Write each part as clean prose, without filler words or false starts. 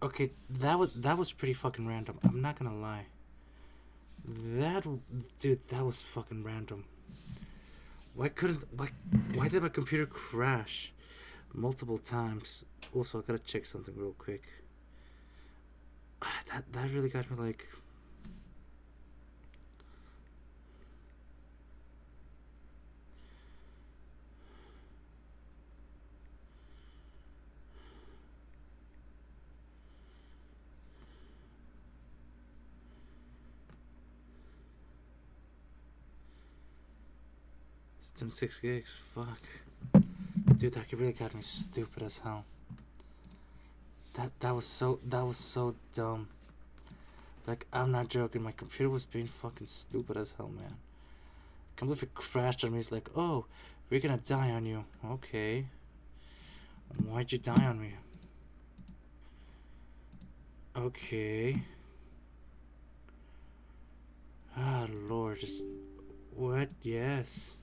Okay, that was pretty fucking random. I'm not gonna lie. That dude, that was fucking random. Why did my computer crash multiple times? Also, I gotta check something real quick. That really got me like. It's been 6 gigs. Fuck, dude, that really got me stupid as hell. That was so dumb. Like, I'm not joking. My computer was being fucking stupid as hell, man. I can't believe it crashed on me. It's like, oh, we're gonna die on you. Okay. Why'd you die on me? Okay. Ah, Lord. Just. What? Yes.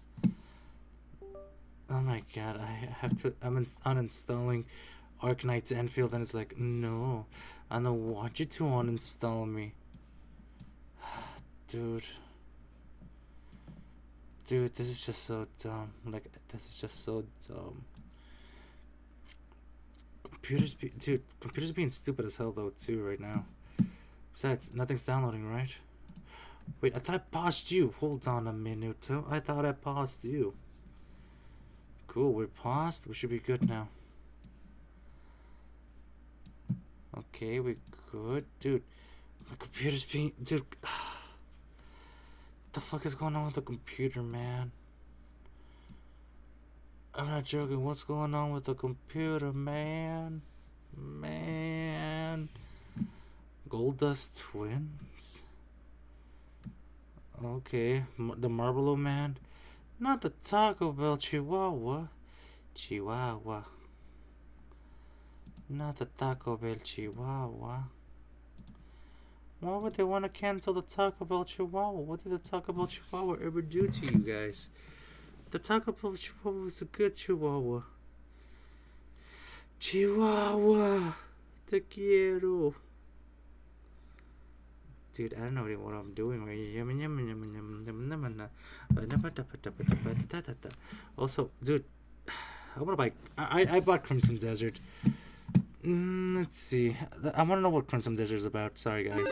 Oh my god. I have to. I'm uninstalling Arknights Enfield, and it's like, no. I don't want you to uninstall me. Dude. Dude, this is just so dumb. Like, this is just so dumb. Computers being stupid as hell though too right now. Besides, nothing's downloading, right? Wait, I thought I paused you. Hold on a minute. I thought I paused you. Cool, we're paused. We should be good now. Okay, we good, dude. My computer's being, dude. The fuck is going on with the computer, man? I'm not joking. What's going on with the computer, man? Man. Goldust Twins? Okay. The Marlboro Man? Not the Taco Bell Chihuahua. Chihuahua. Not the Taco Bell Chihuahua. Why would they want to cancel the Taco Bell Chihuahua? What did the Taco Bell Chihuahua ever do to you guys? The Taco Bell Chihuahua was a good Chihuahua. Chihuahua. Te quiero. Dude, I don't know what I'm doing right. Also, dude, I want to buy. I bought Crimson Desert. Let's see. I want to know what Crimson Desert is about. Sorry, guys.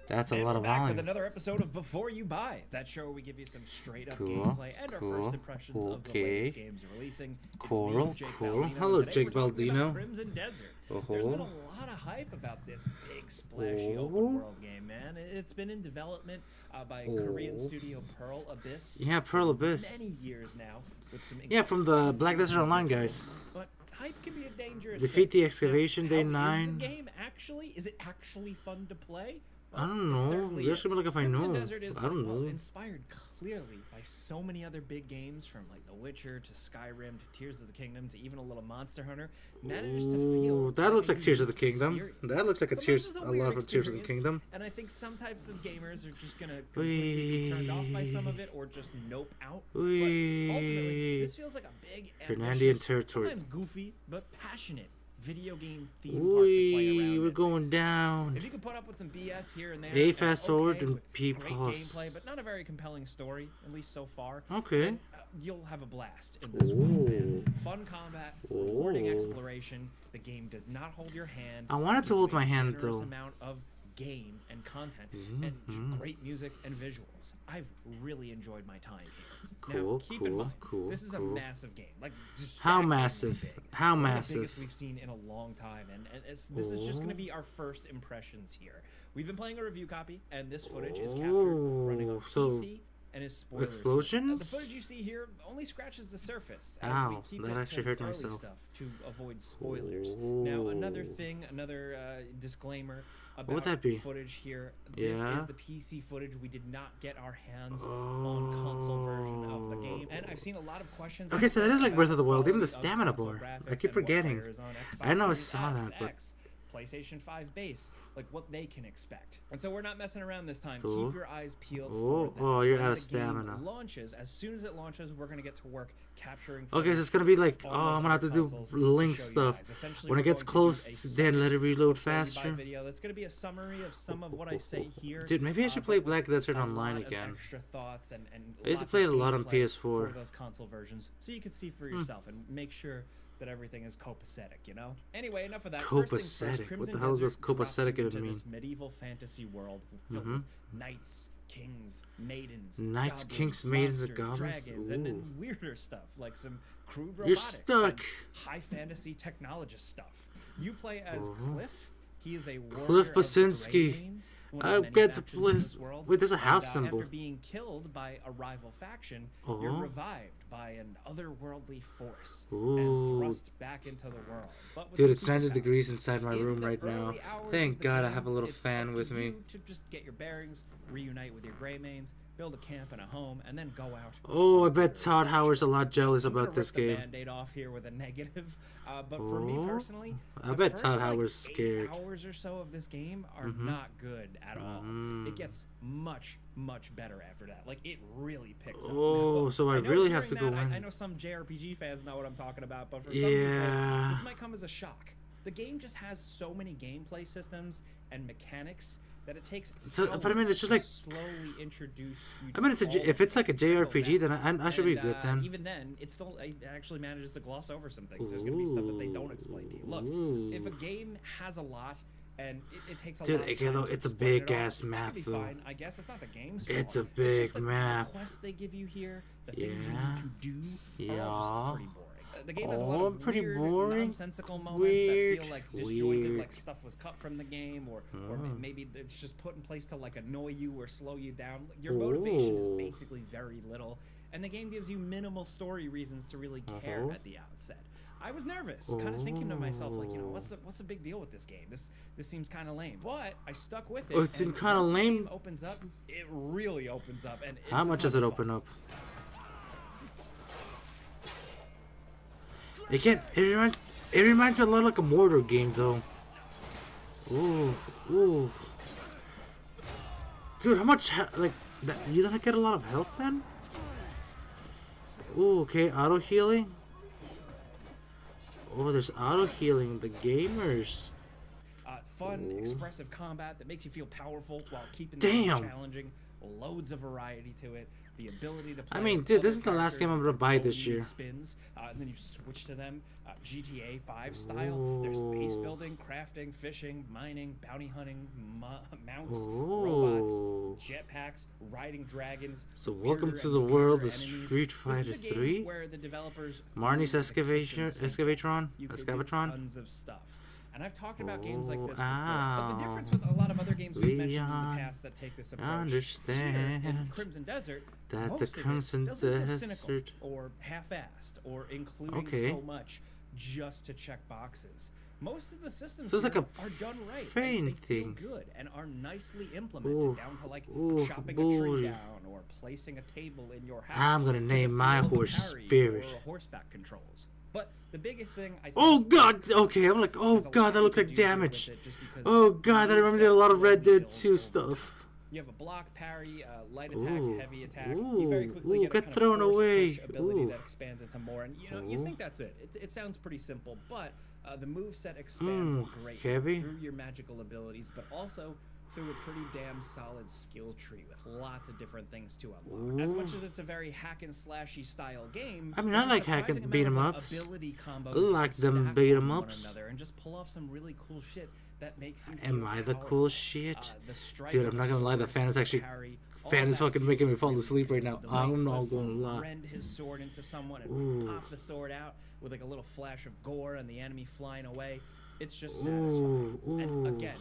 That's a And lot we're of back volume. with another episode of Before You Buy. That show where we give you some straight up Cool, gameplay and our cool, first impressions of the okay. latest games releasing. It's Cool, me, Jake cool. Baldino, Hello, and today Jake we're talking about Baldino. Crimson Desert. Oh. There's been a lot of hype about this big splashy Oh. open world game, man. It's been in development by Korean studio Pearl Abyss. Yeah, Pearl Abyss. Many years now. With some Yeah, from the Black Desert Online guys. But hype can be a dangerous Defeat thing. the Excavation, Now, Day how 9. Is the game actually? Is it actually fun to play? I don't It know. certainly Just is. like if I Crimson know. Desert is I don't know. inspired clearly by so many other big games, from like The Witcher to Skyrim to Tears of the Kingdom to even a little Monster Hunter. Manages to feel. Ooh, that looks a like Tears of the unique Kingdom. experience. That looks like a Sometimes it's a weird lot of Tears of the experience, Kingdom. And I think some types of gamers are just gonna completely be turned off by some of it, or just nope out. But ultimately, this feels like a big, Fernandian ambitious, territory. sometimes goofy but passionate video game theme park to play around. We're in. going down. If you could put up with some BS here and there, A fast forward okay, and with P great pause. gameplay, but not a very compelling story, at least so far. Okay. then, you'll have a blast in this world, man. Ooh. Fun combat, rewarding Ooh. exploration. The game does not hold your hand. I wanted to gives hold you a my hand, generous though. amount of game and content, Mhm. and great music and visuals. I've really enjoyed my time here. Cool, Now, keep in cool, mind, cool, this is a cool. massive game. Like, How distractingly massive? big. How One of the massive? biggest we've seen in a long time, and this is just going to be our first impressions here. We've been playing a review copy, and this footage is captured running on Oh, so PC and is spoilers. explosions? The footage you see here only scratches the surface as Ow, we keep that it actually to hurt early myself. stuff to avoid spoilers. Now, another disclaimer about would that be? footage here. This Yeah? is the PC footage. We did not get our hands on console version of the game, and I've seen a lot of questions. Okay, so that is like about Breath of the Wild, even the quality of stamina console bar. I graphics keep and what forgetting. players on Xbox I know I Series saw S, that, but X PlayStation 5 base, like what they can expect. And so we're not messing around this time. Cool. Keep your eyes peeled Oh, for that. oh, you're When out of the game stamina. launches, as soon as it launches, we're going to get to work capturing Okay, so footage it's gonna be like, on oh, those I'm gonna have to other do consoles to Link show you stuff. guys. Essentially, When it we're gets going to do close, a then let it reload 30 by faster. video. That's going to be a summary of some of what I say here. Dude, maybe I should but play with Black Desert a Online lot of again. extra thoughts and I used to lots play it of a lot on gameplay PS4. for those console versions, so you can see for yourself and make sure that everything is copacetic, you know? Anyway, enough of that. First things first, Copacetic? What Crimson the hell is this Desert drops you copacetic into even mean? this medieval fantasy world filled with knights, kings, maidens, Knights, goblins, kings, maidens, and monsters, goblins? dragons, Ooh. and weirder stuff like some crude You're robotics, stuck. and high fantasy technologist stuff. You play as Uh-huh. Cliff. He is a warrior Cliff of the Basinski. Greymanes, one of I many get to factions in play. this world. Wait, there's a And, house symbol. After being killed by a rival faction, you're Uh-huh. revived by an otherworldly force Ooh. and thrust back into the world. But with Dude, some it's 90 superpowers. degrees inside my In room the right now. early hours Thank of the God I game, have a little it's fan up with to me. you to just get your bearings, reunite with your Greymanes, build a camp and a home, and then go out. Oh, I on bet your Todd adventure. Howard's a lot jealous I'm gonna about this rip the game. Band-Aid off here with a negative, but for me Oh, personally, I the bet first, Todd like, Howard's 8 scared. hours or so of this game are Mhm. not good at all. Mhm. It gets much better after that. Like it really picks up. Oh, Now, so I know really have to hearing go that, in. I know some JRPG fans know what I'm talking about, but for some Yeah. people, this might come as a shock. The game just has so many gameplay systems and mechanics that it takes. So, but I mean, it's just hours like. to slowly introduce you I mean, to all if it's like a the things JRPG, that then I should be and, good then. Even then, it actually manages to gloss over some things. There's going to be stuff that they don't explain to you. Look, if a game has a lot and it takes a Dude, lot of again, time though, to it's a explain it all, big-ass that could map, be though. fine. I guess it's not the game's It's fault. a big just the map. quests they give you here, the things you Yeah. need to do, Yeah. are all just pretty boring. The game has a lot Oh, of pretty weird, boring. nonsensical moments Weird. that feel like disjointed, Weird. like stuff was cut from the game, or maybe it's just put in place to like annoy you or slow you down. Your motivation is Ooh. basically very little, and the game gives you minimal story reasons to really care Uh-huh. at the outset. I was nervous, kind of thinking to myself, like, what's the big deal with this game? This seems kind of lame, but I stuck with it. Oh, it seemed and kinda once the lame? game opens up, it really opens up, and it's How a much ton does it of open fun. up? Again, it reminds me a lot like a Mordor game, though. Ooh. Dude, how much, like, you don't get a lot of health then? Ooh, okay, auto healing. Oh, there's auto healing in the gamers. Fun, Ooh. expressive combat that makes you feel powerful while keeping the Damn. game challenging. Loads of variety to it. The ability to play. I mean, as dude, other this is the last game I'm gonna characters buy with this unique year. Spins, and then you switch to them. GTA 5 style. There's base Ooh. building, crafting, fishing, mining, bounty hunting, mounts, robots, Ooh. jetpacks, riding dragons. So welcome weirder to and the world weirder of enemies. Street This Fighter is a game 3. where the developers Marnie's threw the kitchen Excavation, sink. Excavatron, You could do Excavatron. tons of stuff. And I've talked about games like Oh, this before, but the difference ow. with a lot of other games we've mentioned in Leon, the past that take this I approach understand here in Crimson Desert, that most the of it Crimson doesn't feel cynical Desert. or half-assed or including Okay. so much just to check boxes. Most of the systems So it's like here a are done right. Fane They feel thing. good and are nicely implemented Oof, down to like oof, chopping a booty. tree down or placing a table in your house. I'm gonna to name the my feel of a horse parry Spirit. Or horseback controls. But the biggest thing I think Oh is god, okay, I'm like, oh there's a god, lot that you looks can like do here with damage. it just because Oh the god, that moveset reminds me of a lot of Red slowly Dead builds 2 over stuff. You have a block, parry, light attack, Ooh, heavy attack. You very ooh, quickly ooh, get a get kind thrown of force away. push ability Ooh. that expands into more. And you Ooh. think that's it. It sounds pretty simple, but the moveset expands greatly heavy. through your magical abilities, but also through a pretty damn solid skill tree with lots of different things to unlock. As much Ooh. as it's a very hack and slashy style game, I mean, there's I a like hack and surprising beat 'em amount of ups. ability combos I you can like them stack beat on 'em one ups. another and just pull off some really cool shit that makes you Am feel I the powerful. cool shit? The strike Dude, of I'm not gonna lie, the sword, fan is actually parry, all fan of is that fucking feels making me fall really asleep right good. now. The way I'm not Cliff gonna will lie. rend his sword into someone and Ooh. pop the sword out with like a little flash of gore and the enemy flying away. It's just Ooh, satisfying. And ooh. again,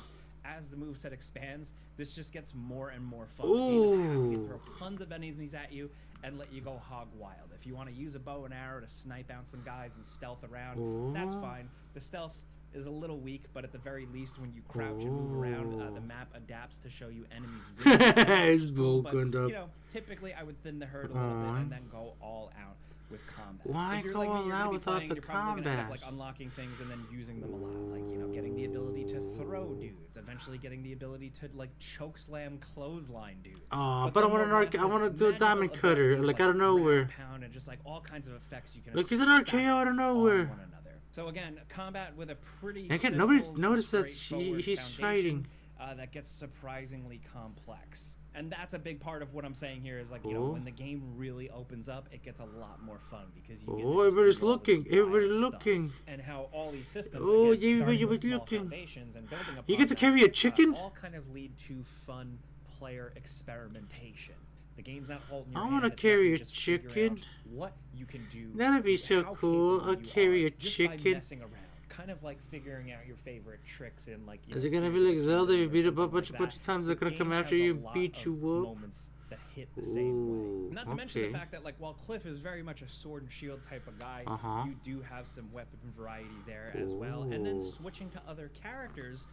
as the moveset expands, this just gets more and more fun. The game is happy to Ooh. throw tons of enemies at you and let you go hog wild. If you want to use a bow and arrow to snipe out some guys and stealth around, that's Ooh. fine. The stealth is a little weak, but at the very least, when you crouch and move around, the Ooh. map adapts to show you enemies. His But, bow gunned up. typically I would thin the herd a little bit and then go all out. with combat. Why If you're go like me, all you're gonna out be without playing, the you're probably gonna end up combat? like unlocking things and then using them a lot, like, you know, getting the ability to throw dudes, eventually getting the ability to like choke slam clothesline dudes. But I then want more an I want to massive do a magical diamond cutter, abilities like out of nowhere. ground pound and just like all kinds of effects you can Like he's an stack RKO out of on nowhere. one another. So again, combat with a pretty Again, nobody simple, noticed that straightforward he's foundation, fighting. that gets surprisingly complex. And that's a big part of what I'm saying here is like, you know, when the game really opens up, it gets a lot more fun because you get to just Everybody's do all this looking. Everybody's wild looking. stuff. And how all these systems, Oh, again, yeah, starting you with was small looking. foundations and building upon You get to that, carry a chicken? all kind of lead to fun player experimentation. The game's not holding your I hand. wanna it's carry letting you a just figure chicken. out what you can do. That'd be so how cool. capable I'll you carry are a just by chicken. messing around. Kind of like figuring out your favorite tricks in like. Is it gonna be like Zelda? You beat up a bunch of times. They're gonna come after you and beat you up. Moments that hit the same way. Ooh, Not to mention okay. the fact that like while Cliff is very much a sword and shield type of guy, you do have some weapon variety there as well. And then Ooh. switching to other characters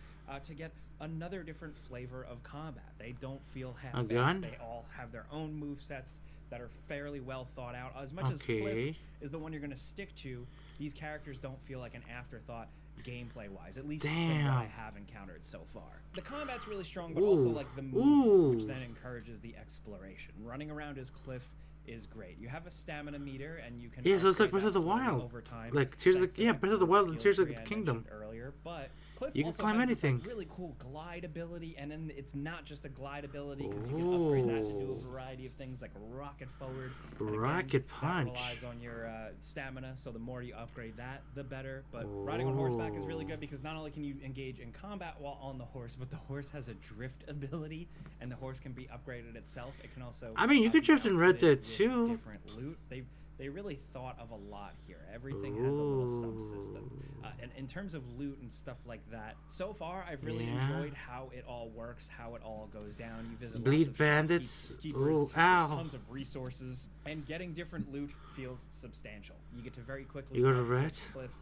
to get another different flavor of combat. They don't feel half-assed. gun? They all have their own move sets that are fairly well thought out. As much as Okay. Cliff is the one you're going to stick to, these characters don't feel like an afterthought gameplay wise, at least from what I Damn. have encountered so far. The combat's really strong, but also like the move, Ooh. which then encourages the exploration. Running around as Cliff is great. You have a stamina meter and you can Yeah, so it's like upgrade Breath of that the slowly Wild. over time, Like Tears of thanks the to that Breath of the cool Wild and skill Tears of tree the I Kingdom. mentioned earlier, but Cliff You can also climb has this, like, anything. really cool glide ability, and then it's not just a glide ability because you can upgrade that to do a variety of things like rocket forward. And again, Rocket that punch. relies on your stamina, so the more you upgrade that, the better. But riding on horseback is really good because not only can you engage in combat while on the horse, but the horse has a drift ability, and the horse can be upgraded itself. It can also. I mean, you could be drift in Red outfitted Dead with too. Different loot. They really thought of a lot here. Everything has a little subsystem. And in terms of loot and stuff like that, so far I've really Yeah. enjoyed how it all works, how it all goes down. You visit Bleed lots of bandits. shopkeepers, Ooh, there's ow. tons of resources, and getting different loot feels substantial. You get to very quickly You go to upgrade Red? the cliff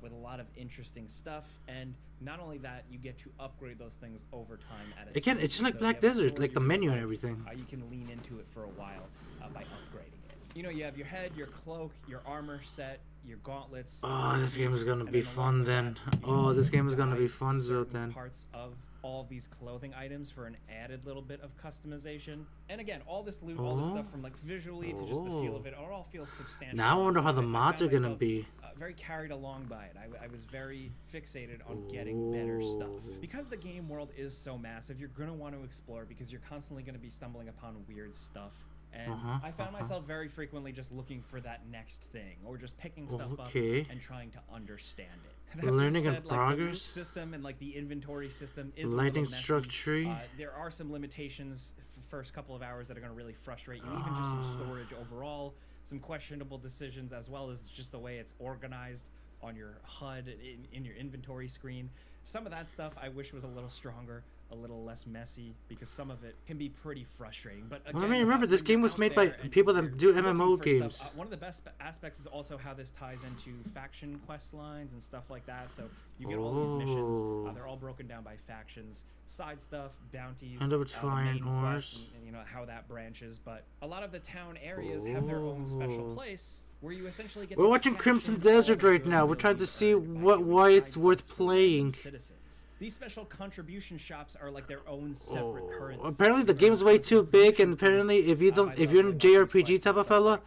with a lot of interesting stuff, and not only that, you get to upgrade those things over time at a Again, speed. it's just like So Black you have a Desert, sword like the you menu and like, everything. you can lean into it for a while by upgrading it. You know, you have your head, your cloak, your armor set, your gauntlets. Oh, this game is gonna and be then along fun with then. that, you Oh, can this game is gonna be guide fun so certain then. Parts of all these clothing items for an added little bit of customization. And again, all this loot, all this stuff from like visually to just the feel of it, it all feels substantial. Now I wonder how the I mods found are gonna myself, be. very carried along by it. I was very fixated on getting better stuff. Because the game world is so massive, you're going to want to explore because you're constantly going to be stumbling upon weird stuff. And I found myself very frequently just looking for that next thing or just picking stuff Okay. up and trying to understand it. That being Learning in said, like, the loot progress? system and like the inventory system is Lightning a little struck messy. tree? There are some limitations for first couple of hours that are going to really frustrate you. Even just some storage overall, some questionable decisions, as well as just the way it's organized on your HUD in your inventory screen. Some of that stuff I wish was a little stronger, a little less messy, because some of it can be pretty frustrating. But again, Well, I mean, remember, this when game you're was out made by there and people that you're do looking MMO for games. stuff, one of the best aspects is also how this ties into faction quest lines and stuff like that. So you get all these missions. They're all broken down by factions, side stuff, bounties, Hand over the Tyrant main quest, Wars. and you know how that branches. But a lot of the town areas have their own special place where you essentially get We're to watching cash Crimson in all Desert the right now. We're goodwill trying to you've see earned by why doing it's side worth quests for random playing. citizens. These special contribution shops are like their own separate currency. Apparently the game's way too big, and apparently if you're a JRPG type of fella,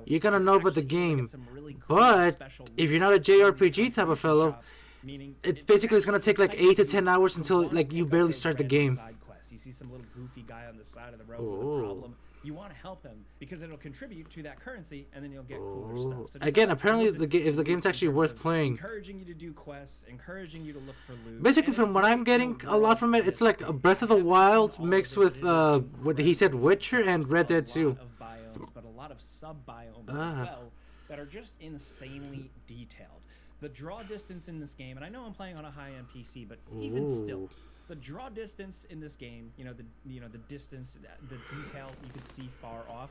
you're gonna know about the game. But if you're not a JRPG type of fellow, it's basically gonna take like 8 to 10 hours until like you barely start the game. You see some little goofy guy on the side of the road with a problem. You want to help him because it'll contribute to that currency, and then you'll get cooler stuff. So just Again, like apparently look at if the game's actually in terms worth of playing. encouraging you to do quests, encouraging you to look for loot. Basically, and from it's what I'm great getting for a lot from it, this it's like a game. Breath of the I haven't seen Wild all of mixed it with individually, what he said, Witcher and Red Dead 2. A lot of biomes, but a lot of sub-biomes as well that are just insanely detailed. The draw distance in this game, and I know I'm playing on a high-end PC, but even still, the draw distance in this game, the distance, the detail you can see far off,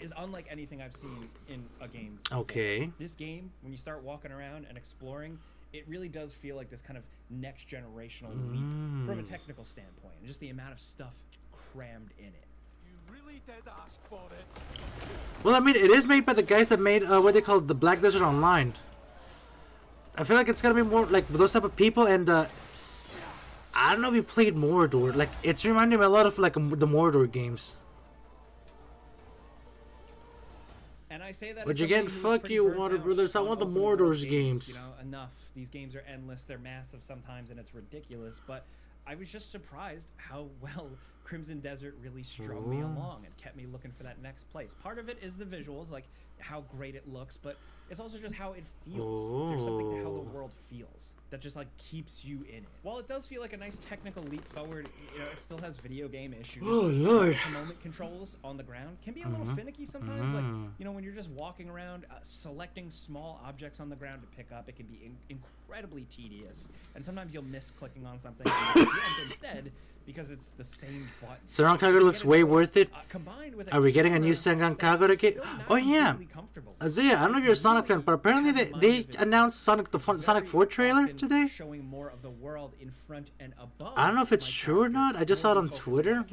is unlike anything I've seen in a game before. Okay. This game, when you start walking around and exploring, it really does feel like this kind of next generational leap from a technical standpoint, and just the amount of stuff crammed in it. really did ask for it. Well, I mean, it is made by the guys that made what they call the Black Desert Online. I feel like it's gonna be more like those type of people, and I don't know if you played Mordor. Like, it's reminding me a lot of like the Mordor games. And I say that. But as again, somebody who's fuck pretty you, burnt Warner out Brothers. I on want the open world Mordor's games. You know, enough. These games are endless. They're massive sometimes, and it's ridiculous. But I was just surprised how well Crimson Desert really strung me along and kept me looking for that next place. Part of it is the visuals, like how great it looks, but it's also just how it feels. There's something to how the world feels that just like keeps you in it. While it does feel like a nice technical leap forward, you know, it still has video game issues. Oh, Lord. The moment controls on the ground can be a little finicky sometimes. Like, you know, when you're just walking around, selecting small objects on the ground to pick up, it can be incredibly tedious. And sometimes you'll miss clicking on something and jump instead because it's the same button. Senran Kagura looks way worth it. Combined with Are we getting a new Senran Kagura game? Oh yeah, Isaiah, I don't know if you're a Sonic fan, but apparently they announced Sonic 4 trailer today. Showing more of the world in front and above. I don't know if it's true or not. I just saw it on Twitter.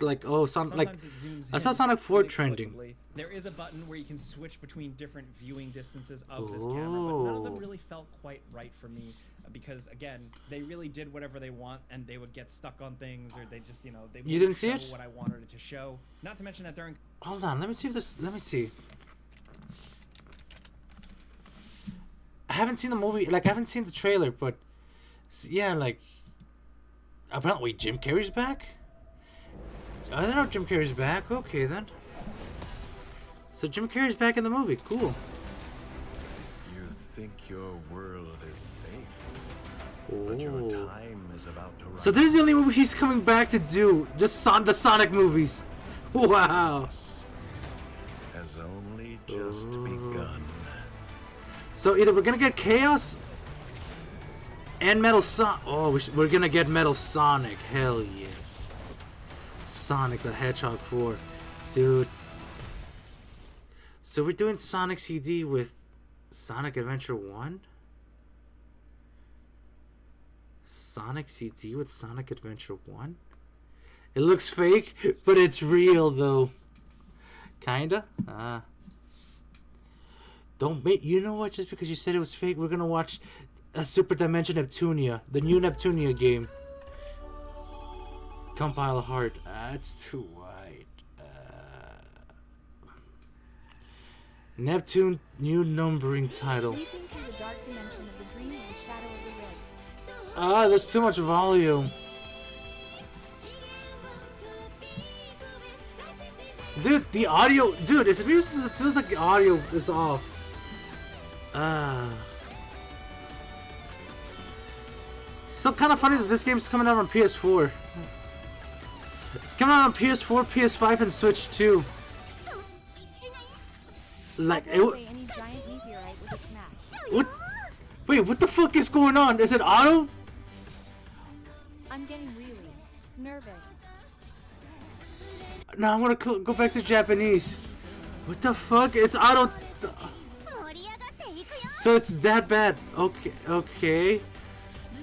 Like oh, I saw Sonic 4 trending. There is a button where you can switch between different viewing distances of this camera, but none of them really felt quite right for me because again, they really did whatever they want and they would get stuck on things or they just, you know, they You didn't see show it? what I wanted it to show. Not to mention that during Hold on, let me see if this. Let me see. I haven't seen the movie. Like I haven't seen the trailer, but yeah, like apparently Jim Carrey's back. I don't know Jim Carrey's back. Okay then. So Jim Carrey's back in the movie. Cool. You think your world is safe, but your time is about to run. So this is the only movie he's coming back to do. Just the Sonic movies. Wow. Has only just begun. So either we're gonna get Chaos and Metal Sonic. Oh, we're gonna get Metal Sonic. Hell yeah. Sonic the Hedgehog 4. Dude. So we're doing Sonic CD with Sonic Adventure 1? Sonic CD with Sonic Adventure 1? It looks fake, but it's real though. Kinda? Don't make... You know what? Just because you said it was fake, we're gonna watch Super Dimension Neptunia. The new Neptunia game. Compile a heart. That's too wide. Neptune new numbering title. There's too much volume. Dude, the audio... Dude, it feels like the audio is off. Still kind of funny that this game's coming out on PS4. It's coming out on PS4, PS5, and Switch too. Like it. What? Wait, what the fuck is going on? Is it auto? I'm getting really nervous. No, I want to go back to Japanese. What the fuck? It's auto. So it's that bad. Okay, okay.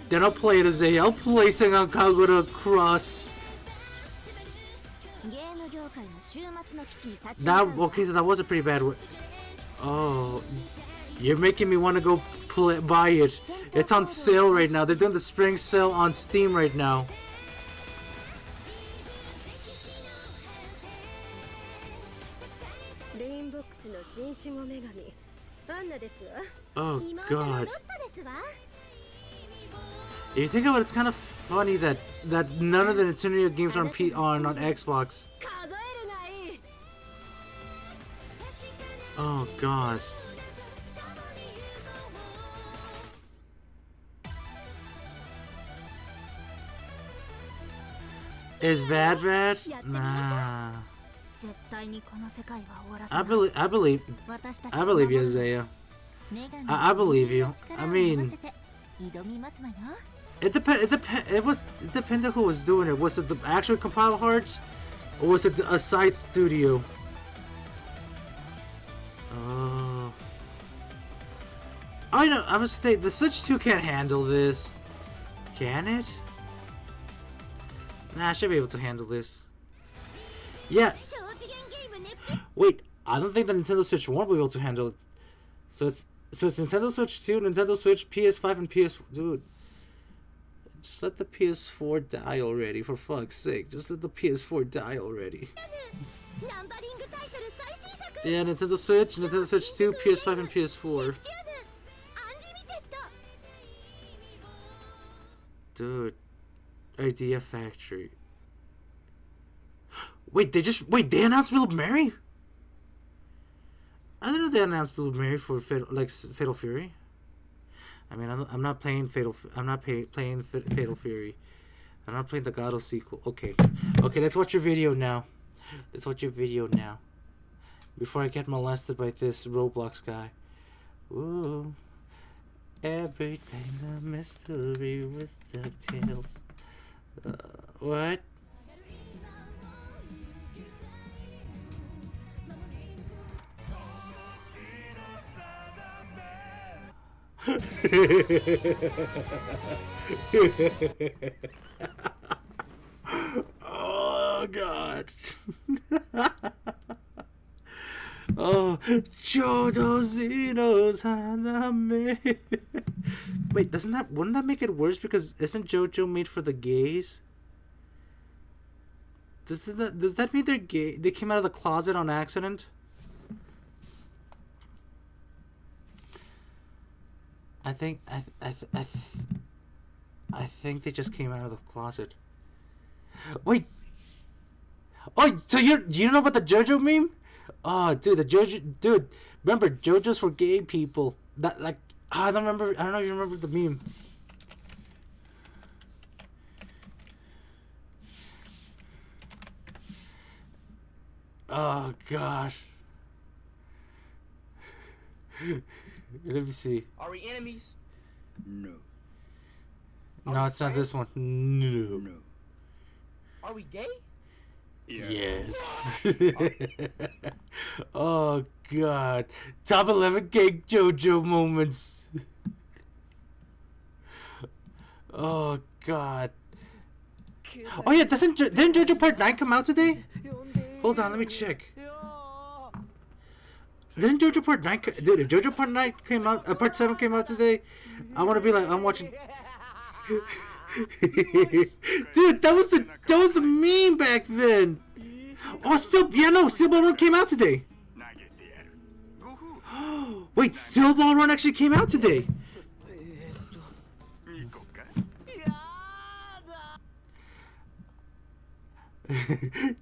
Then I'll play it as I'll play Senran Kagura Cross. Now, okay, so that was a pretty bad one. Oh, you're making me want to go buy it. It's on sale right now. They're doing the spring sale on Steam right now. Oh god. If you think about it, it's kind of funny that none of the Nintendo games are on Xbox. Oh god. Is bad? Nah. I believe you, Isaiah. I believe you. I mean, it depended who was doing it. Was it the actual Compile Hearts, or was it a side studio? Oh, I know. I was saying the Switch 2 can't handle this. Can it? Nah, I should be able to handle this. Yeah. Wait, I don't think the Nintendo Switch won't be able to handle it. So it's Nintendo Switch 2, Nintendo Switch, PS5, and dude. Just let the PS4 die already, for fuck's sake. Just let the PS4 die already. Yeah, Nintendo Switch 2, PS5, and PS4. Dude. Idea Factory. Wait, they announced Bill Mary? I didn't know they announced Bill Mary for Fatal Fury. I mean, I'm not playing Fatal Fury. I'm not playing the God of sequel. Okay, let's watch your video now. Before I get molested by this Roblox guy. Ooh, everything's a mystery with DuckTales. What? Oh God. Oh, Jodozino's Haname. Wait, wouldn't that make it worse, because isn't JoJo made for the gays? Does that mean they're gay? They came out of the closet on accident? I think they just came out of the closet. Wait. Oh, so you know about the JoJo meme? Oh, dude, dude, remember JoJo's for gay people. That, like, I don't know if you remember the meme. Oh gosh. Let me see. Are we enemies? No. No, it's not this one. No. Are we gay? Yes. Oh God. Top 11 gay JoJo moments. Oh God. Oh yeah, didn't JoJo Part 9 come out today? Hold on, let me check. Didn't JoJo Part 9 dude, if JoJo Part 9 came out, Part 7 came out today, I want to be like, I'm watching. Dude, that was a meme back then. Oh, Steel Ball Run came out today. Wait, Steel Ball Run actually came out today.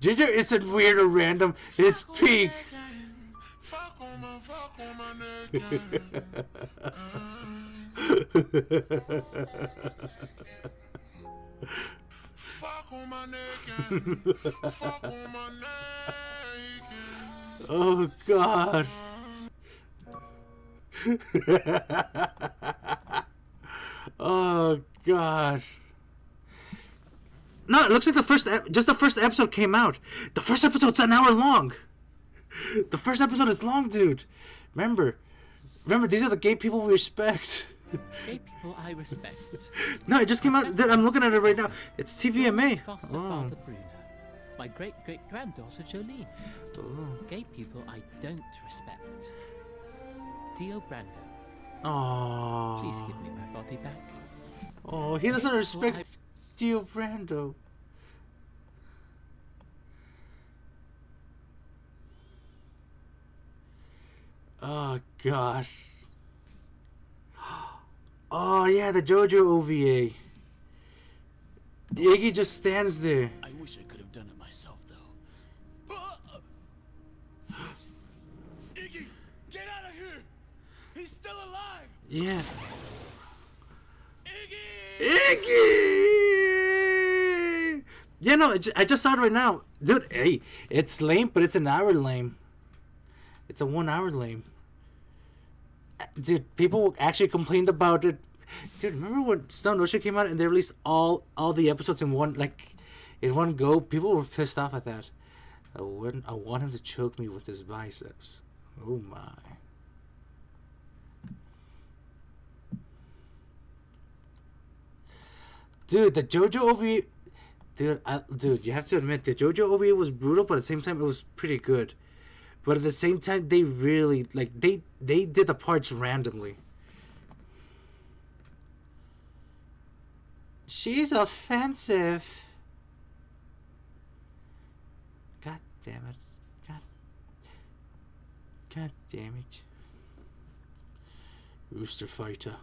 Ginger isn't weird or random. It's peak. Oh God. Oh gosh. No, it looks like the first episode came out. The first episode's an hour long. The first episode is long, dude. Remember, these are the gay people we respect. Gay people I respect. No, it just came out. I'm looking at it right now. It's TVMA. Foster father Bruno. My great-great-granddaughter Jolene. Gay people I don't respect. Dio Brando. Aww. Please give me my body back. Oh, he doesn't respect Dio Brando. Oh gosh. Oh yeah, the JoJo OVA. Iggy just stands there. I wish I could have done it myself, though. Iggy, get out of here! He's still alive! Yeah. Iggy! Yeah, no, I just saw it right now. Dude, hey, it's lame, but it's an hour lame. It's a 1 hour lame. Dude, people actually complained about it. Dude, remember when Stone Ocean came out and they released all the episodes in one go? People were pissed off at that. I want him to choke me with his biceps. Oh my. Dude, the JoJo OVA, Dude, you have to admit the JoJo OVA was brutal, but at the same time it was pretty good. But at the same time, they really they did the parts randomly. She's offensive. God damn it. God damn it. Rooster Fighter.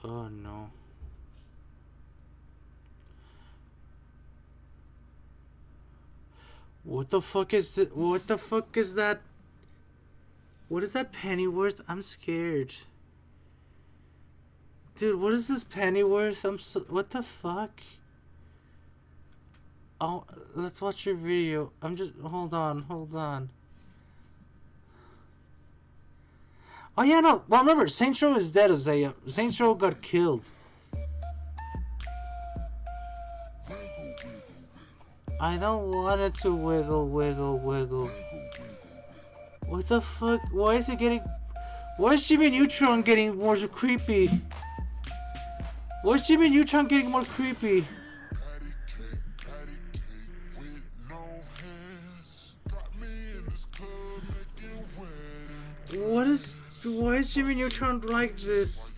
Oh no. What the fuck is that? What the fuck is that? What is that Pennyworth? I'm scared. Dude, what is this Pennyworth? What the fuck? Oh, let's watch your video. Hold on. Oh yeah, no. Well, remember, Saints Row is dead, Isaiah. Saints Row got killed. I don't want it to wiggle. What the fuck? Why is Jimmy Neutron getting more creepy? Why is Jimmy Neutron getting more creepy? Why is Jimmy Neutron like this?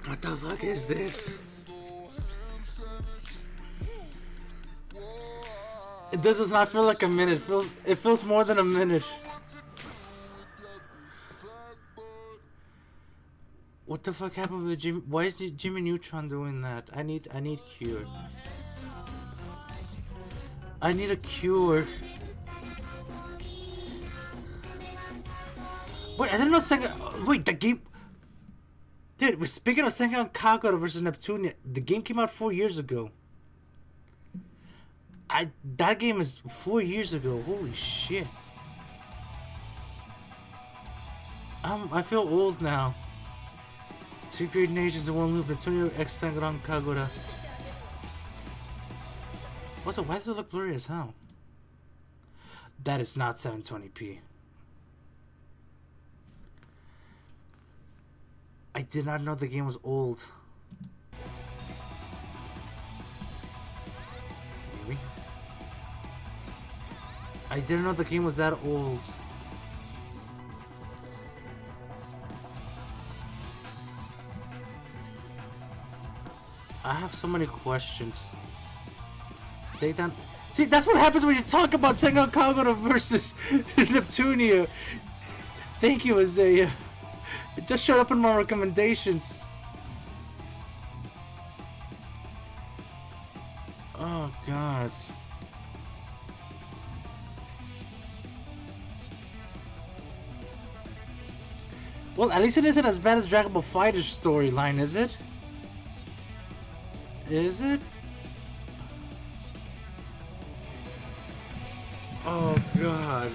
What the fuck is this? This does not feel like a minute. It feels more than a minute. What the fuck happened with Jimmy? Why is Jimmy Neutron doing that? I need cure. I need a cure. Wait, I didn't know Sengoku. Wait, the game. Dude, we're speaking of Sengoku Kagura versus Neptunia. The game came out 4 years ago. That game is 4 years ago. Holy shit. I feel old now. Two great nations in one loop. Neptunia x Sengoku Kagura. Why does it look blurry as hell? That is not 720p. I did not know the game was old. Maybe. I didn't know the game was that old. I have so many questions. Take down. See, that's what happens when you talk about Sengoku Kagura versus Neptunia. Thank you, Isaiah. It just showed up in my recommendations. Oh god. Well, at least it isn't as bad as Dragon Ball FighterZ storyline, is it? Is it? Oh god.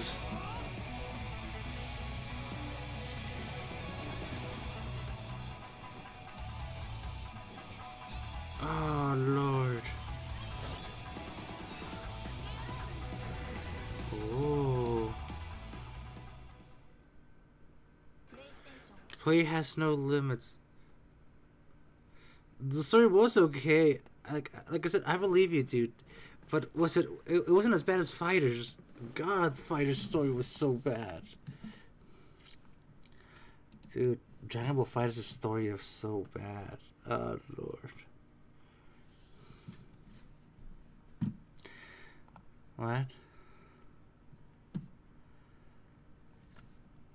Oh lord. Oh. Play has no limits. The story was okay. Like I said, I believe you, dude. But it wasn't as bad as FighterZ. God, FighterZ story was so bad. Dude, Dragon Ball FighterZ story was so bad. Oh lord. What?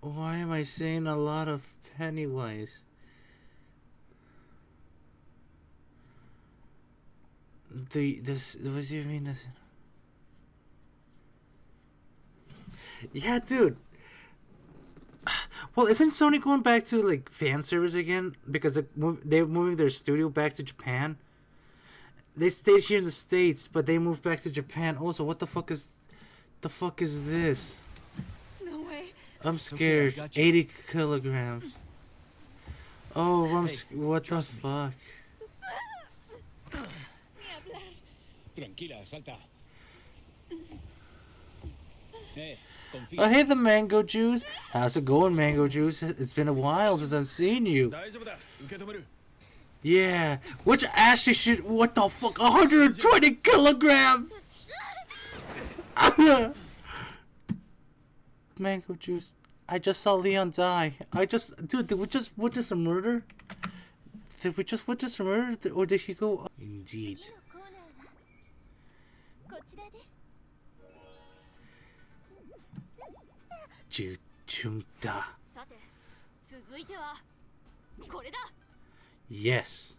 Why am I saying a lot of Pennywise? What do you mean this? Yeah, dude. Well, isn't Sony going back to like fan service again because they're moving their studio back to Japan? They stayed here in the States, but they moved back to Japan. Also, what the fuck is this? No way. I'm scared. Okay, 80 kilograms. Oh, what the fuck? Tranquila, salta. Oh, hey, the Mango Juice. How's it going, Mango Juice? It's been a while since I've seen you. 大丈夫だ。受け止める。 Yeah. Which Ashley shit? What the fuck? 120 kilograms. Mango Juice. I just saw Leon die. Dude, did we just witness a murder? Did we just witness a murder? Or did he go? Indeed. 次のコーナーはこちらです。 Juchungda. さて、続いてはこれだ。 Yes.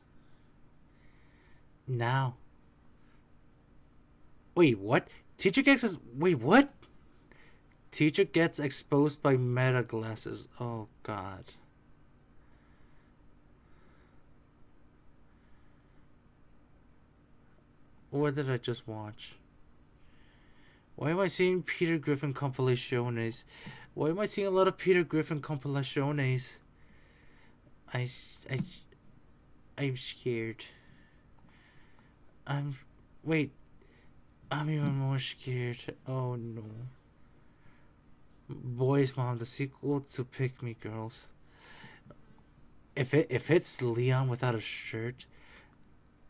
Now. Wait, what? Teacher gets wait, what? Teacher gets exposed by meta glasses. Oh god. What did I just watch? Why am I seeing Peter Griffin compilaciones? Why am I seeing a lot of Peter Griffin compilaciones? I'm scared. Wait. I'm even more scared. Oh no. Boys Mom, the sequel to Pick Me Girls. If it's Leon without a shirt,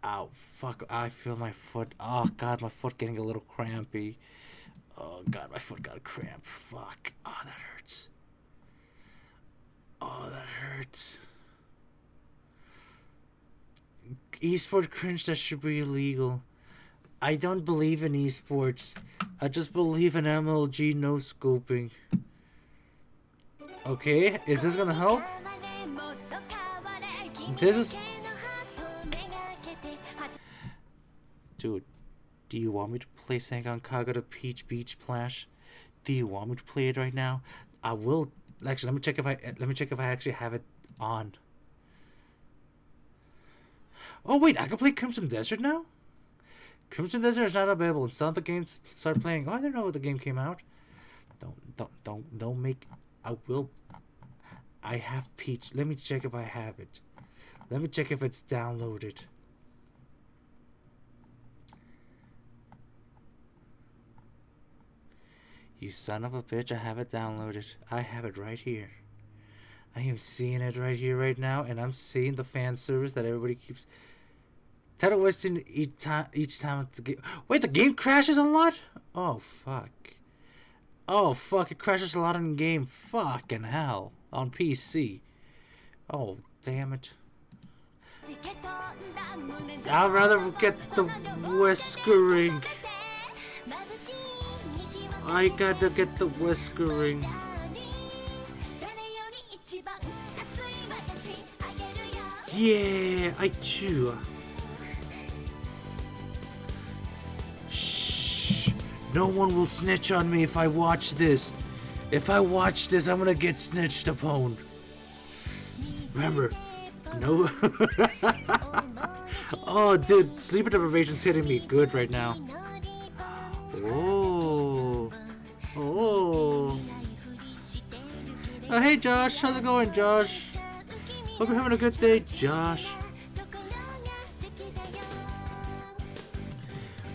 ow, fuck, I feel my foot. Oh god, my foot getting a little crampy. Oh god, my foot got a cramp. Fuck. Oh, that hurts. Oh, that hurts. Esport cringe, that should be illegal. I don't believe in esports. I just believe in MLG no scoping. Okay, is this gonna help? This is... Dude, do you want me to play Sengan Kagura Peach Beach Splash? Do you want me to play it right now? I will. Actually, let me check if I actually have it on. Oh wait, I can play Crimson Desert now? Crimson Desert is not available. It's not the game. Start playing. Oh, I didn't know the game came out. Don't make. I will. I have Peach. Let me check if I have it. Let me check if it's downloaded. You son of a bitch! I have it downloaded. I have it right here. I am seeing it right here, right now, and I'm seeing the fan service that everybody keeps. Title wasting each time the game. Wait, the game crashes a lot? Oh fuck. Oh fuck, it crashes a lot in game. Fucking hell. On PC. Oh damn it. I'd rather get the whiskering. I gotta get the whiskering. Yeah, I chew. Shh. No one will snitch on me if I watch this. If I watch this, I'm gonna get snitched upon. Remember, no. Oh, dude, sleep deprivation's hitting me good right now. Oh. Oh. Oh, hey, Josh. How's it going, Josh? Hope you're having a good day, Josh.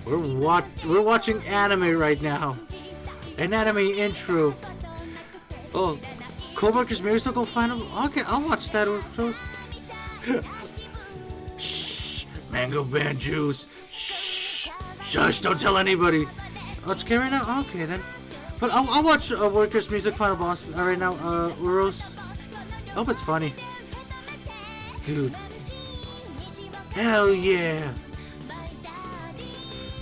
We're watching anime right now. An anime intro. Oh, Coworkers Miracle Final. Okay, I'll watch that. Shh, Mango Band Juice. Shh, shush, don't tell anybody. Oh, it's okay right now. Okay then. But I'll watch Workers Music Final Boss right now. Uros. I hope it's funny. Dude. Hell yeah.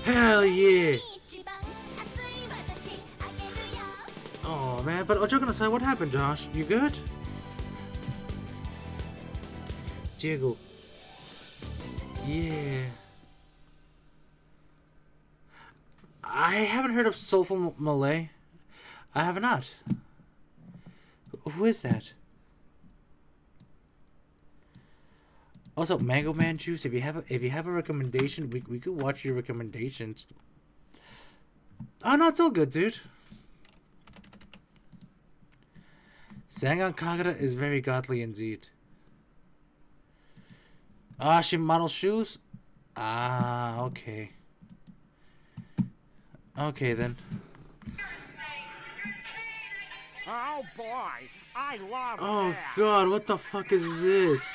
Hell yeah. Oh man, but joking aside, what happened, Josh? You good? Diego. Yeah. I haven't heard of Soulful Malay. I have not. Who is that? Also, Mango Man Juice. If you have a recommendation, we could watch your recommendations. Oh no, it's all good, dude. Sengan Kagura is very godly indeed. Ah, she models shoes? Ah, okay. Okay then. Oh boy, I love Oh that. god, what the fuck is this?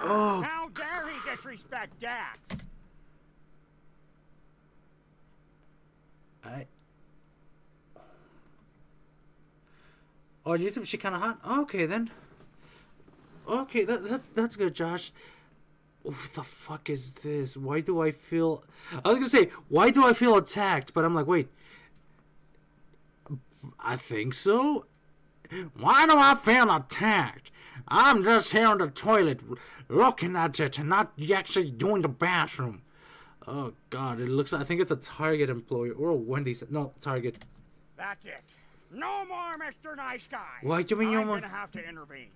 Oh, How dare he disrespect Dax? Oh, you think she kind of hot? Okay, then. Okay, that's good, Josh. What the fuck is this? Why do I feel... I was gonna say, why do I feel attacked? But I'm like, wait. I think so? Why do I feel attacked? I'm just here on the toilet looking at it and not actually doing the bathroom. Oh, God. It looks... I think it's a Target employee or a Wendy's... No, Target. That's it. No more Mr. Nice Guy. Why do you mean I'm no more? gonna have to intervene.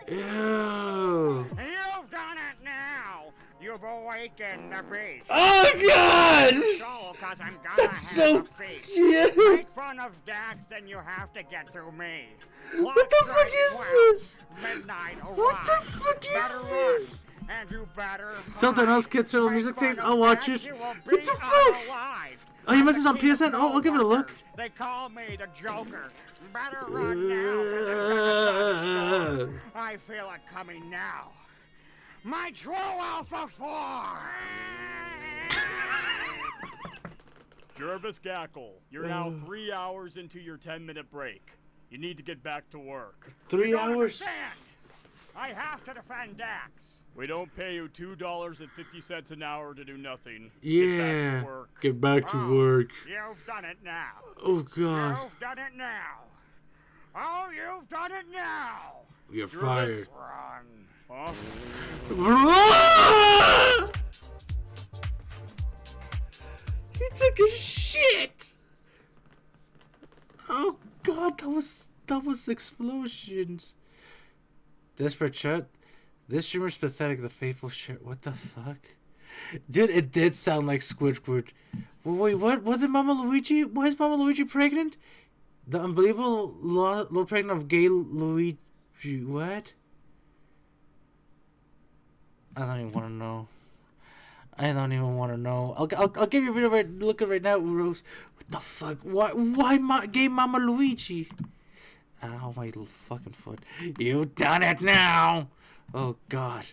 Ew. You've done it now. You've awakened the beast. Oh, God! So, 'cause I'm gonna That's have so a feast. cute. Make fun of Dax, then you have to get through me. What the fuck is this? Midnight arrives. What the fuck Better is run, this? and you better Something hide. else gets her Make music fun taste. of I'll watch Dax, it. you will What be the fuck? unalive. Oh, you I'm must the be on king of PSN? Oh, I'll give it a look. no-wonders. They call me the Joker. Better run now. 'Cause it's gonna start. I feel it coming now. My true alpha form. Jervis Gackle, you're now 3 hours into your 10-minute break. You need to get back to work. 3 You don't hours? understand. I have to defend Dax. We don't pay you $2.50 an hour to do nothing. Yeah. Get back to work. Get back to Oh, work. You've done it now. Oh, God. You've done it now. Oh, you've done it now. You're Jervis. fired. Run. Huh? He took a shit. Oh God, that was explosions. Desperate chat. This streamer's pathetic. The faithful shit. What the fuck, dude? It did sound like Squidward. Wait, what? What did Mama Luigi? Why is Mama Luigi pregnant? The unbelievable Lord Pregnant of Gay Luigi. What? I don't even want to know. I don't even want to know. I'll give you a video right look at right now, Rose. What the fuck? Why gay Mama Luigi? Ow, my little fucking foot. You've done it now. Oh God.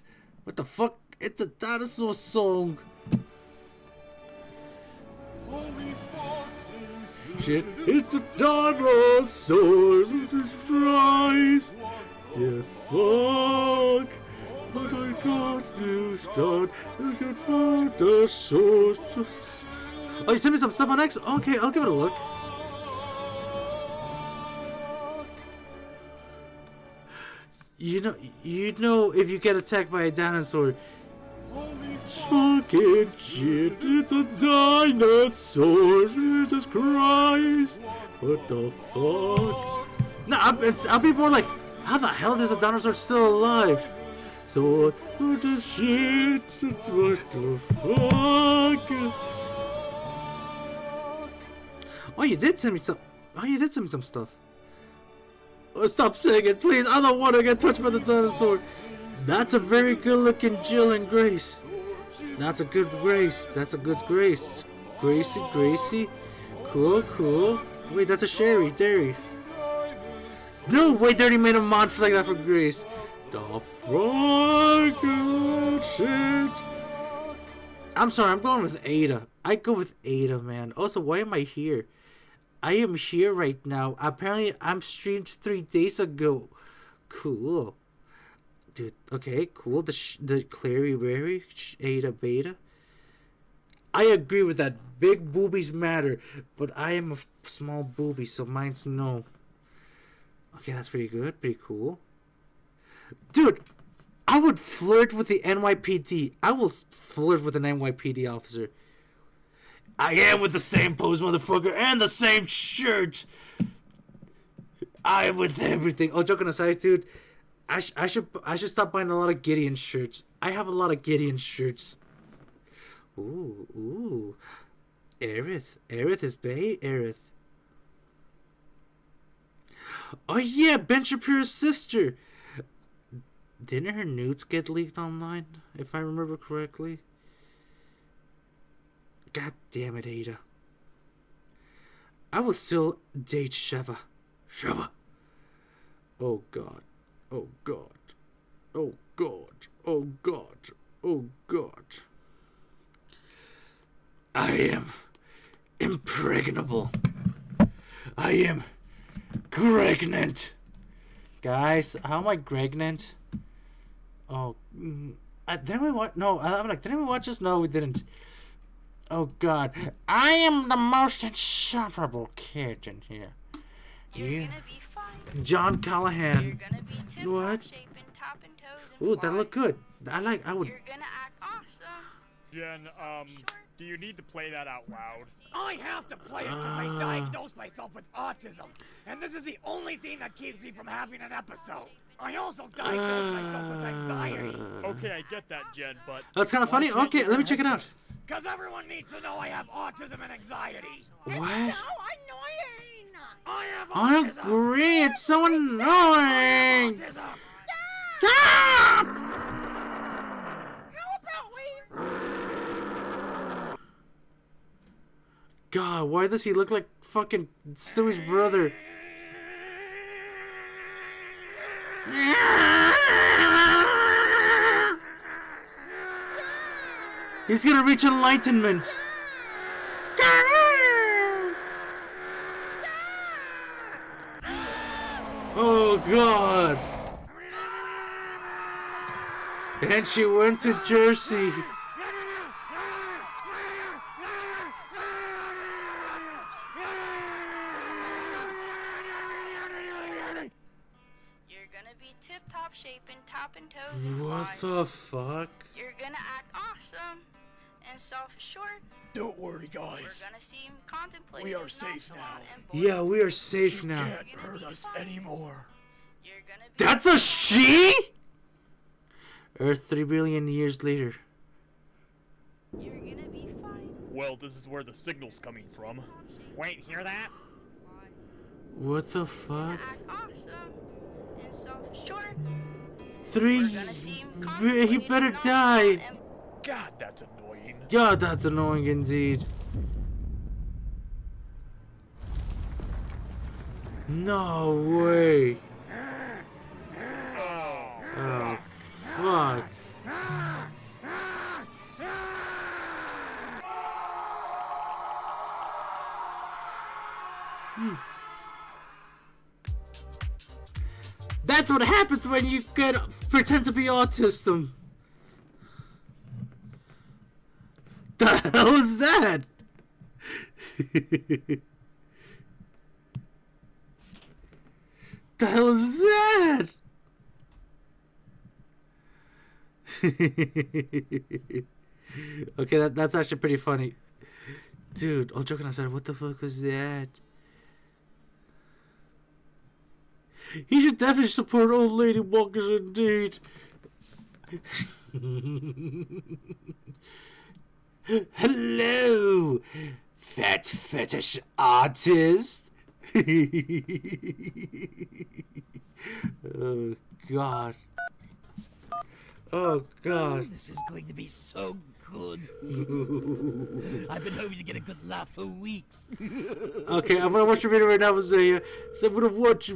What the fuck? It's a dinosaur song. Shit, it's a dinosaur. Jesus Christ. The fuck? What I got to start? You can find the source. Oh, you sent me some stuff on X? Okay, I'll give it a look. You know, if you get attacked by a dinosaur. Fucking shit, it's a dinosaur. Jesus Christ. What the fuck? No, I'll be more like, how the hell is a dinosaur still alive? So what the shit? What the fuck? Oh, you did send me some. Oh, you did send me some stuff. Oh, stop saying it, please. I don't want to get touched by the dinosaur. That's a very good-looking Jill and Grace. That's a good Grace. That's a good Grace. Gracie. Cool. Wait, that's a Sherry. Derry. No, wait, they already made a mod for like that for Grace. The fuck shit. I'm sorry, I'm going with Ada. I go with Ada, man. Also, why am I here? I am here right now. Apparently, I'm streamed 3 days ago. Cool. Dude, okay, cool. The Clary Berry, Ada Beta. I agree with that. Big boobies matter. But I am a small boobie, so mine's no. Okay, that's pretty good. Pretty cool. Dude, I would flirt with the NYPD. I will flirt with an NYPD officer. I am with the same pose, motherfucker, and the same shirt. I am with everything. Oh, joking aside, dude, I should stop buying a lot of Gideon shirts. I have a lot of Gideon shirts. Ooh. Aerith is bae. Aerith. Oh yeah, Ben Shapiro's sister. Didn't her nudes get leaked online, if I remember correctly? God damn it, Ada. I will still date Sheva. Sheva. Oh God. Oh God. Oh God. Oh God. Oh God. I am impregnable. I am pregnant. Guys, how am I pregnant? Oh, didn't we watch? No, I'm like, didn't we watch this? No, we didn't. Oh God, I am the most insufferable kid in here. You're gonna be fine. John Callahan. You're gonna be tip-top What? shape and top and toes and Ooh, fly. that looked good. I would. You're gonna act awesome. Jen, do you need to play that out loud? I have to play it because I diagnosed myself with autism, and this is the only thing that keeps me from having an episode. I also diagnosed myself with anxiety. Okay, I get that, Jen, but... That's kind of funny. Okay, let me check it out. Because everyone needs to know I have autism and anxiety. What? annoying! I have I autism. agree. It's so annoying. Autism. Stop! How about we... God, why does he look like fucking Stewie's brother? He's gonna reach enlightenment. Oh God. And she went to Jersey. You're gonna be tip-top shape and top and toes and What fly. the fuck? You're gonna act awesome and self-assured. Don't worry, We're guys. gonna seem contemplative. We are safe nonchalant, now. and boring. Yeah, we are safe She now. can't hurt us anymore. You're gonna be That's a she? Earth 3 billion years later. You're gonna be fine. Well, this is where the signal's coming from. Wait, hear that? What the fuck? Act awesome and self-assured. 3. We're gonna seem He contemplative, better nonchalant, die. and God, that's annoying. God, that's annoying indeed. No way. Oh, fuck. That's what happens when you pretend to be autism. The hell is that? The hell is that? Okay, that's actually pretty funny. Dude, all joking aside, what the fuck was that? He should definitely support old lady walkers indeed. Hello, fat fetish artist. Oh God. Oh God. This is going to be so good. I've been hoping to get a good laugh for weeks. Okay, I'm gonna watch your video right now, Isaiah. So I'm gonna watch.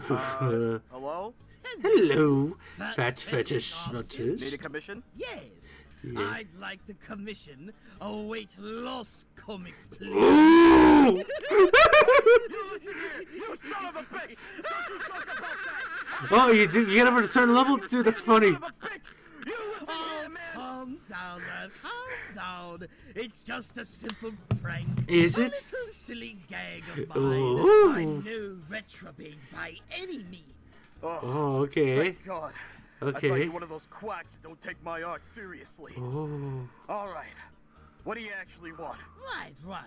Hello? Hello, fat fetish artist. Need a commission? Yes. Yeah. I'd like to commission a weight loss comic, please. Ooh! You listen here, you son of a bitch! Don't you talk about that! Oh, you get over to a certain level? Dude, that's funny. Son of a bitch! You listen Oh, here, man! calm down, man. Calm down. It's just a simple prank. Is A it? little silly gag of mine. Ooh. I'm no retrobate by any means. Oh, okay. Thank God. I thought Okay. you're one of those quacks that don't take my art seriously. Oh. Alright. What do you actually want? Right.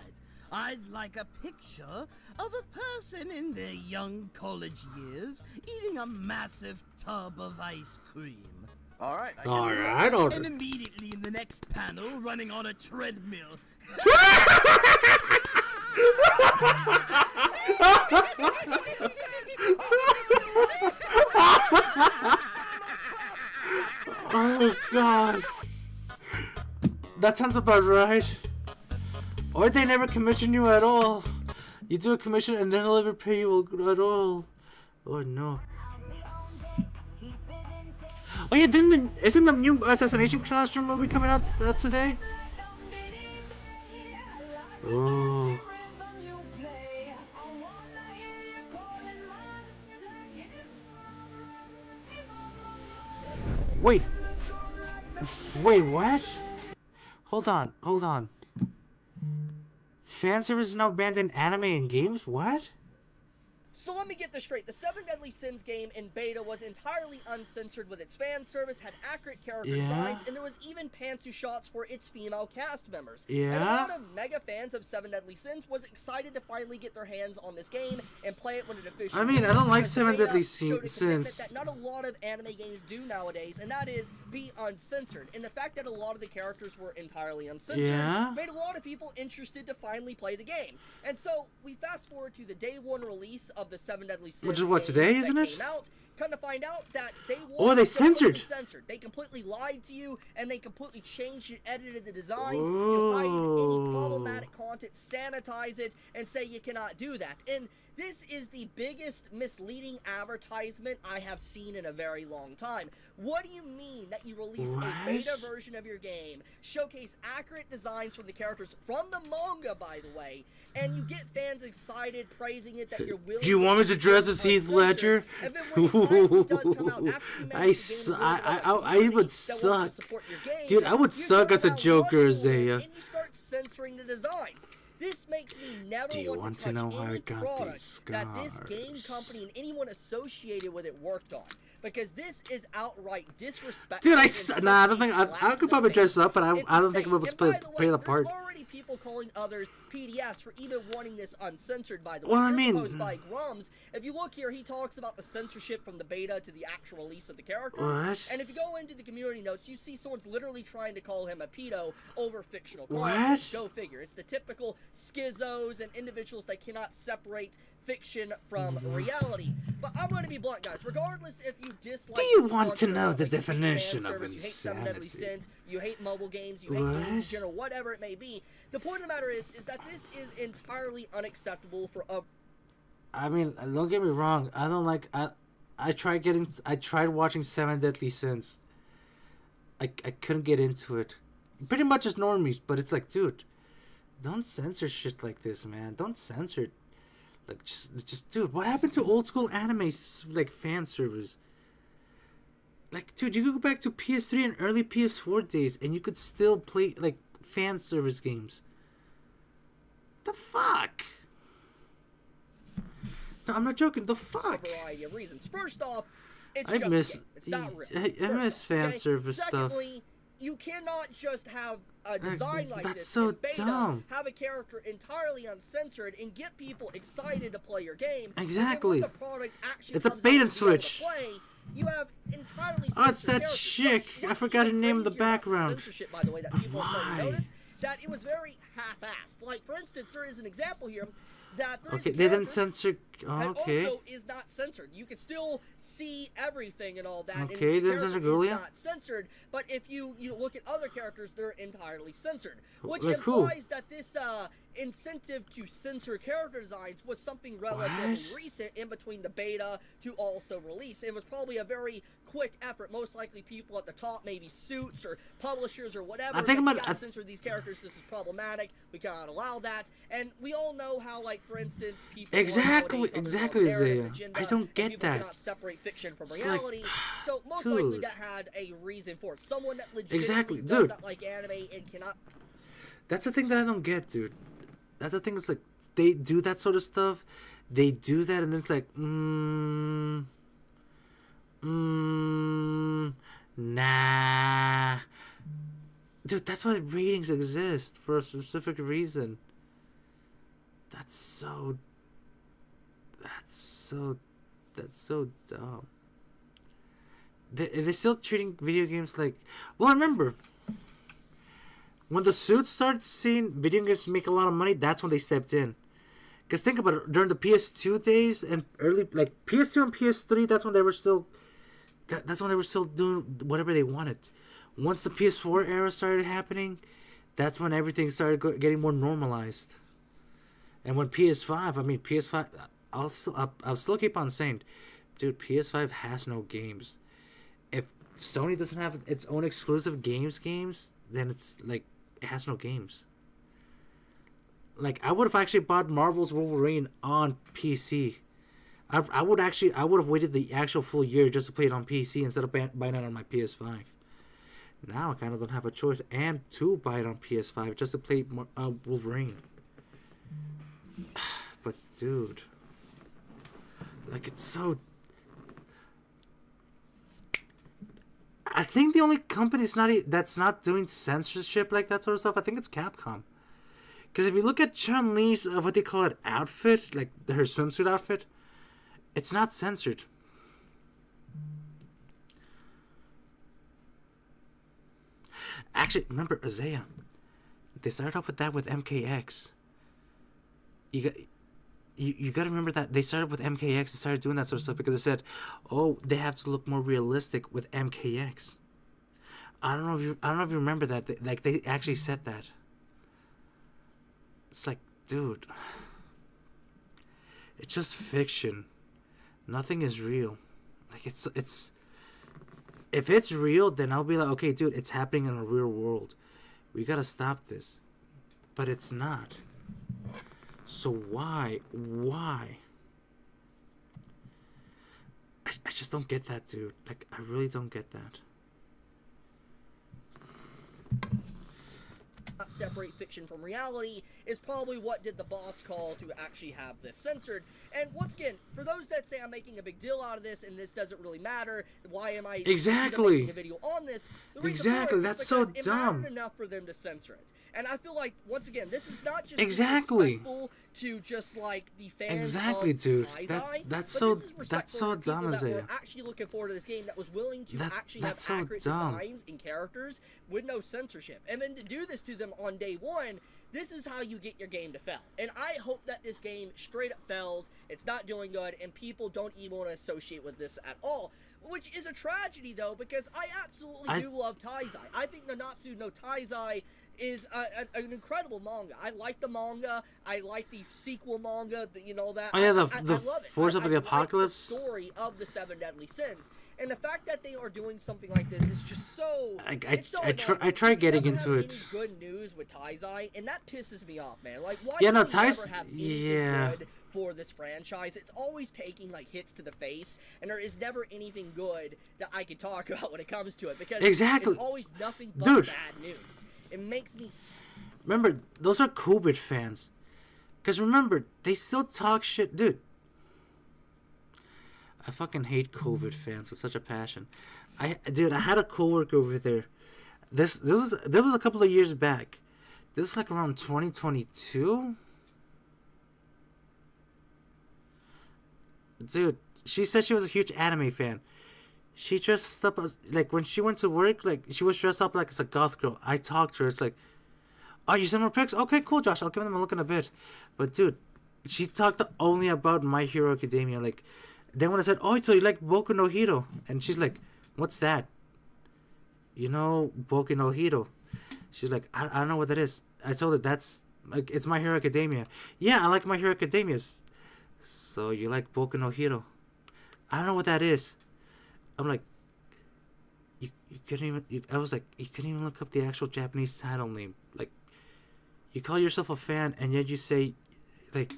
I'd like a picture of a person in their young college years eating a massive tub of ice cream. Alright. Alright, And immediately in the next panel, running on a treadmill. that sounds about right. Or they never commission you at all. You do a commission and then they'll never pay you at all. Oh no. Oh yeah, isn't the new Assassination Classroom movie coming out today? Oh. Wait, what? Hold on. Fan service is now banned in anime and games? What? So let me get this straight. The Seven Deadly Sins game in beta was entirely uncensored with its fan service, had accurate character designs, and there was even pantsu shots for its female cast members. Yeah? And a lot of mega fans of Seven Deadly Sins was excited to finally get their hands on this game and play it when it officially I mean, I don't like Seven Deadly Sins. Sins. That not a lot of anime games do nowadays, and that is be uncensored. And the fact that a lot of the characters were entirely uncensored made a lot of people interested to finally play the game. And so we fast forward to the day one release of the Seven Deadly Sins, which is what, today, isn't it? Come to find out that they they censored. They completely lied to you, and they completely changed and edited the designs. You hide any problematic content, sanitize it, and say you cannot do that. And this is the biggest misleading advertisement I have seen in a very long time. What do you mean that you release a beta version of your game, showcase accurate designs from the characters from the manga, by the way, and you get fans excited, praising it that you're willing Do you want me to dress as Heath Ledger? And then when it finally does come out, I would suck. Dude, I would suck as a Joker, Isaiah. And you start censoring the designs. This makes me never want to touch any product that this game company and anyone associated with it worked on. Because this is outright disrespectful. Dude, I don't think I could probably dress up, but I don't think I'm able to play the part. There's already people calling others PDFs for even wanting this uncensored, by the way. Well, I mean, proposed by Grums. If you look here, he talks about the censorship from the beta to the actual release of the character. What? And if you go into the community notes, you see someone's literally trying to call him a pedo over fictional What? characters. Go figure. It's the typical schizos and individuals that cannot separate fiction from reality. But I'm going to be blunt, guys. Regardless if you dislike... Do you want to know the definition of insanity? You hate Seven Deadly Sins, you hate mobile games, you hate games in general, whatever it may be. The point of the matter is that this is entirely unacceptable for a... I mean, don't get me wrong. I don't like... I tried watching Seven Deadly Sins. I couldn't get into it. Pretty much as normies, but it's like, dude, don't censor shit like this, man. Don't censor it. Like, just, dude, what happened to old school anime, like, fan service? Like, dude, you could go back to PS3 and early PS4 days, and you could still play, like, fan service games. The fuck? No, I'm not joking. The fuck? For a variety of reasons. First off, it's I just miss, a game. It's not real. I miss fan service stuff. Secondly, you cannot just have a design like that's this so in beta, dumb. have a character entirely uncensored, and get people excited to play your game. Exactly. And then when the product actually It's a comes bait out and to be able to switch. play, you have entirely Oh, it's that censored chick. characters. I forgot her name in the Crazier about background. Censorship, by the way, that people are starting to Why? notice, that it was very half-assed. Like, for instance, there is an example here that there is Okay, a they didn't character censor. Oh, that okay. also is not censored. You can still see everything and all that. Okay, and the then censor character is Gulia? not censored. But if you look at other characters, they're entirely censored, which Like who? implies that this incentive to censor character designs was something relatively recent in between the beta to also release. It was probably a very quick effort. Most likely, people at the top, maybe Suits or publishers or whatever, I think I'm we gonna- gotta censor these characters. This is problematic. We cannot allow that. And we all know how, like, for instance, people Exactly, Isaiah. I don't get people that. cannot separate fiction from It's reality. like, So most likely dude. that had a reason for it. Someone that legitimately Exactly, does dude. not like anime and cannot. That's the thing that I don't get, dude. That's the thing. It's like they do that sort of stuff. They do that, and then it's like, nah. Dude, that's why ratings exist for a specific reason. That's so dumb. They're still treating video games like... Well, remember, when the Suits started seeing video games make a lot of money, that's when they stepped in. Because think about it, during the PS2 days and early... Like, PS2 and PS3, that's when they were still... That's when they were still doing whatever they wanted. Once the PS4 era started happening, that's when everything started getting more normalized. And when PS5, I mean PS5, I'll still keep on saying, dude, PS5 has no games. If Sony doesn't have its own exclusive games, then it's like it has no games. Like, I would have actually bought Marvel's Wolverine on PC. I would have waited the actual full year just to play it on PC instead of buying it on my PS5. Now I kind of don't have a choice and to buy it on PS5 just to play Wolverine. But dude, like, it's so... I think the only company that's not doing censorship like that sort of stuff, I think it's Capcom. Because if you look at Chun-Li's, what they call it, outfit, like her swimsuit outfit, it's not censored. Actually, remember, Isaiah, they started off with that with MKX. You got to remember that they started with MKX. They started doing that sort of stuff because they said, oh, they have to look more realistic with MKX. I don't know if you remember that. They actually said that. It's like, dude, it's just fiction. Nothing is real. Like, it's if it's real, then I'll be like, okay, dude, it's happening in the real world. We gotta stop this. But it's not. So why? I just don't get that, dude. Like, I really don't get that. Not separate fiction from reality is probably what did the boss call to actually have this censored. And once again, for those that say I'm making a big deal out of this and this doesn't really matter, why am I making a video on this? Exactly, that's so dumb. It mattered enough for them to censor it. And I feel like, once again, this is not just disrespectful to just like the fans exactly, of dude. Taizai, That's so dumb, that Isaiah. were actually looking forward to this game, that was willing to actually have so accurate designs and characters with no censorship. And then to do this to them on day one, this is how you get your game to fail. And I hope that this game straight up fails, it's not doing good, and people don't even want to associate with this at all. Which is a tragedy, though, because I absolutely do love Taizai. I think Nanatsu no Taizai is an incredible manga. I like the manga. I like the sequel manga. I love it. Force of the Apocalypse. Like the story of the Seven Deadly Sins. And the fact that they are doing something like this is just so... I try getting into it. Any good news with Taizai, and that pisses me off, man. Like, why never have anything good for this franchise? It's always taking, like, hits to the face, and there is never anything good that I can talk about when it comes to it, because it's always nothing but bad news. It makes me... Remember, those are Kubert fans. Because remember, they still talk shit. Dude, I fucking hate Kubert fans with such a passion. I had a coworker over there. This was a couple of years back. This was like around 2022. Dude, she said she was a huge anime fan. She dressed up as, like, when she went to work, like, she was dressed up like as a goth girl. I talked to her. It's like, oh, you sent more pics? Okay, cool, Josh. I'll give them a look in a bit. But, dude, she talked only about My Hero Academia. Like, then when I said, oh, so you like Boku no Hero? And she's like, what's that? You know, Boku no Hero. She's like, I don't know what that is. I told her, that's, like, it's My Hero Academia. Yeah, I like My Hero Academia. So you like Boku no Hero? I don't know what that is. I'm like, you couldn't even, I was like, you couldn't even look up the actual Japanese title name. Like, you call yourself a fan, and yet you say, like,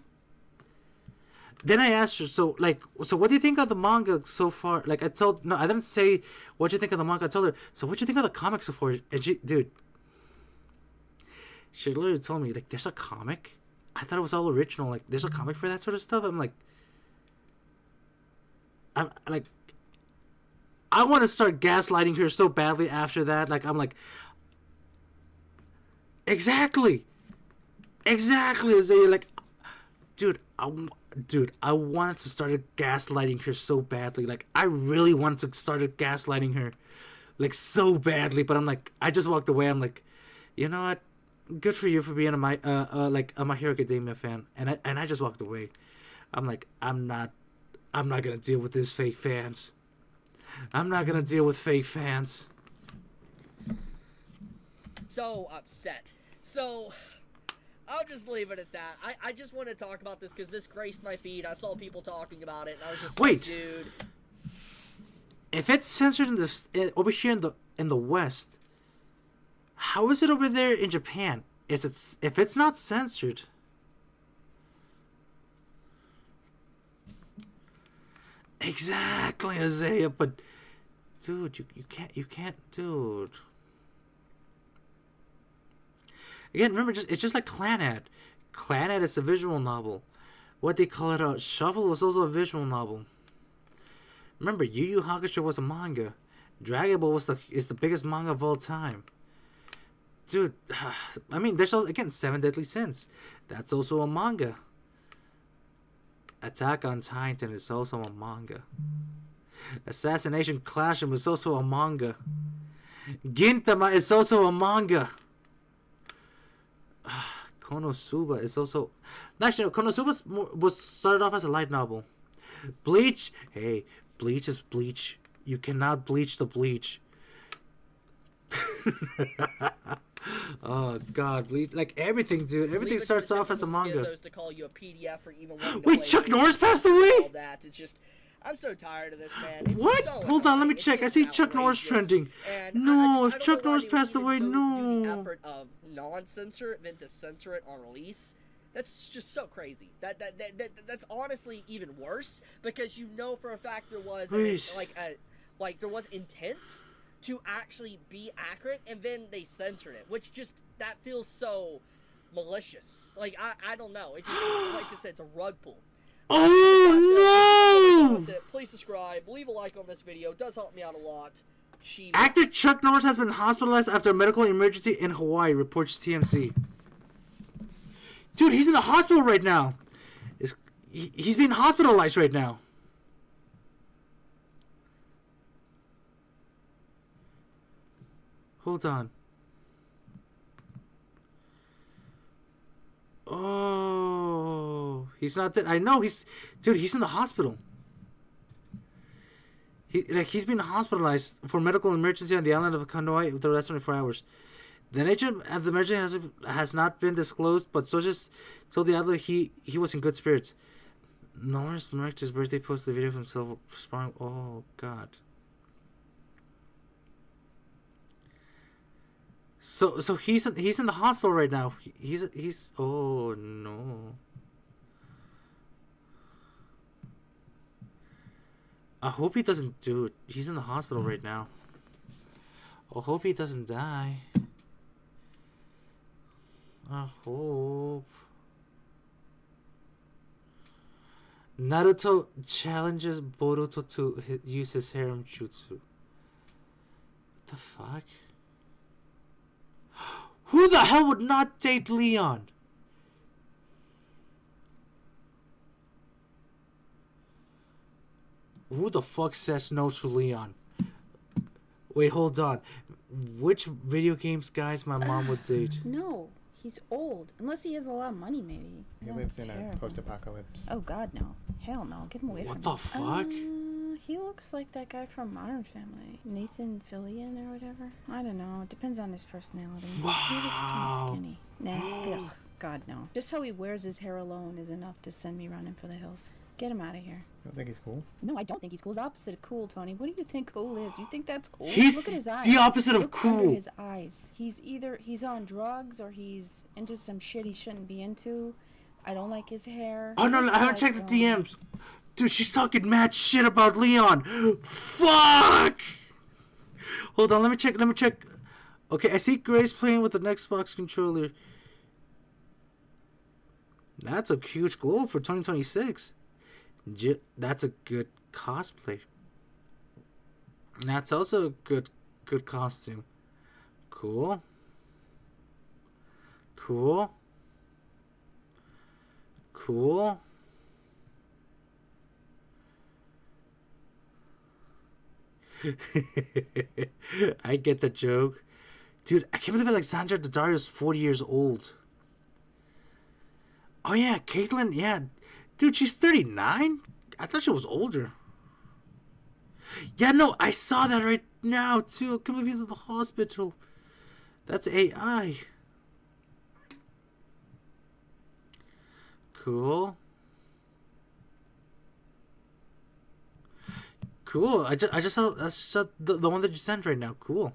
then I asked her, so what do you think of the manga so far? Like, I didn't say, what do you think of the manga? I told her, so what do you think of the comics so far? And she literally told me, like, there's a comic? I thought it was all original. Like, there's a comic for that sort of stuff? I'm like, I want to start gaslighting her so badly after that. Like, I'm like, exactly, Isaiah. Like, dude, I wanted to start gaslighting her so badly. Like, I really wanted to start gaslighting her, like, so badly. But I'm like, I just walked away. I'm like, you know what? Good for you for being a My Hero Academia fan. And I just walked away. I'm like, I'm not gonna deal with these fake fans. I'm not gonna deal with fake fans. So upset So, I'll just leave it at that. I just want to talk about this because this graced my feed. I saw people talking about it, and I was just like, dude. If it's censored over here in the West, how is it over there in Japan? If it's not censored? Exactly, Isaiah. But dude, you can't, dude. Again, remember, it's just like Clannad. Clannad is a visual novel. What they call it, Shovel was also a visual novel. Remember, Yu Yu Hakusho was a manga. Dragon Ball is the biggest manga of all time. Dude, I mean, there's also, again, 7 Deadly Sins. That's also a manga. Attack on Titan is also a manga. Assassination Classroom is also a manga. Gintama is also a manga. Konosuba is also... Actually, no, Konosuba was started off as a light novel. Bleach? Hey, Bleach is Bleach. You cannot bleach the Bleach. Oh, God. Bleach, like, everything, dude. Everything starts off as a manga. To call you a PDF for even wanting to Wait, play Chuck games Norris passed and away? all that. It's just... I'm so tired of this, man. It's What? So Hold on, let me annoying. check. I It's see Chuck Norris outrageous. trending. And No, I if don't Chuck know why Norris they would passed even away, do the no. effort of non-censor it than to censor it on release. That's just so crazy. That's honestly even worse because you know for a fact there was there was intent to actually be accurate, and then they censored it, which just that feels so malicious. Like I don't know. It just like I said, it's a rug pull. Oh no! Please subscribe, leave a like on this video. It does help me out a lot. Actor Chuck Norris has been hospitalized after a medical emergency in Hawaii, reports TMZ. Dude, he's in the hospital right now. He's being hospitalized right now. Hold on. Oh, he's not dead. I know he's in the hospital. He's been hospitalized for medical emergency on the island of Kauai for the last 24 hours. The nature of the emergency has not been disclosed, but sources told the outlet he was in good spirits. Norris marked his birthday, posted a video of himself responding. Oh God. So he's in the hospital right now. He's oh no. I hope he doesn't do it. He's in the hospital right now. I hope he doesn't die. I hope. Naruto challenges Boruto to use his harem jutsu. What the fuck? Who the hell would not date Leon? Who the fuck says no to Leon? Wait, hold on. Which video games guys my mom would date? No, he's old. Unless he has a lot of money, maybe. He lives in a post-apocalypse. Oh God, no. Hell no. Get him away from me. What the fuck? He looks like that guy from Modern Family. Nathan Fillion or whatever. I don't know. It depends on his personality. He looks kind of skinny. Nah. Ugh. God, no. Just how he wears his hair alone is enough to send me running for the hills. Get him out of here. You don't think he's cool? No, I don't think he's cool. He's the opposite of cool, Tony. What do you think cool is? You think that's cool? He's Look at his eyes. the opposite of Look cool. Under his eyes. He's either on drugs or he's into some shit he shouldn't be into. I don't like his hair. Oh no, I haven't checked the DMs. Dude, she's talking mad shit about Leon. Fuck! Hold on, let me check. Okay, I see Grace playing with the Xbox controller. That's a huge glow up for 2026. That's a good cosplay. That's also a good costume. Cool. I get the joke. Dude, I can't believe Alexandra Daddario is 40 years old. Oh yeah, Caitlyn, yeah. Dude, she's 39? I thought she was older. Yeah, no, I saw that right now, too. I can't believe he's in the hospital. That's AI. Cool. Cool. I just saw that's just the one that you sent right now. Cool.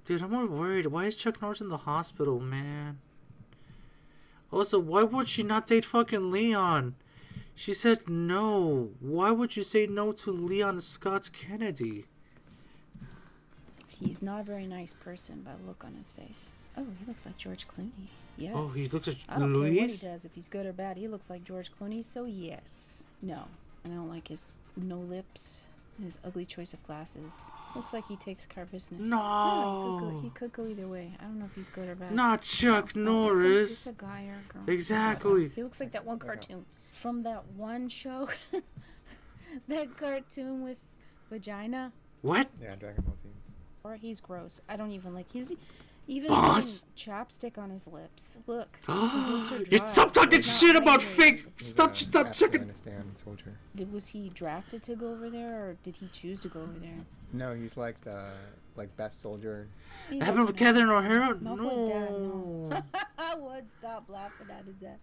Dude, I'm more worried. Why is Chuck Norris in the hospital, man? Also, why would she not date fucking Leon? She said no. Why would you say no to Leon Scott Kennedy? He's not a very nice person by the look on his face. Oh, he looks like George Clooney. Yes. Oh, he looks like I don't care what he Luis? does. If he's good or bad, he looks like George Clooney, so yes. No. I don't like his no lips, his ugly choice of glasses. Looks like he takes care of business. No. Yeah, he could go either way. I don't know if he's good or bad. Not Chuck No, Norris. Just a guy or a girl. Exactly. He looks like that one cartoon from that one show. That cartoon with vagina. What? Yeah, Dragon Ball Z. Or he's gross. I don't even like. He's even Boss? putting chapstick on his lips. Look, his lips are You dry. stop talking He's not shit about hydrated. fake. Stop checking. Afghanistan soldier. Was he drafted to go over there, or did he choose to go over there? No, he's like the best soldier. He's Happened with Catherine O'Hara? Malfoy's dad, No. I would stop laughing at his dad.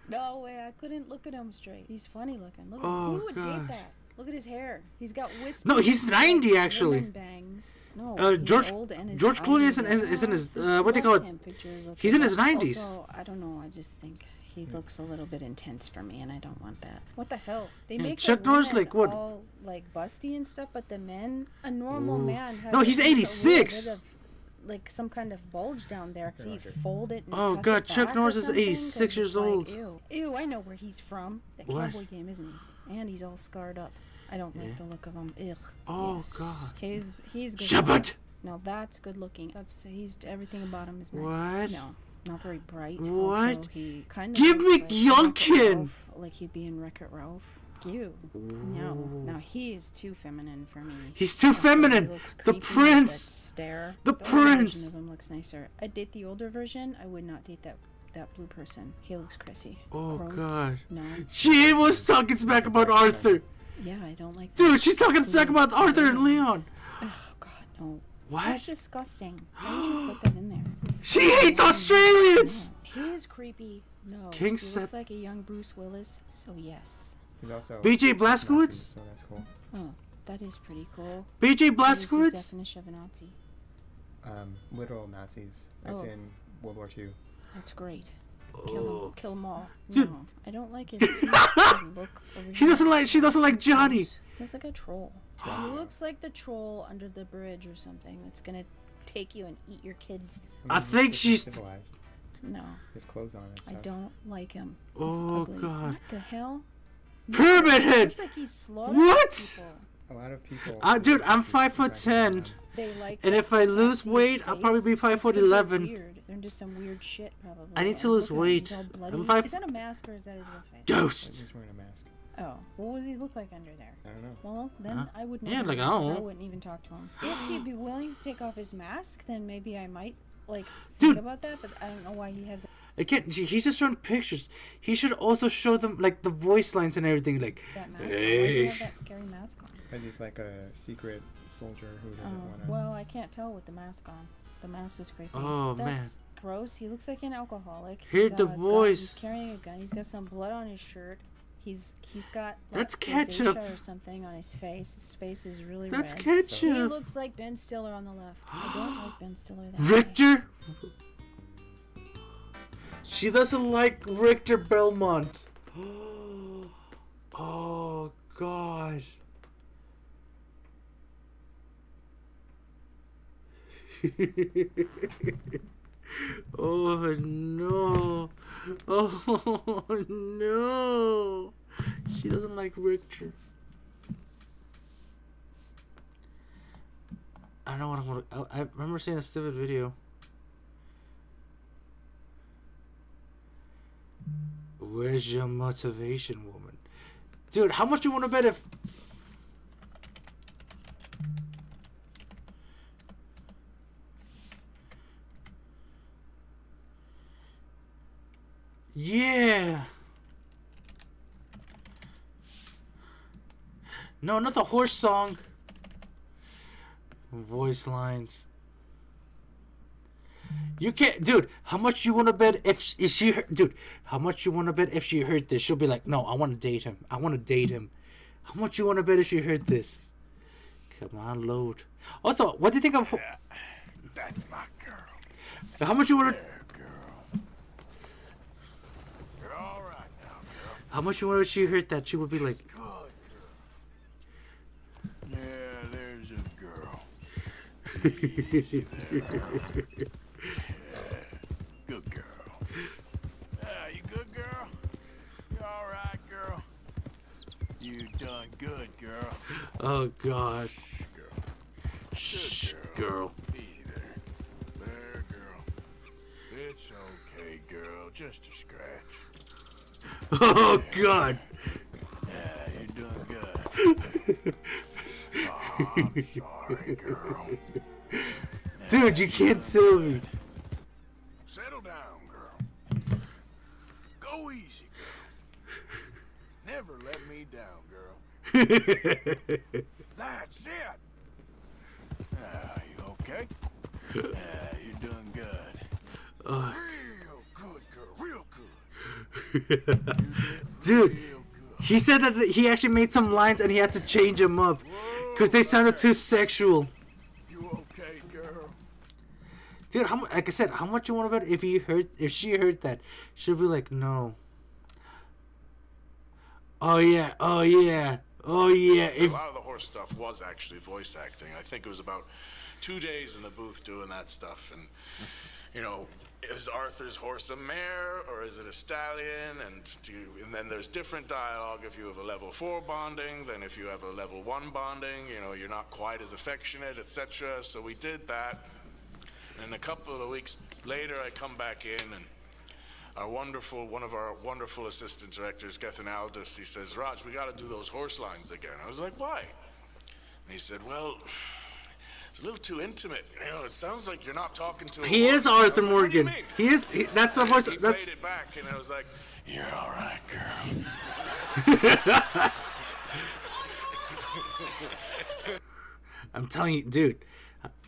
No way, I couldn't look at him straight. He's funny looking. Look, Oh, who would gosh. date that? Look at his hair. He's got whiskers. No, he's 90 actually. Woman bangs. No, he's George old and his George Clooney eyes is are in his just what do you call it? left-hand pictures look He's in his good. 90s. Also, I don't know. I just think he looks a little bit intense for me, and I don't want that. What the hell? They Yeah, make Chuck the Norris, women like, what? all like busty and stuff, but the men, a normal Ooh. man has No, at he's least a little 86. bit of, like some kind of bulge down there. So you fold it. And Oh, tuck God, it Chuck back Norris or is something, 86 'cause years it's like, old. Ew, I know where he's from. That What? cowboy game, isn't he? And he's all scarred up. I don't like the look of him. Ugh. Oh, Yes. God. He's good. Shabbat! looking. Now that's good looking. He's everything about him is nice. What? No, not very bright. What? Also, he kind of Give looks me like Wreck-It Youngkin! Ralph, like he'd be in Wreck-It Ralph. Ew. No. Now he is too feminine for me. He's too Also, he feminine. looks The creepy with prince. that Stare. The older prince. version of him looks nicer. I'd date the older version. I would not date that blue person. He looks Chrissy. Oh, Gross. God. No. She was talking smack about Arthur. Yeah, I don't like. Dude, that. she's talking smack Please. about Arthur and Leon. Oh God, no. What? That's disgusting. Why would you put that in there? She hates Australians. No. He is creepy. No. King he said- looks like a young Bruce Willis. So yes. He's also BJ Blazkowicz? So that's cool. Oh, that is pretty cool. BJ What is the Blazkowicz? definition of a Nazi? Literal Nazis. That's Oh. in World War II. That's great. Oh. Kill them all. Dude. No, I don't like his teeth, his look over She here. doesn't like. She doesn't like Johnny. He looks like a troll. He looks like the troll under the bridge or something that's gonna take you and eat your kids. I think she's. civilized. No, His clothes on and I stuff. don't like him. He's Oh, ugly. God. What the hell? Pyramid Head. Looks like he's slaughtering What? people. A lot of people. Dude, I'm 5'10", They like and that if I lose fancy weight, I'll face. probably be It's 'cause 5'11". they're weird. They're into some weird shit, probably. I need to Oh, lose look at him, he's weight. all bloody. I'm 5. Is that a mask or is that his real face? Ghost. He's wearing a mask. Oh, what does he look like under there? I don't know. Well, then Huh? I would Yeah, never like, know, I don't 'cause know. wouldn't even talk to him. If he'd be willing to take off his mask, then maybe I might like Dude. think about that. But I don't know why he has Again, he's just showing pictures. He should also show them like the voice lines and everything. Like, that mask. On. Why does he hey. have that scary mask on? Because he's like a secret soldier who doesn't Oh, want to. well, I can't tell with the mask on. The mask is creepy. Oh, That's man. gross. He looks like an alcoholic. Hear He's, the gun. voice. He's carrying a gun. He's got some blood on his shirt. He's got like, That's ketchup. rosacea or something on his face. His face is really That's red. ketchup. He looks like Ben Stiller on the left. I don't like Ben Stiller that Richter. She doesn't like Richter Belmont. Oh God. Oh no. Oh no. She doesn't like Richter. I don't know what I'm gonna. I remember seeing a stupid video. Where's your motivation, woman? Dude, how much you want to bet if... Yeah! No, not the horse song. Voice lines. You can't, dude. How much you want to bet if she, dude? How much you want to bet if she heard this? She'll be like, no, I want to date him. I want to date him. How much you want to bet if she heard this? Come on, load. Also, what do you think of? That's my girl. How much you want to? Girl. You're all right now, girl. How much you want if she heard that? She would be like, Good girl. Yeah, there's a girl. Easy there, girl. Yeah, good girl. Yeah, you good girl? You all right, girl? You done good, girl. oh God. Girl. Shh, Good girl. Easy there. There, girl. It's okay, girl. Just a scratch. Oh God. Yeah, you're doing good. Oh, I'm sorry, girl. Dude, you can't sue me. Settle down, girl. Go easy, girl. Never let me down, girl. That's it. You okay? Yeah, you're doing good. Real good, girl. Real good. Dude, he said that he actually made some lines and he had to change them up because they sounded too sexual. You okay, girl? Dude, like I said, how much you want to bet if she heard that? She'll be like, no. Oh yeah, oh yeah, oh yeah. A lot of the horse stuff was actually voice acting. I think it was about 2 days in the booth doing that stuff, and you know, is Arthur's horse a mare or is it a stallion? And then there's different dialogue if you have a level 4 bonding than if you have a level 1 bonding. You know, you're not quite as affectionate, etc. So we did that, and a couple of weeks later, I come back in and. One of our wonderful assistant directors, Gethin Aldous, he says, Raj, we got to do those horse lines again. I was like, why? And he said, well, it's a little too intimate. You know, it sounds like you're not talking to a He horse. is Arthur Like, Morgan. what do you mean? He is. That's the voice. He That's. played it back, and I was like, you're all right, girl. I'm telling you, dude.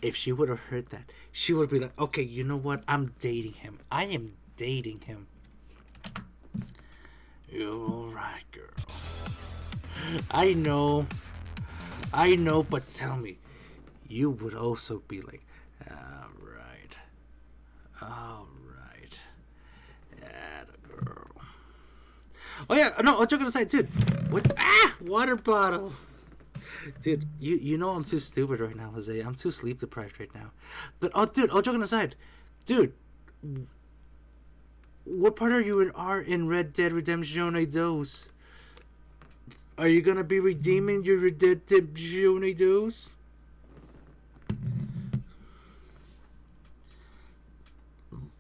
If she would have heard that, she would be like, okay, you know what? I'm dating him. I am dating him. You're alright, girl. I know, but tell me, you would also be like, alright, atta girl. Oh yeah, no, I'm joking aside, dude. What? Water bottle. Dude, you know I'm too stupid right now, Jose. I'm too sleep deprived right now. But dude, all joking aside, dude. What part are you in Red Dead Redemption 2? Are you gonna be redeeming your Red Dead Redemption 2?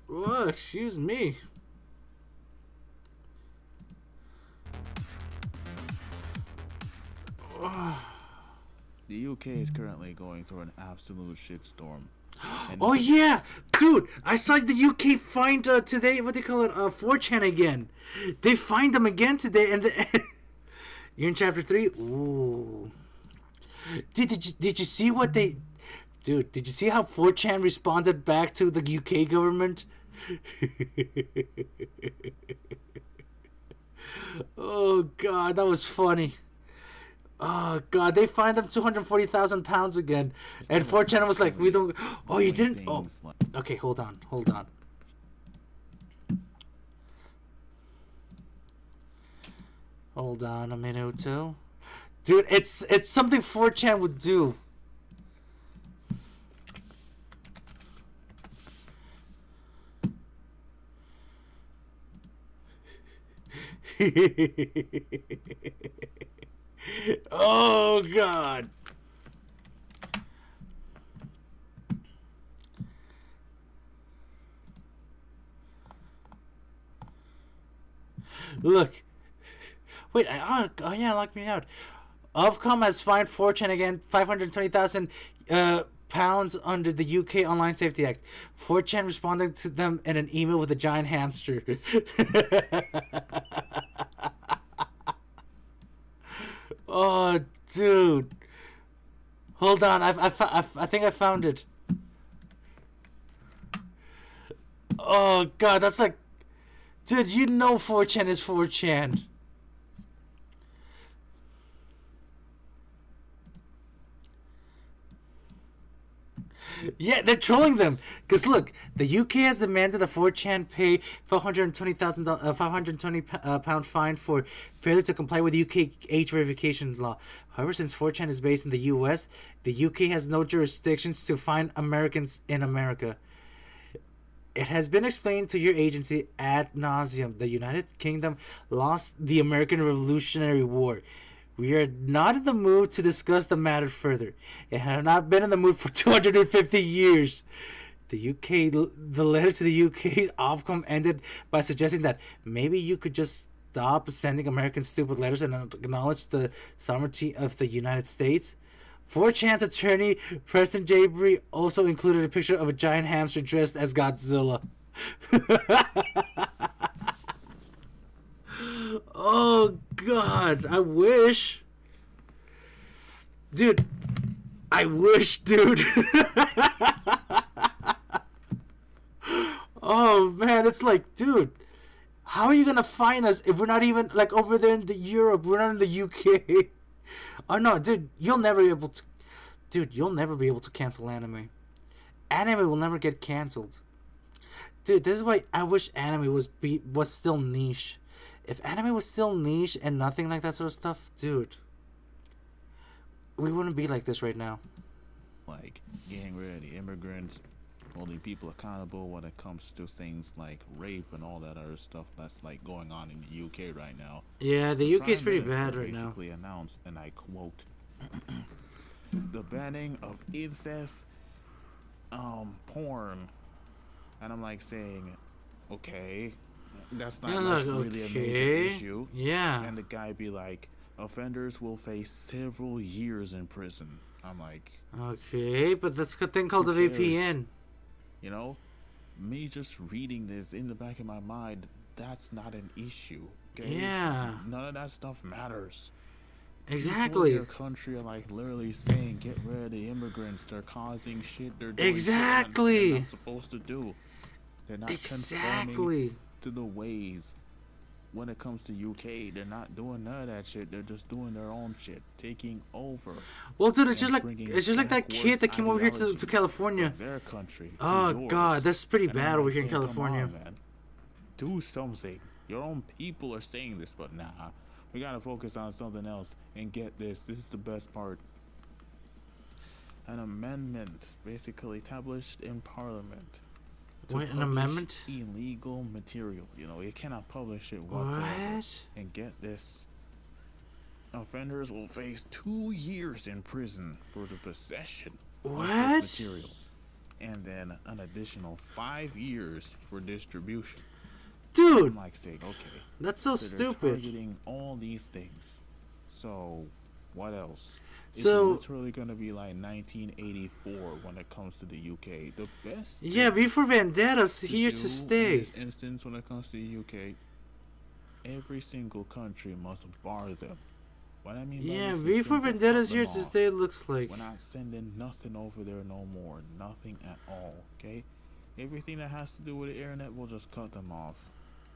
Oh, excuse me. The UK is currently going through an absolute shitstorm. Oh yeah, dude! I saw the UK find today. What do they call it? 4chan again. They find them again today, and you're in chapter 3. Ooh. Did you see what they? Dude, did you see how 4chan responded back to the UK government? Oh God, that was funny. Oh God, they fined them £240,000 again, and 4chan was like, "We don't." Oh, you didn't. Oh, okay. Hold on. Hold on a minute, too. Dude, it's something 4chan would do. Oh God. Look. Wait, oh yeah, lock me out. Ofcom has fined 4chan again £520,000 pounds under the UK Online Safety Act. 4chan responded to them in an email with a giant hamster. Oh, dude. Hold on, I think I found it. Oh god, that's like, dude, you know 4chan is 4chan. Yeah, they're trolling them. Because look, the UK has demanded a 4chan pay £520 fine for failure to comply with UK age verification law. However, since 4chan is based in the US, the UK has no jurisdictions to fine Americans in America. It has been explained to your agency ad nauseum. The United Kingdom lost the American Revolutionary War. We are not in the mood to discuss the matter further. It has not been in the mood for 250 years. The letter to the UK's Ofcom ended by suggesting that maybe you could just stop sending American stupid letters and acknowledge the sovereignty of the United States. 4chan's attorney, Preston Jabry, also included a picture of a giant hamster dressed as Godzilla. Oh god, I wish. Dude, I wish, dude. Oh man, it's like, dude, how are you gonna find us if we're not even like over there in Europe? We're not in the UK. Oh no, dude, you'll never be able to. Dude, you'll never be able to cancel anime. Anime will never get canceled. Dude, this is why I wish anime was still niche. If anime was still niche and nothing like that sort of stuff, dude, we wouldn't be like this right now. Like getting rid of the immigrants, holding people accountable when it comes to things like rape and all that other stuff that's like going on in the UK right now. Yeah, the UK is Prime pretty Minister bad right now. Basically announced, and I quote, the banning of incest, porn, and I'm like saying, okay, that's not like really a major issue. Yeah. And the guy be like, offenders will face several years in prison. I'm like, okay, but that's a thing called the who cares? VPN. You know, me just reading this in the back of my mind, that's not an issue. Okay? Yeah. None of that stuff matters. Exactly. People in your country are like literally saying, get rid of the immigrants. They're causing shit. They're doing exactly. shit they're not supposed to do. They're not conforming to the ways. When it comes to UK, they're not doing none of that shit. They're just doing their own shit, taking over. Well, dude, it's just like that kid that came over here to California. Their country. Oh god, that's pretty bad over here in saying, California. on, man. Do something. Your own people are saying this, but nah. We gotta focus on something else and get this. This is the best part. An amendment, basically established in Parliament. Wait, an amendment? Illegal material. You know, you cannot publish it whatsoever. What? And get this. Offenders will face 2 years in prison for the possession of this material. And then an additional 5 years for distribution. Dude! I'm like saying, okay. That's so they're stupid. targeting all these things. So, what else? So it's literally gonna be like 1984 when it comes to the UK. The best. Yeah, V for Vendetta's here to stay. In this instance, when it comes to the UK, every single country must bar them. What I mean by yeah, this is V for simple, Vendetta's cut here them to off. stay. It looks like. We're not sending nothing over there no more. Nothing at all. Okay. Everything that has to do with the internet, we'll just cut them off.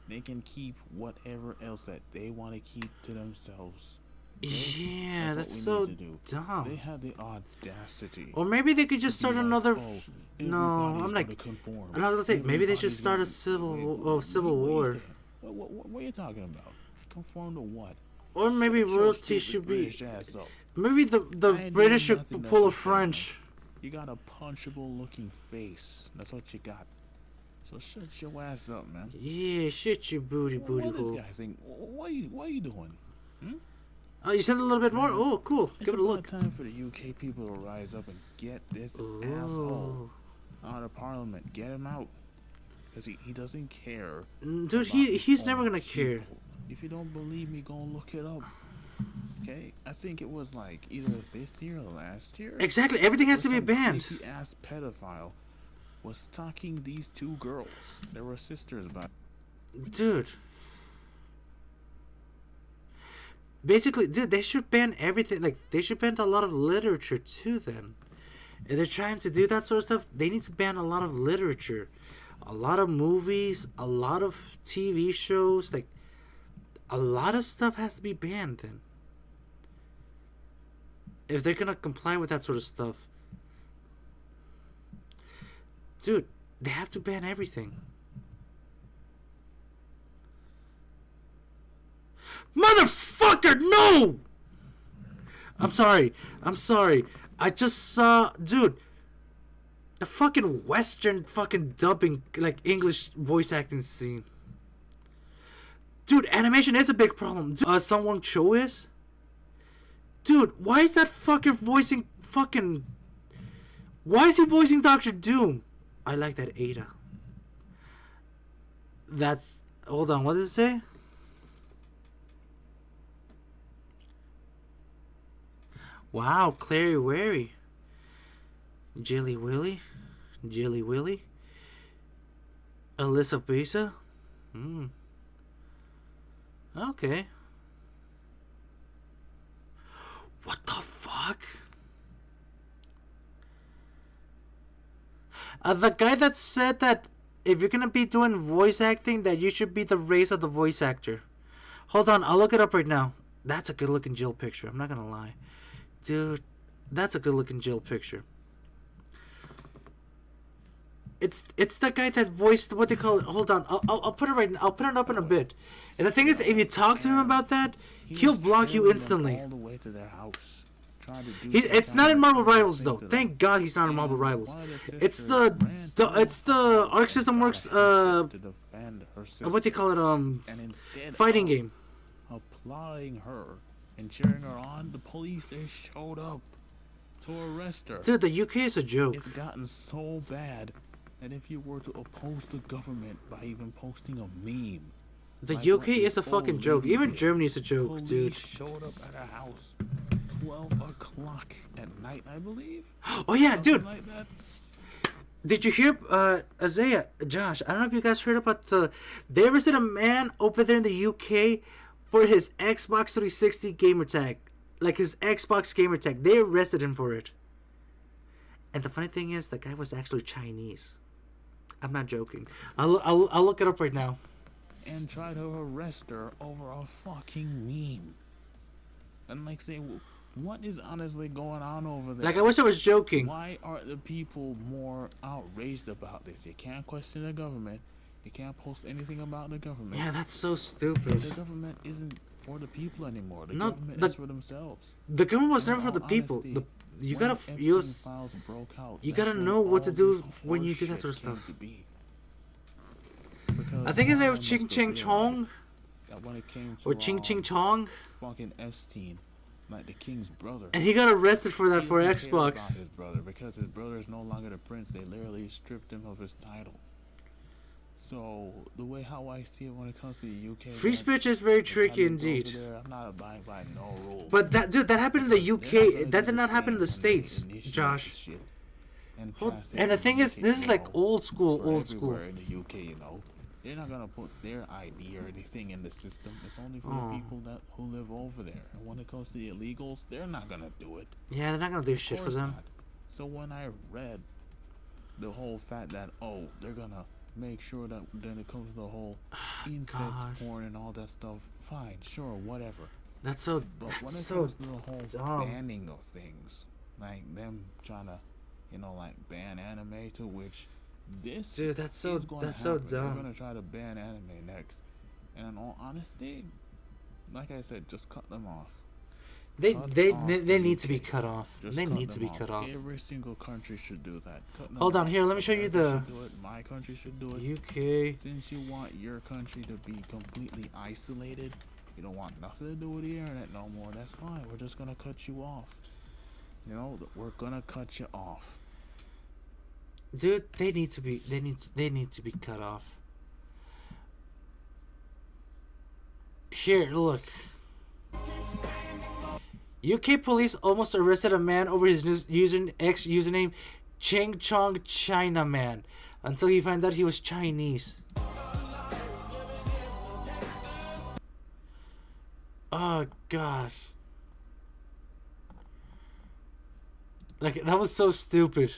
They can keep whatever else that they want to keep to themselves. Okay? Yeah, that's what so we need to do. dumb. They had the audacity. Or maybe they could just to be start like, another. "Oh, No, everybody's I'm like. gonna conform. And I was gonna say maybe they should Everybody's start a gonna- civil what are you war. saying? What are you talking about? Conform to what? Or maybe Shut your royalty stupid should be. British ass up. Maybe the I ain't British doing should nothing that pull you a said, French. man. You got a punchable looking face. That's what you got. So shut your ass up, man. Yeah, shit you booty What booty does this hole. guy think? What are you doing? Oh, you said a little bit more? Oh, cool. It's Give it a about look. time for the UK people to rise up and get this asshole out of Parliament. Get him out. Because he doesn't care. Dude, about he's his never own gonna care. people. If you don't believe me, go and look it up. Okay? I think it was like either this year or last year. Exactly, everything has to be banned. Some creepy ass pedophile was stalking these two girls. They were sisters, but Dude. Basically, dude, they should ban everything. Like, they should ban a lot of literature too then. If they're trying to do that sort of stuff, they need to ban a lot of literature. a lot of movies, a lot of TV shows, like a lot of stuff has to be banned then. If they're gonna comply with that sort of stuff. Dude, they have to ban everything. Motherfucker, no! I'm sorry. I just saw, dude, the fucking Western fucking dubbing, like English voice acting scene. Dude, animation is a big problem. Dude, Sung Won Cho is? Dude, why is that fucker voicing fucking... Why is he voicing Doctor Doom? I like that Ada. That's... Hold on, what does it say? Wow, Clary Wary. Jilly Willy. Alyssa Bisa. Okay. What the fuck? The guy that said that if you're gonna be doing voice acting, that you should be the race of the voice actor. Hold on, I'll look it up right now. That's a good looking Jill picture, I'm not gonna lie. Dude, that's a good looking Jill picture. It's the guy that voiced, what they call it. Hold on, I'll put it right. I'll put it up in a bit. And the thing is, if you talk to him about that, he'll block you instantly. All the way to their house. It's not in Marvel Rivals though. Thank God he's not in Marvel Rivals. It's the Arc System Works what do you call it, fighting game. Applauding her and cheering her on, the police, they showed up to arrest her. Dude, the UK is a joke. It's gotten so bad that if you were to oppose the government by even posting a meme, the like UK is a fucking joke. Even Germany is a joke, police dude. showed up at her house 12 o'clock at night, I believe. Oh yeah, Something dude. like that. Did you hear, Isaiah, Josh? I don't know if you guys heard about they arrested a man over there in the UK for his Xbox 360 gamer tag, like his Xbox gamer tag. They arrested him for it. And the funny thing is, the guy was actually Chinese. I'm not joking. I'll look it up right now. And try to arrest her over a fucking meme. And like say, what is honestly going on over there? Like, I wish I was joking. Why are the people more outraged about this? You can't question the government. You can't post anything about the government. Yeah, that's so stupid. The government isn't for the people anymore. The No, government the- is for themselves. The government was In never for the all people. honesty, You when gotta Epstein use. files broke out, You that's gotta when know what to all do this when you horse do that sort of shit came stuff. to be. I Because think his name no was one Ching must Ching have Chong, realized that when it came to, or Ching Ching Chong, fucking Epstein, like the king's brother, and he got arrested for that he for doesn't care about Xbox. his brother, because his brother is no longer the prince. They literally stripped him of his title. So the way how I see it when it comes to the UK, Free man, speech is very the tricky time it goes indeed. there, I'm not abiding by no rules. But that, dude, that happened in the UK. That did not happen in the States, Josh. And, And the thing is, this is like old school, old school. everywhere in the UK, you know, they're not gonna put their ID or anything in the system. It's only for Oh. the people that who live over there. And when it comes to the illegals, they're not gonna do it. Yeah, they're not gonna do Of shit for course them. not. So when I read the whole fact that they're gonna make sure that when it comes to the whole incest God. porn and all that stuff, fine, sure, whatever. That's so. But when That's it so comes to the whole dumb. banning of things, like them trying to, like ban anime, to which this Dude, that's so- is gonna that's so happen. They're dumb. gonna try to ban anime next, and in all honesty, like I said, just cut them off. They Cut they off they, the they need to UK. be cut off. Just They cut need to them be cut off. Every single country should do that. Cut them Hold on, off. here, let me show you America the- should do it. My country should do it. UK. Since you want your country to be completely isolated, you don't want nothing to do with the internet no more. That's fine. We're just gonna cut you off. You know, we're gonna cut you off. Dude, they need to be. They need to be cut off. Here, look. UK police almost arrested a man over his username Ching Chong China Man until he found out he was Chinese. Oh gosh. Like, that was so stupid.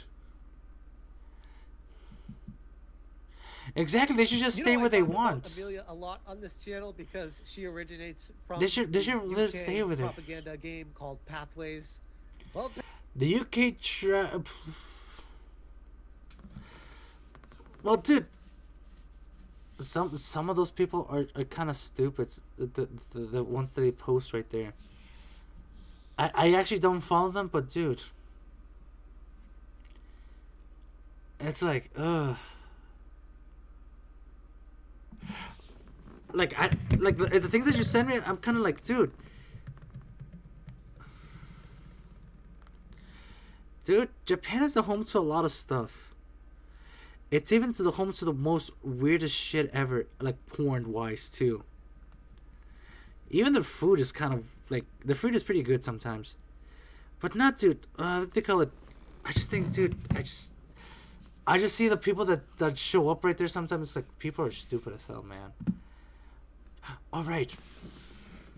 Exactly. They should just stay where they want. Amelia a lot on this channel because she originates from They should UK stay over there. propaganda game called Pathways. Well, The UK Well, dude, some of those people are kind of stupid. The ones that they post right there. I actually don't follow them, but dude, it's like like the things that you send me, I'm kind of like, dude, Japan is the home to a lot of stuff. It's even to the home to the most weirdest shit ever, like porn wise too. Even the food is kind of like, the food is pretty good sometimes, but not, dude. What do you call it? I just think, dude, I just see the people that show up right there sometimes. It's like, people are stupid as hell, man. All right,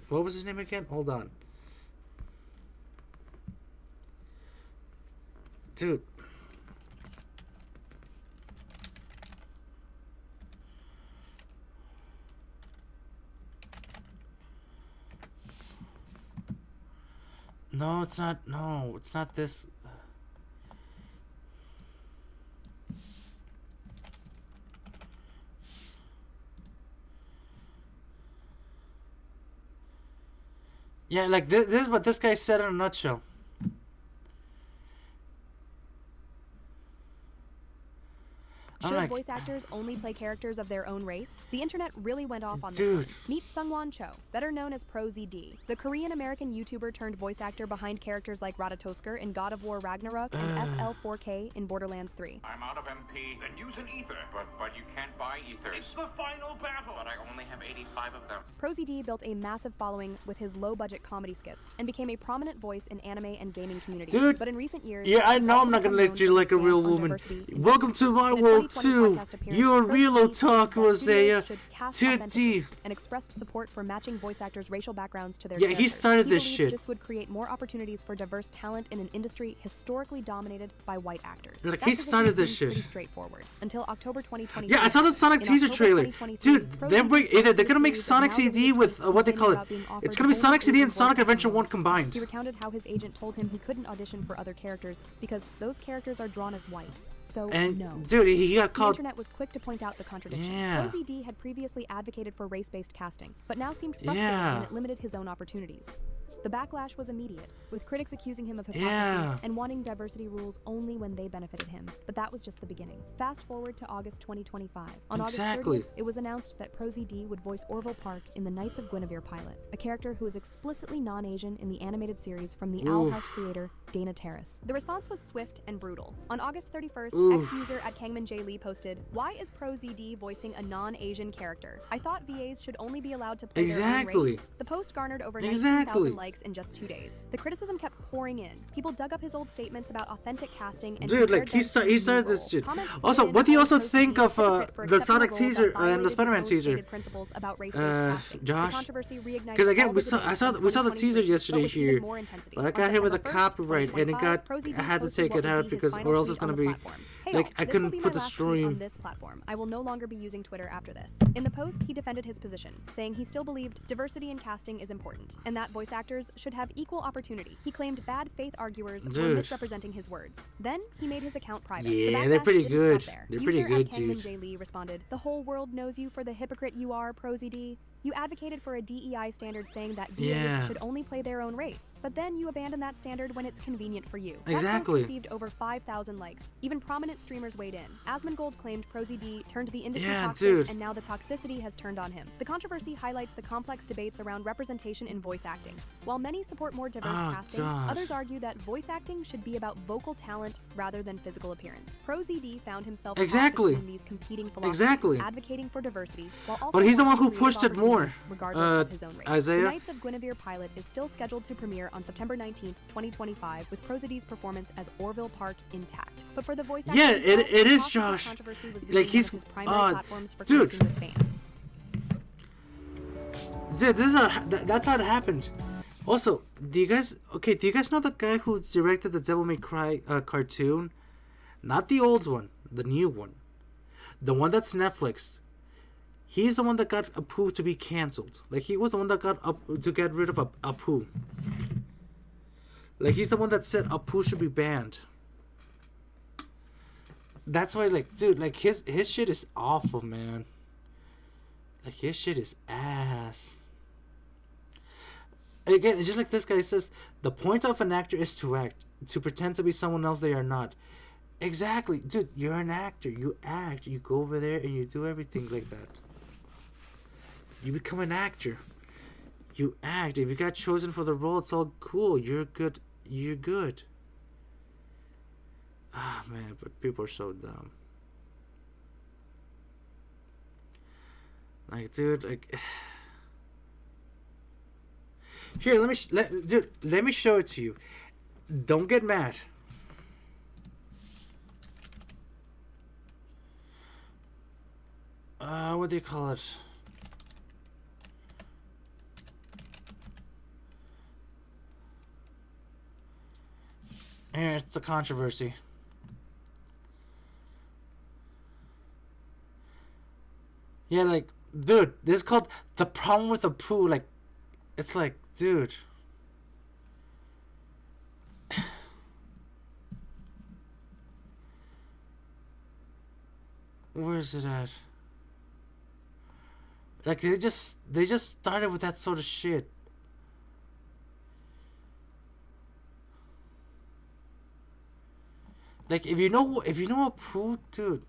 what was his name again? Hold on, dude. No, it's not. No, it's not this. Yeah, like this is what this guy said in a nutshell. Should voice actors only play characters of their own race? The internet really went off on this Dude. one. Meet Sungwon Cho, better known as ProZD, the Korean-American YouTuber turned voice actor behind characters like Ratatoskr in God of War Ragnarok and FL4K in Borderlands 3. I'm out of MP. Then use an ether. But you can't buy ethers. It's the final battle. But I only have 85 of them. ProZD built a massive following with his low-budget comedy skits and became a prominent voice in anime and gaming communities. Dude, but in recent years, yeah, I he's know also I'm not gonna become let you known like for a his real stance on woman. diversity in Welcome to my In a world 2020 too. podcast appearance, You're a real ProZD otaku, studios Isaiah. should cast Too authentically deep. and expressed support for matching voice actors' racial backgrounds to their Yeah, he characters. started this believed shit. This would create more opportunities for diverse talent in an industry historically dominated by white actors. Like, That he position started this seemed shit. Pretty straightforward until October 2023. Yeah, I saw the Sonic In teaser October trailer. 2023, Dude, they're gonna make Sonic CD with what they call it. It's gonna be Sonic CD and Sonic Adventure 1 combined. He recounted how his agent told him he couldn't audition for other characters because those characters are drawn as white. So And no. dude, he got The called. internet was quick to point out the contradiction. Yeah. ProZD had previously advocated for race-based casting, but now seemed frustrated Yeah. when it limited his own opportunities. The backlash was immediate, with critics accusing him of hypocrisy Yeah. and wanting diversity rules only when they benefited him. But that was just the beginning. Fast forward to August 2025. On Exactly. August 30th, it was announced that ProZD would voice Orville Park in the Knights of Guinevere pilot, a character who is explicitly non-Asian in the animated series from the Owl Oof. House creator, Dana Terrace. The response was swift and brutal. On August 31st, Oof. ex-user at Kangman J. Lee posted, "Why is ProZD voicing a non-Asian character? I thought VAs should only be allowed to play their own Exactly. race." The post garnered over Exactly. 19,000 likes in just 2 days. The criticism kept pouring in. People dug up his old statements about authentic casting and Dude, like compared he them to the started new this role. shit. Comments Also, poured in what do you calling also ProZD think of a hypocrite for the accepting a Sonic role teaser that and the violated Spider-Man his teaser? stated principles about race-based casting? Josh? The controversy reignited Because again, all we the saw debates we in saw the 2023, teaser but yesterday with even here, more intensity. but I On got hit with a September 1st, copyright and it 2025, I had to ProZD take posted it what would out be his because final or else tweet it's gonna on the be platform. Hey like y'all, I this will couldn't be my put the last tweet on stream. this platform. I will no longer be using Twitter after this. In the post, he defended his position, saying he still believed diversity in casting is important and that voice actors should have equal opportunity. He claimed bad faith arguers were Dude. misrepresenting his words. Then he made his account private. Yeah, The they're backlash pretty didn't good. stop there. They're pretty User good, at Kangman dude. J. Lee responded, "The whole world knows you for the hypocrite you are, ProZD. You advocated for a DEI standard saying that VAs Yeah. should only play their own race, but then you abandon that standard when it's convenient for you." That Exactly. post received over 5,000 likes. Even prominent streamers weighed in. Asmongold claimed ProZD turned the industry Yeah, toxic, dude. and now the toxicity has turned on him. The controversy highlights the complex debates around representation in voice acting. While many support more diverse Oh, casting, gosh. others argue that voice acting should be about vocal talent rather than physical appearance. ProZD found himself caught Exactly. between these competing philosophies, Exactly. advocating for diversity while also But he's the one wanting who to create pushed it more. opportunities regardless of his own race. Isaiah? The Knights of Guinevere pilot is still scheduled to premiere on September 19th, 2025, with ProZD's performance as Orville Park intact. But for the voice actor Yeah, himself, it is, possible Josh. controversy was Like, leaving one he's- of his primary platforms for dude. connecting with fans. Dude, this is that's how it happened. Also, do you guys know the guy who directed the Devil May Cry cartoon? Not the old one, the new one. The one that's Netflix. He's the one that got Apu to be canceled. Like, he was the one that got to get rid of Apu. Like, he's the one that said Apu should be banned. That's why, like, dude, like, his shit is awful, man. Like, his shit is ass. Again, just like this guy says, the point of an actor is to act. To pretend to be someone else they are not. Exactly. Dude, you're an actor. You act. You go over there and you do everything like that. You become an actor. You act. If you got chosen for the role, it's all cool. You're good. You're good. Ah, man, but people are so dumb. Like, dude, like... Here, let me show it to you. Don't get mad. What do you call it? Here, it's a controversy. Yeah, like, dude, this is called The Problem with Apu. Like, it's like, dude. Where is it at? Like, they just started with that sort of shit. Like, if you know Apu, dude.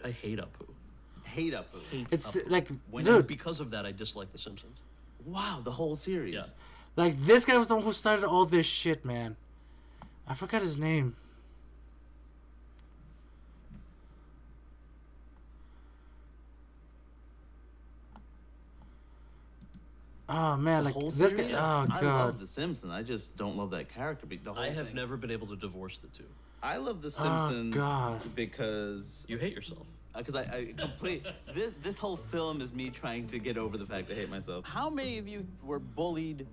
I hate Apu. Hate Apu. It's like, when dude. Because of that, I dislike The Simpsons. Wow, the whole series. Yeah. Like, this guy was the one who started all this shit, man. I forgot his name. Oh man, like this guy. Oh god. I love The Simpsons. I just don't love that character. The whole I have thing. never been able to divorce the two. I love The Simpsons God. because you hate yourself. Because I complete this whole film is me trying to get over the fact I hate myself. How many of you were bullied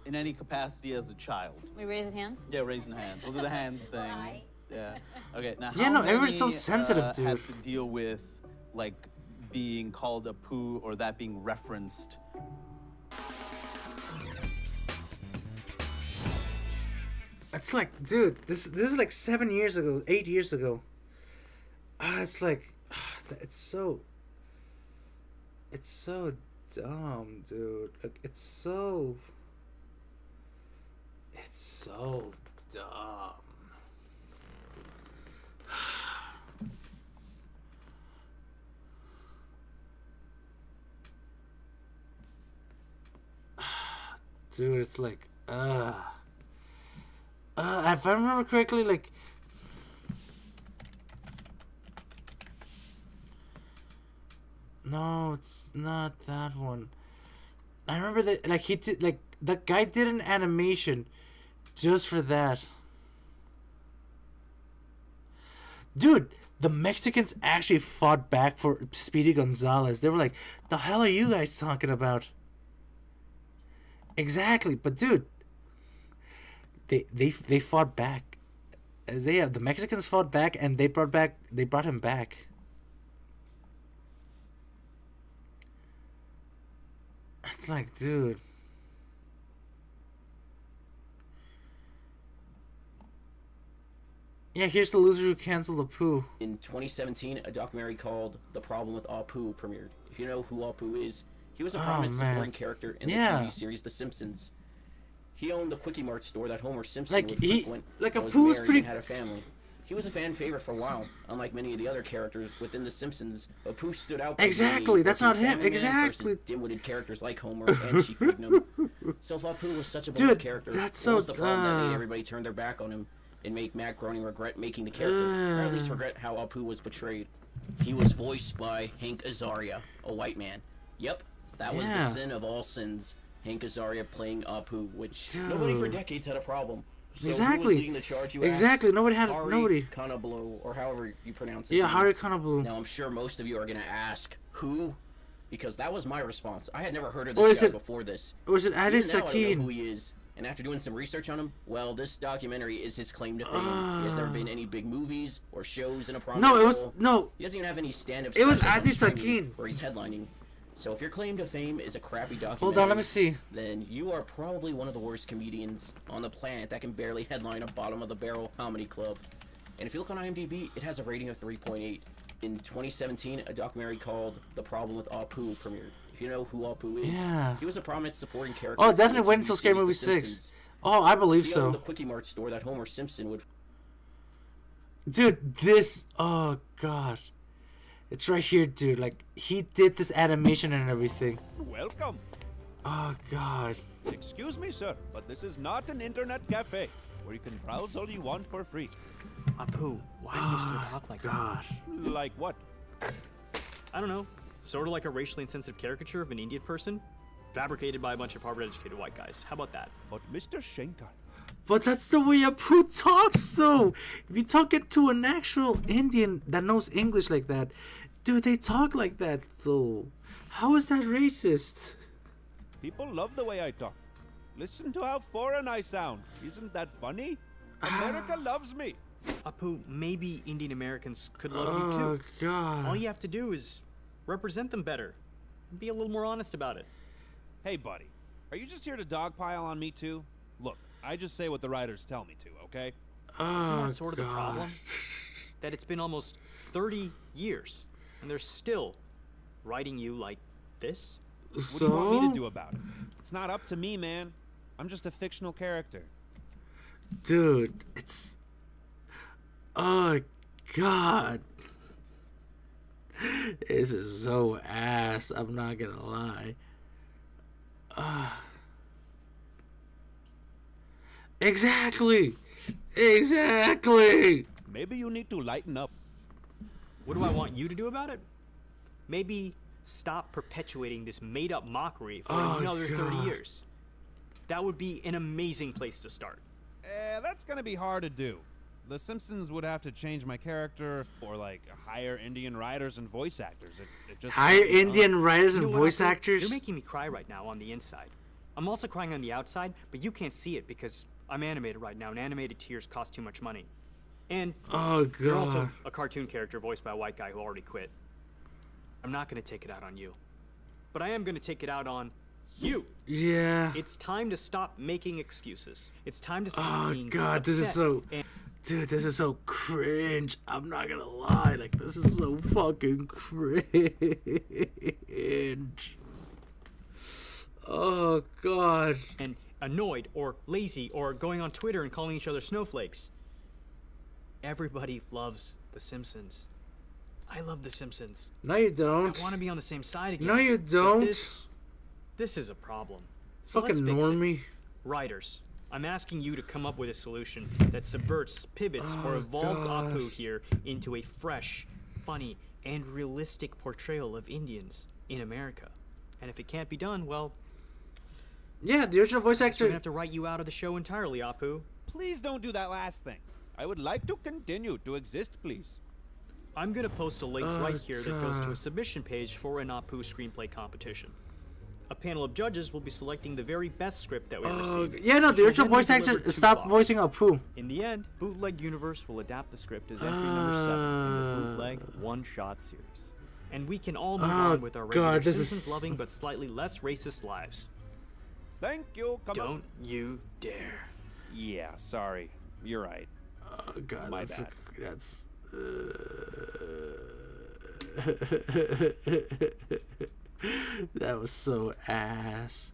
in any capacity as a child? We raising hands? Yeah, raising hands. We'll do the hands thing. Right. Yeah. Okay. Now, Yeah, how no, many, everybody's so sensitive, had dude. to deal with like being called a poo or that being referenced? It's like, dude, this is like 7 years ago, 8 years ago. It's like, it's so dumb, dude. Like, it's so dumb. Dude, it's like, if I remember correctly, like, no, it's not that one. I remember that, like, he did, like, that guy did an animation just for that. Dude, the Mexicans actually fought back for Speedy Gonzalez. They were like, the hell are you guys talking about? Exactly, but dude, they fought back. The Mexicans fought back, and they brought him back. It's like, dude. Yeah, here's the loser who canceled Apu. In 2017, a documentary called The Problem with Apu premiered. If you know who Apu is, he was a prominent supporting character in the TV series The Simpsons. He owned the Quickie Mart store that Homer Simpson would frequent. Like, and was Apu was married pretty... and had a family. He was a fan favorite for a while. Unlike many of the other characters within The Simpsons, Apu stood out. Exactly, that's not him. Exactly. Exactly. Dim-witted characters like Homer and Chief Wiggum. So if Apu was such a beloved character, that's what so... was the problem that made everybody turn their back on him and make Matt Groening regret making the character, or at least regret how Apu was portrayed? He was voiced by Hank Azaria, a white man. Yep, that was the sin of all sins. Hank Azaria playing Apu, which nobody for decades had a problem. So exactly. Who was leading the charge, you exactly. asked? Nobody had Hari nobody. Kanablu, or however you pronounce it. Yeah, Hari Kanablu. Now I'm sure most of you are gonna ask who, because that was my response. I had never heard of this guy before this. Or is it Adi Even now, I don't know Sakin? who he is. And after doing some research on him, well, this documentary is his claim to fame. He has never been in any big movies or shows in a prominent No, it was role. no. He doesn't even have any stand-up. It was specials on Adi streaming Sakin. where he's headlining. So if your claim to fame is a crappy documentary, Hold on, let me see. then you are probably one of the worst comedians on the planet that can barely headline a bottom-of-the-barrel comedy club. And if you look on IMDb, it has a rating of 3.8. In 2017, a documentary called The Problem with Apu premiered. If you know who Apu is, Yeah. he was a prominent supporting character. Oh, in the definitely wait TV until Scary series Movie The 6. Simpsons. Oh, I believe He so. owned the Quickie Mart store that Homer Simpson would. Dude, this. Oh, God. It's right here, dude. Like, he did this animation and everything. Welcome. Oh, God. Excuse me, sir, but this is not an internet cafe where you can browse all you want for free. Apu, why do you still talk like God. that? Like what? I don't know. Sort of like a racially insensitive caricature of an Indian person, fabricated by a bunch of Harvard-educated white guys. How about that? But Mr. Shankar. But that's the way Apu talks, though. If you talk it to an actual Indian that knows English like that, dude, they talk like that, though. How is that racist? People love the way I talk. Listen to how foreign I sound. Isn't that funny? America loves me. Apu, maybe Indian Americans could love you Oh, too. God. All you have to do is represent them better. And be a little more honest about it. Hey, buddy. Are you just here to dogpile on me, too? Look, I just say what the writers tell me to, okay? Isn't that sort of the problem? That it's been almost 30 years, and they're still writing you like this? What do you want me to do about it? It's not up to me, man. I'm just a fictional character. Dude, it's... Oh, God. This is so ass. I'm not gonna lie. Exactly. Exactly. Maybe you need to lighten up. What do I want you to do about it? Maybe stop perpetuating this made-up mockery for another 30 God. years. That would be an amazing place to start. That's gonna be hard to do. The Simpsons would have to change my character, or like hire Indian writers and voice actors. It just Hire can't be done. Indian writers and You know what, voice Apu? actors? You're making me cry right now on the inside. I'm also crying on the outside, but you can't see it because I'm animated right now, and animated tears cost too much money. And Oh, you're God. also a cartoon character voiced by a white guy who already quit. I'm not going to take it out on you. But I am going to take it out on you. Yeah. It's time to stop making excuses. It's time to stop Oh, being God, this is upset so... and- Dude, this is so cringe. I'm not gonna lie. Like, this is so fucking cringe. Oh, God. and annoyed or lazy or going on Twitter and calling each other snowflakes. Everybody loves The Simpsons. I love The Simpsons. No, you don't. I want to be on the same side again. No, you But don't. This is a problem. So Fucking let's fix it. normie. Writers, I'm asking you to come up with a solution that subverts, pivots, or Oh, evolves gosh. Apu here into a fresh, funny, and realistic portrayal of Indians in America. And if it can't be done, well, Yeah, the original voice we're actor... gonna have to write you out of the show entirely, Apu. Please don't do that last thing. I would like to continue to exist, please. I'm gonna post a link Oh, right here that goes to God. a submission page for an Apu screenplay competition. A panel of judges will be selecting the very best script that we receive. Yeah, no, which the will original then be voice actor delivered to stopped Fox. voicing Apu. In the end, Bootleg Universe will adapt the script as entry number 7 in the Bootleg one-shot series. And we can all move Oh, on with our regular God, this is- Simpsons-loving but slightly less racist lives. Thank you. Don't you dare. Yeah, sorry. You're right. Oh, God, My that's... bad. That's... That was so ass.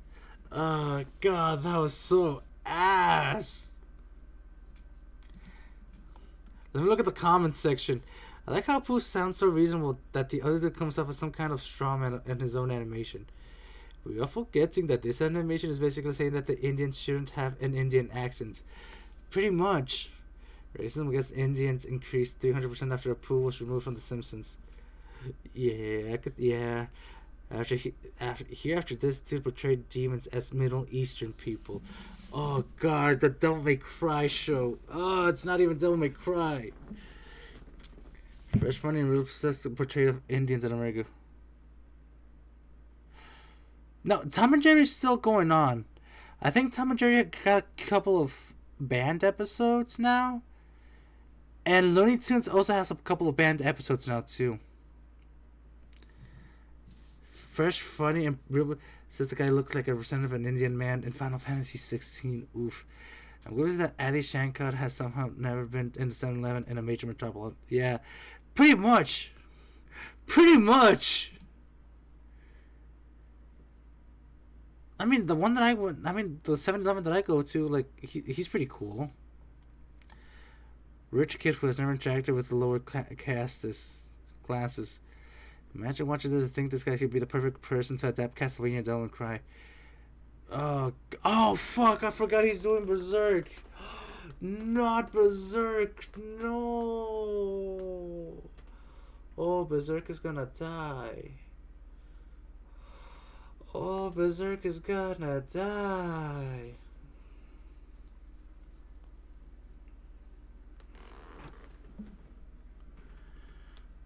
Oh, God, that was so ass. Let me look at the comments section. I like how Pooh sounds so reasonable that the other dude comes off as some kind of straw man in his own animation. We are forgetting that this animation is basically saying that the Indians shouldn't have an Indian accent. Pretty much. Racism against Indians increased 300% after Apu was removed from The Simpsons. Yeah, yeah. After this, dude portrayed demons as Middle Eastern people. Oh, God, the Devil May Cry show. Oh, it's not even Devil May Cry. Fresh, funny, and real obsessed portrayal of Indians in America. No, Tom and Jerry's still going on. I think Tom and Jerry got a couple of banned episodes now. And Looney Tunes also has a couple of banned episodes now, too. Fresh, funny, and real. Says the guy looks like a representative of an Indian man in Final Fantasy 16. Oof. I'm glad that Adi Shankar has somehow never been in the 7-Eleven in a major metropolis. Yeah, pretty much. Pretty much. I mean, the one that I went, the 7-Eleven that I go to, like, he's pretty cool. Rich kid who has never interacted with the lower classes. Imagine watching this and think this guy should be the perfect person to adapt Castlevania Devil May Cry. Oh, fuck, I forgot he's doing Berserk. Not Berserk, no. Oh, Berserk is gonna die. Oh, Berserk is gonna die.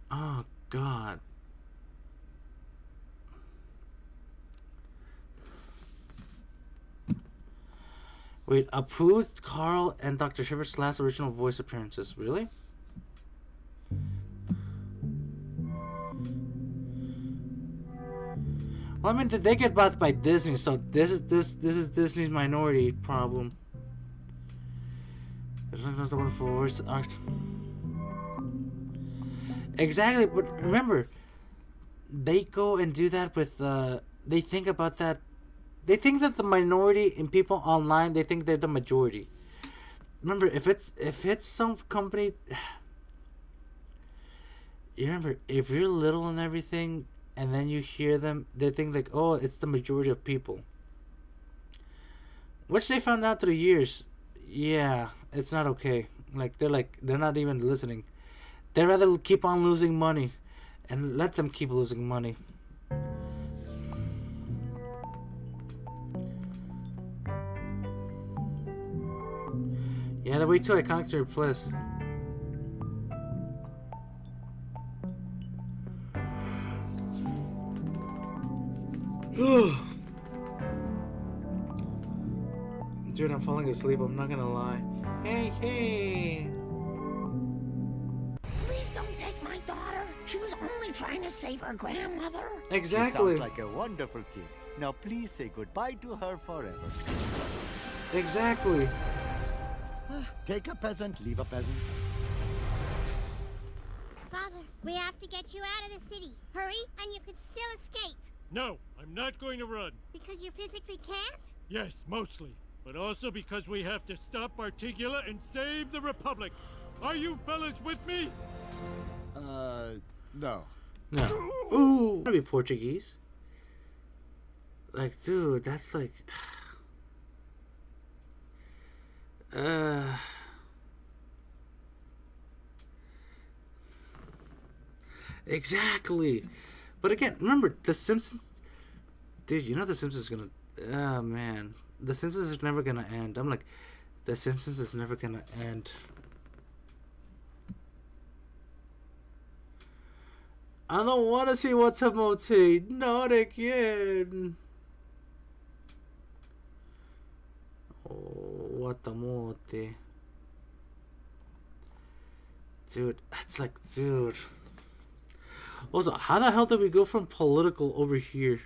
Oh, God. Wait, approved Carl and Dr. Shepard's last original voice appearances. Really? Well, I mean, they get bought by Disney, so this is Disney's minority problem. There's the wonderful voice act. Exactly, but remember, they go and do that with they think about that. They think that the minority in people online, they think they're the majority. Remember, if it's some company, you remember, if you're little and everything, and then you hear them, they think like, oh, it's the majority of people. Which they found out through years, yeah, it's not okay. They're not even listening. They'd rather keep on losing money, and let them keep losing money. Yeah, they're way too iconic to replace. Dude, I'm falling asleep, I'm not gonna lie. Hey! Please don't take my daughter. She was only trying to save her grandmother. Exactly. She sounds like a wonderful kid. Now please say goodbye to her forever. Exactly. Take a peasant, leave a peasant. Father, we have to get you out of the city. Hurry, and you can still escape. No, I'm not going to run. Because you physically can't? Yes, mostly. But also because we have to stop Artigula and save the Republic. Are you fellas with me? No. No. Ooh. That'd be Portuguese. Like, dude, that's like... Exactly. But again, remember, The Simpsons... Dude, you know The Simpsons is gonna... Oh, man. The Simpsons is never gonna end. I'm like, The Simpsons is never gonna end. I don't want to see Watamote. Not again. Oh, Watamote. Dude, it's like, dude. Also, how the hell did we go from political over here?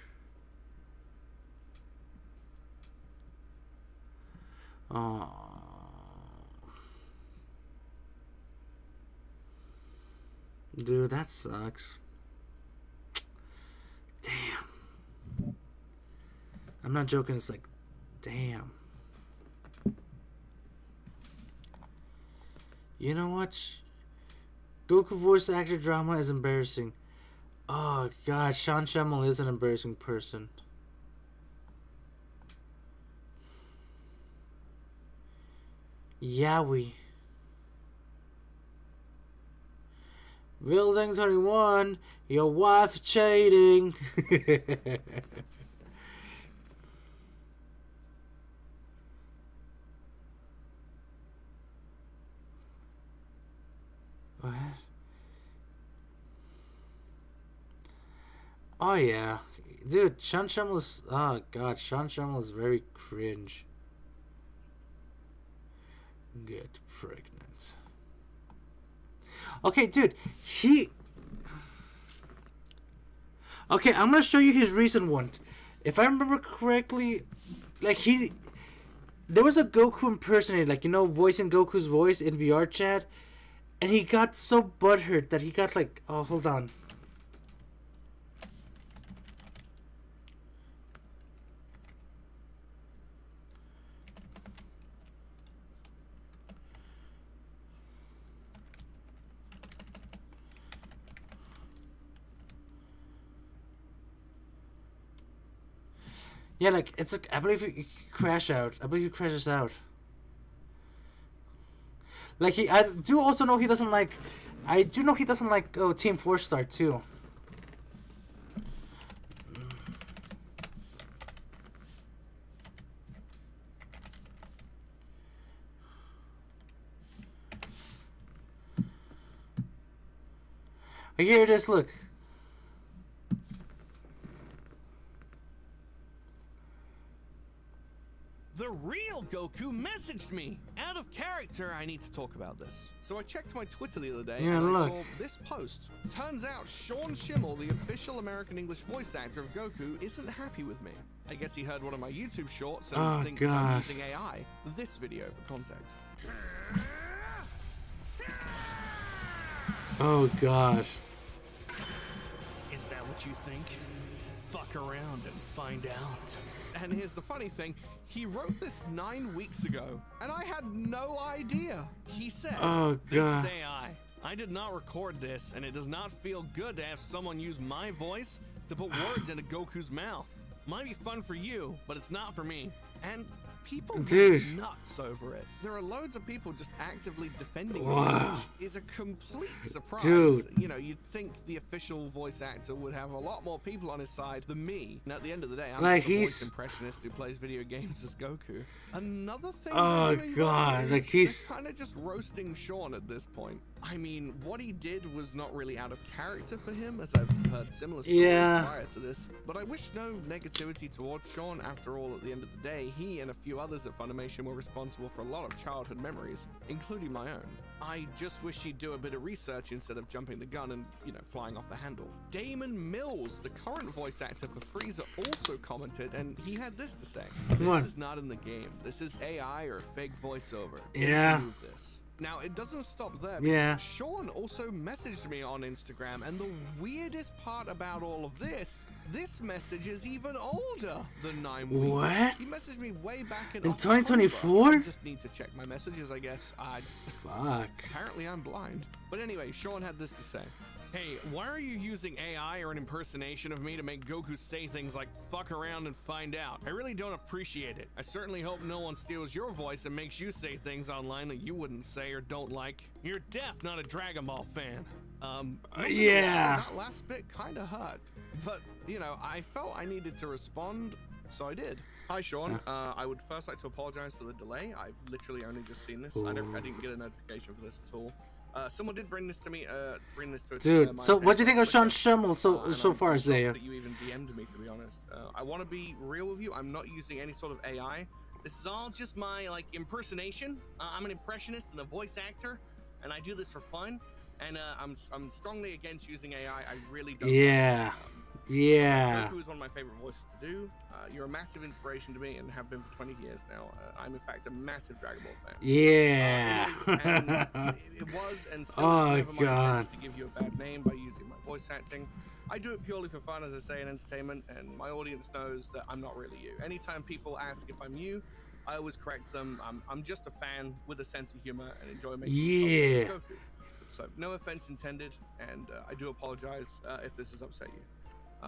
Dude, that sucks. Damn. I'm not joking, it's like, damn. You know what? Goku voice actor drama is embarrassing. Oh god, Sean Schemmel is an embarrassing person. Yowie. Building 21, your wife's cheating. What? Oh yeah, dude, Sean Shammel's, oh god, Sean Schammel is very cringe. Get pregnant. Okay, dude, okay, I'm gonna show you his recent one. If I remember correctly, like there was a Goku impersonator, like, you know, voicing Goku's voice in VR chat, and he got so butthurt that he got like, oh, hold on. Yeah, like, it's like, I believe he crash out. I believe he crashes out. Like, I do also know he doesn't like, Team 4-Star too. Here it is, look. The real Goku messaged me! Out of character, I need to talk about this. So I checked my Twitter the other day Yeah, and look. I saw this post. Turns out Sean Schimmel, the official American English voice actor of Goku, isn't happy with me. I guess he heard one of my YouTube shorts and Oh, thinks I'm God. using AI. This video for context. Oh gosh. Is that what you think? Fuck around and find out. And here's the funny thing, he wrote this 9 weeks ago, and I had no idea. He said, Oh, this God. is AI. I did not record this, and it does not feel good to have someone use my voice to put words into Goku's mouth. Might be fun for you, but it's not for me. And people Dude. go nuts over it. There are loads of people just actively defending Wow. it, which is a complete surprise. Dude. You know, you'd think the official voice actor would have a lot more people on his side than me. And at the end of the day, I'm Like, just a voice he's- impressionist who plays video games as Goku. Another thing Oh, I really God, is like, he's- kind of just roasting Sean at this point. I mean, what he did was not really out of character for him, as I've heard similar stories Yeah. prior to this. But I wish no negativity towards Sean. After all, at the end of the day, he and a few others at Funimation were responsible for a lot of childhood memories, including my own. I just wish he'd do a bit of research instead of jumping the gun and, you know, flying off the handle. Damon Mills, the current voice actor for Frieza, also commented, and he had this to say. Come on. This is not in the game. This is AI or fake voiceover. Yeah. Remove this. Now, it doesn't stop there. Yeah. because Sean also messaged me on Instagram, and the weirdest part about all of this message is even older than 9 weeks. What? He messaged me way back in In October. 2024? I just need to check my messages, I guess. Fuck. Apparently I'm blind. But anyway, Sean had this to say. Hey, why are you using AI or an impersonation of me to make Goku say things like fuck around and find out? I really don't appreciate it. I certainly hope no one steals your voice and makes you say things online that you wouldn't say or don't like. You're deaf, not a Dragon Ball fan. Yeah. That last bit kinda hurt. But, you know, I felt I needed to respond, so I did. Hi, Sean. I would first like to apologize for the delay. I've literally only just seen this. I didn't get a notification for this at all. Someone did bring this to me. Dude, my so what do you think of Sean attention. Schimmel so far, I'm Isaiah? shocked that you even DM'd me, to be honest. I want to be real with you. I'm not using any sort of AI. This is all just my impersonation. I'm an impressionist and a voice actor, and I do this for fun. And I'm strongly against using AI. I really don't. Yeah. Yeah. Goku is one of my favorite voices to do. You're a massive inspiration to me and have been for 20 years now. I'm in fact a massive Dragon Ball fan. Yeah. It was and still Oh, is never my God. intention to give you a bad name by using my voice acting. I do it purely for fun, as I say, and entertainment, and my audience knows that I'm not really you. Anytime people ask if I'm you, I always correct them. I'm just a fan with a sense of humor and enjoy making Yeah. fun of Goku. So no offense intended, and I do apologize if this has upset you.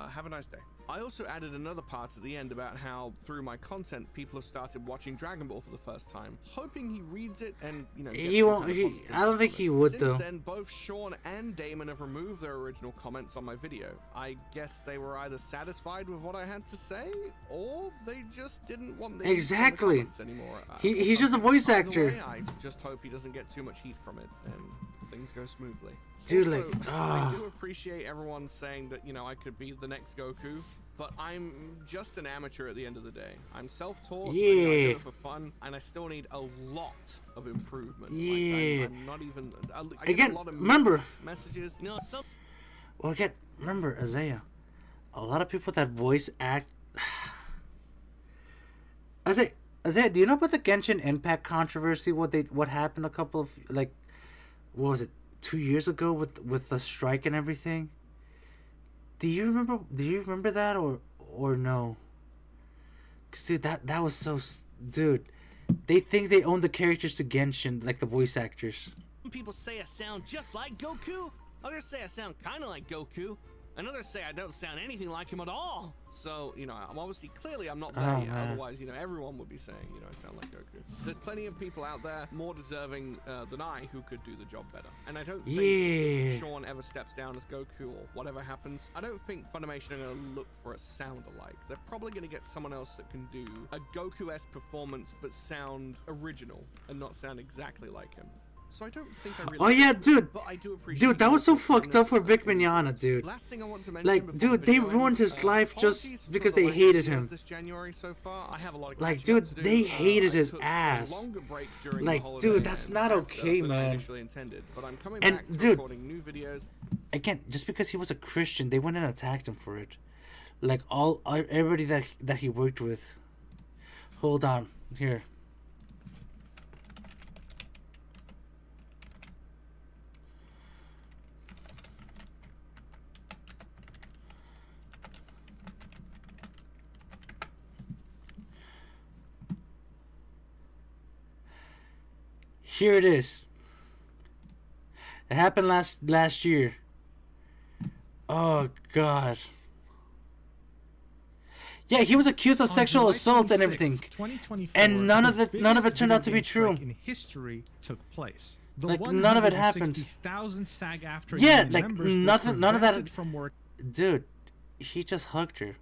Have a nice day. I also added another part at the end about how through my content people have started watching Dragon Ball for the first time, hoping he reads it and gets He some won't. kind of He. positive I don't think he would Since though. then, both Sean and Damon have removed their original comments on my video. I guess they were either satisfied with what I had to say, or they just didn't want the Exactly. comments anymore. He's just a voice Either actor. way, I just hope he doesn't get too much heat from it and things go smoothly. Dude, Also, like, I ah. do appreciate everyone saying that, I could be the next Goku. But I'm just an amateur at the end of the day. I'm self-taught. Yeah. I do it for fun, and I still need a lot of improvement. Yeah. Like, I'm not even. I get Again, a lot of remember. mixed messages. You know, some. Well, again, remember, Isaiah. A lot of people that voice act. Isaiah, do you know about the Genshin Impact controversy? What happened a couple of what was it, 2 years ago with the strike and everything? Do you remember that or no? 'Cause, dude, that was so dude. They think they own the characters to Genshin, like the voice actors. Some people say I sound just like Goku. Others say I sound kind of like Goku. And others say I don't sound anything like him at all. So, you know, I'm obviously, clearly I'm not there yet. Man. Otherwise, you know, everyone would be saying, you know, I sound like Goku. There's plenty of people out there more deserving than I who could do the job better. And I don't think if Sean ever steps down as Goku or whatever happens, I don't think Funimation are going to look for a sound alike. They're probably going to get someone else that can do a Goku-esque performance but sound original and not sound exactly like him. So I don't think I really. Oh yeah, dude. But I do appreciate Dude, that was so fucked up for Vic Mignogna, dude. Last thing I want to mention Like, before dude, the they video ruined ends, his life just apologies because for the they late hated videos him. This January so far. I have a lot of Like, catching up dude, to do. they hated I his took a ass. longer break during Like, the holiday dude, that's and not after okay, than I man. initially intended, but I'm coming And, back to dude, recording new videos. Again, just because he was a Christian, they went and attacked him for it. Like everybody that he worked with. Hold on, here. Here it is. It happened last year. Oh God. Yeah, he was accused of sexual assault and everything, 2024, and none of the it biggest turned out to video be game strike true. in history took place. Like, none of it happened. 160,000 SAG-AFTRA Yeah, union like members were nothing. None of prevented that. From work. Dude, he just hugged her.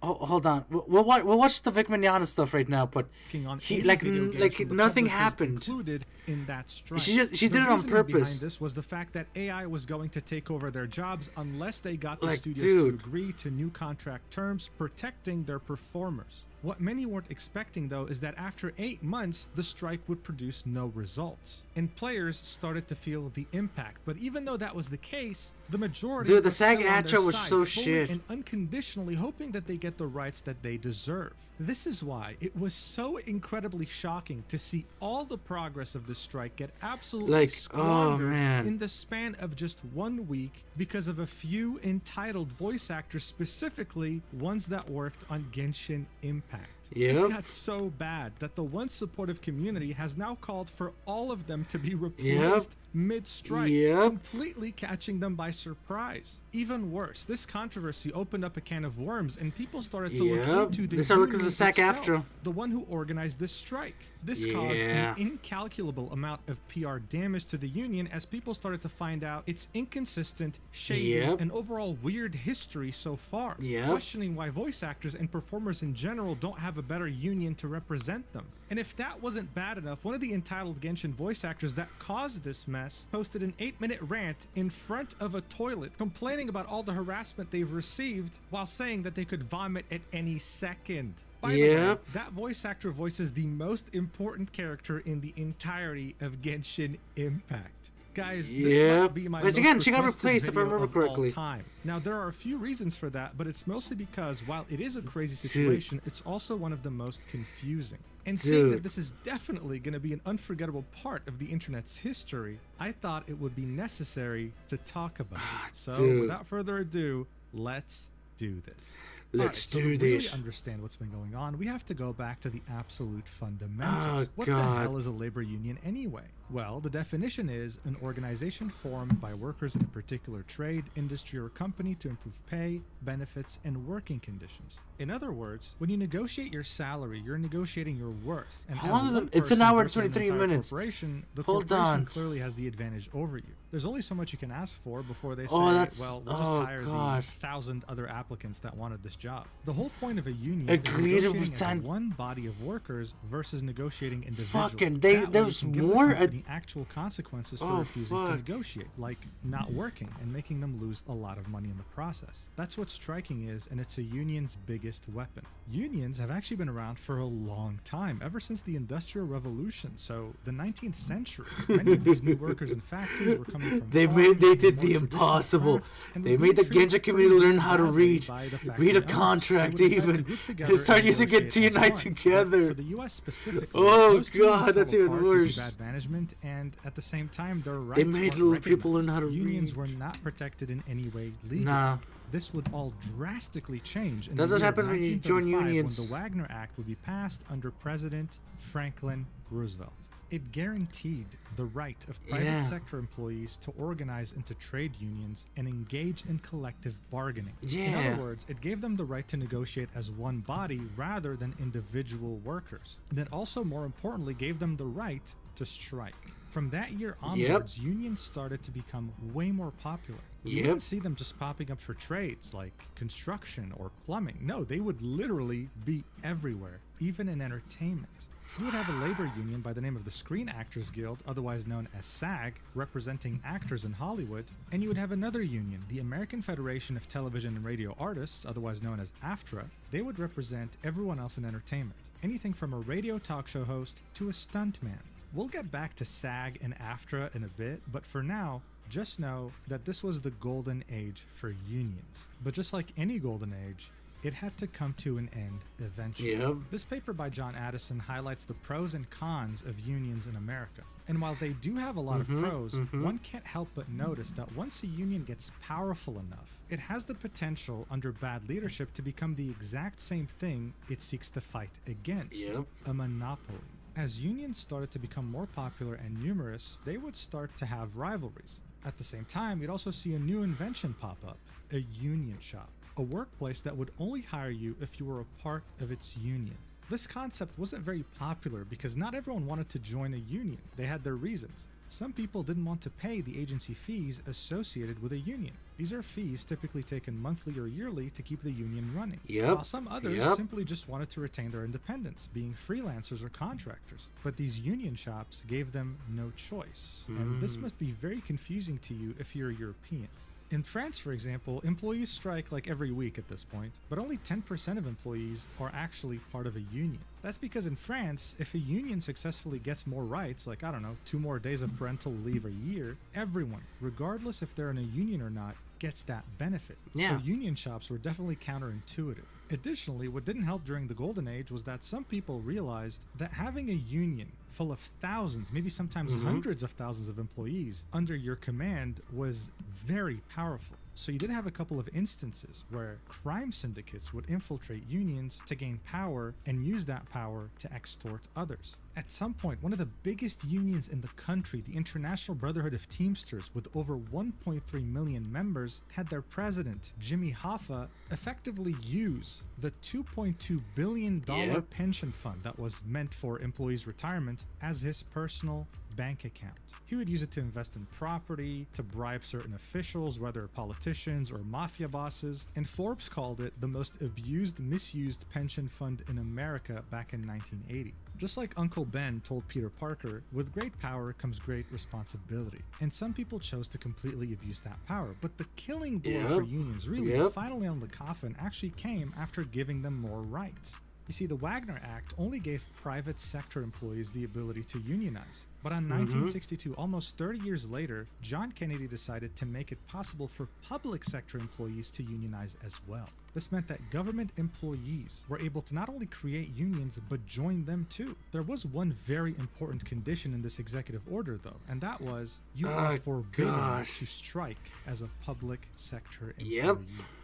Oh, hold on. We'll watch the Vic Mignogna stuff right now, but On he any video games from the nothing publishers happened. Included in that strike. She did it on reasoning purpose. Behind this was the fact that AI was going to take over their jobs unless they got the Like, studios dude. to agree to new contract terms protecting their performers. What many weren't expecting, though, is that after 8 months, the strike would produce no results, and players started to feel the impact. But even though that was the case, the majority Dude, the were still on their SAG-AFTRA was side, so fully shit. and unconditionally hoping that they get the rights that they deserve. This is why it was so incredibly shocking to see all the progress of the strike get absolutely Like, squandered oh, man. in the span of just 1 week because of a few entitled voice actors, specifically ones that worked on Genshin Impact. This Yep. got so bad that the once supportive community has now called for all of them to be replaced mid-strike, completely catching them by surprise. Even worse, this controversy opened up a can of worms, and people started to look Yep. into the They started looking union at the SAG-AFTRA. itself, the one who organized this strike. This caused Yeah. an incalculable amount of PR damage to the union as people started to find out its inconsistent, shady, Yep. and overall weird history so far, Yep. questioning why voice actors and performers in general don't have a better union to represent them. And if that wasn't bad enough, one of the entitled Genshin voice actors that caused this mess posted an 8-minute rant in front of a toilet complaining about all the harassment they've received while saying that they could vomit at any second. By the way, Yep. that voice actor voices the most important character in the entirety of Genshin Impact. Guys, this Yep. might be my But most again, she got requested replaced, if I video remember of all correctly. time. Now, there are a few reasons for that, but it's mostly because while it is a crazy situation, it's also one of the most confusing. And seeing that Dude. this is definitely going to be an unforgettable part of the internet's history, I thought it would be necessary to talk about it. So, Dude. without further ado, let's do this. Let's so do to really this. understand what's been going on, we have to go back to the absolute fundamentals. Oh, What God. the hell is a labor union anyway? Well, the definition is an organization formed by workers in a particular trade, industry, or company to improve pay, benefits, and working conditions. In other words, when you negotiate your salary, you're negotiating your worth. And How as long is one it? It's an person hour and versus 23 entire minutes. Corporation, the Hold corporation on. clearly has the advantage over you. There's only so much you can ask for before they say, Oh, that's- well, we'll just oh, hire God. the 1,000 other applicants that wanted this job. job. The whole point of a union Agreed is with negotiating that. as one body of workers versus negotiating individually. Fucking, That way there's you can give more the company actual consequences for Oh, refusing to fuck. negotiate, like not working and making them lose a lot of money in the process. That's what striking is, and it's a union's biggest weapon. Unions have actually been around for a long time, ever since the Industrial Revolution, so the 19th century. Many of these new workers in factories were coming from They farms did and the more traditional impossible. crafts, and They were made the being treated Genja community pretty learn how to badly read, by the read factory a owners. contract They would decide to even, group together and start using it negotiate to as unite one. together. For the U.S. specifically, Oh most unions god, that's fell even apart due to worse. bad management, and at the same time, their rights They made weren't little people recognized. learn how to Unions read. were not protected in any way legally. Nah. This would all drastically change in That's the what year happens when you join 1935, unions. when the Wagner Act would be passed under President Franklin Roosevelt. It guaranteed the right of private Yeah. sector employees to organize into trade unions and engage in collective bargaining. In Yeah. other words, it gave them the right to negotiate as one body rather than individual workers. And it also, more importantly, gave them the right to strike. From that year onwards, unions started to become way more popular. You Yep. wouldn't see them just popping up for trades like construction or plumbing. No, they would literally be everywhere, even in entertainment. You would have a labor union by the name of the Screen Actors Guild, otherwise known as SAG, representing actors in Hollywood, and you would have another union, the American Federation of Television and Radio Artists, otherwise known as AFTRA. They would represent everyone else in entertainment, anything from a radio talk show host to a stuntman. We'll get back to SAG and AFTRA in a bit, but for now, just know that this was the golden age for unions. But just like any golden age, it had to come to an end eventually. Yep. This paper by John Addison highlights the pros and cons of unions in America. And while they do have a lot of pros, one can't help but notice that once a union gets powerful enough, it has the potential under bad leadership to become the exact same thing it seeks to fight against, Yep. a monopoly. As unions started to become more popular and numerous, they would start to have rivalries. At the same time, you'd also see a new invention pop up, a union shop, a workplace that would only hire you if you were a part of its union. This concept wasn't very popular because not everyone wanted to join a union. They had their reasons. Some people didn't want to pay the agency fees associated with a union. These are fees typically taken monthly or yearly to keep the union running. Yep. While some others Yep. simply just wanted to retain their independence, being freelancers or contractors. But these union shops gave them no choice. And this must be very confusing to you if you're a European. In France, for example, employees strike like every week at this point, but only 10% of employees are actually part of a union. That's because in France, if a union successfully gets more rights, like, I don't know, 2 more days of parental leave a year, everyone, regardless if they're in a union or not, gets that benefit. Yeah. So union shops were definitely counterintuitive. Additionally, what didn't help during the Golden Age was that some people realized that having a union full of thousands, maybe sometimes hundreds of thousands of employees under your command was very powerful. So you did have a couple of instances where crime syndicates would infiltrate unions to gain power and use that power to extort others. At some point, one of the biggest unions in the country, the International Brotherhood of Teamsters, with over 1.3 million members, had their president, Jimmy Hoffa, effectively use the $2.2 billion Yep. pension fund that was meant for employees' retirement as his personal bank account. He would use it to invest in property, to bribe certain officials, whether politicians or mafia bosses, and Forbes called it the most abused, misused pension fund in America back in 1980. Just like Uncle Ben told Peter Parker, with great power comes great responsibility. And some people chose to completely abuse that power, but the killing blow for Yep. unions, really, Yep. finally on the coffin, actually came after giving them more rights. You see, the Wagner Act only gave private sector employees the ability to unionize. But on 1962, almost 30 years later, John Kennedy decided to make it possible for public sector employees to unionize as well. This meant that government employees were able to not only create unions, but join them too. There was one very important condition in this executive order, though, and that was you are Oh, forbidden gosh. to strike as a public sector employee. Yep.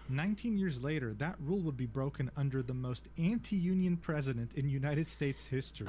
19 years later, that rule would be broken under the most anti-union president in United States history,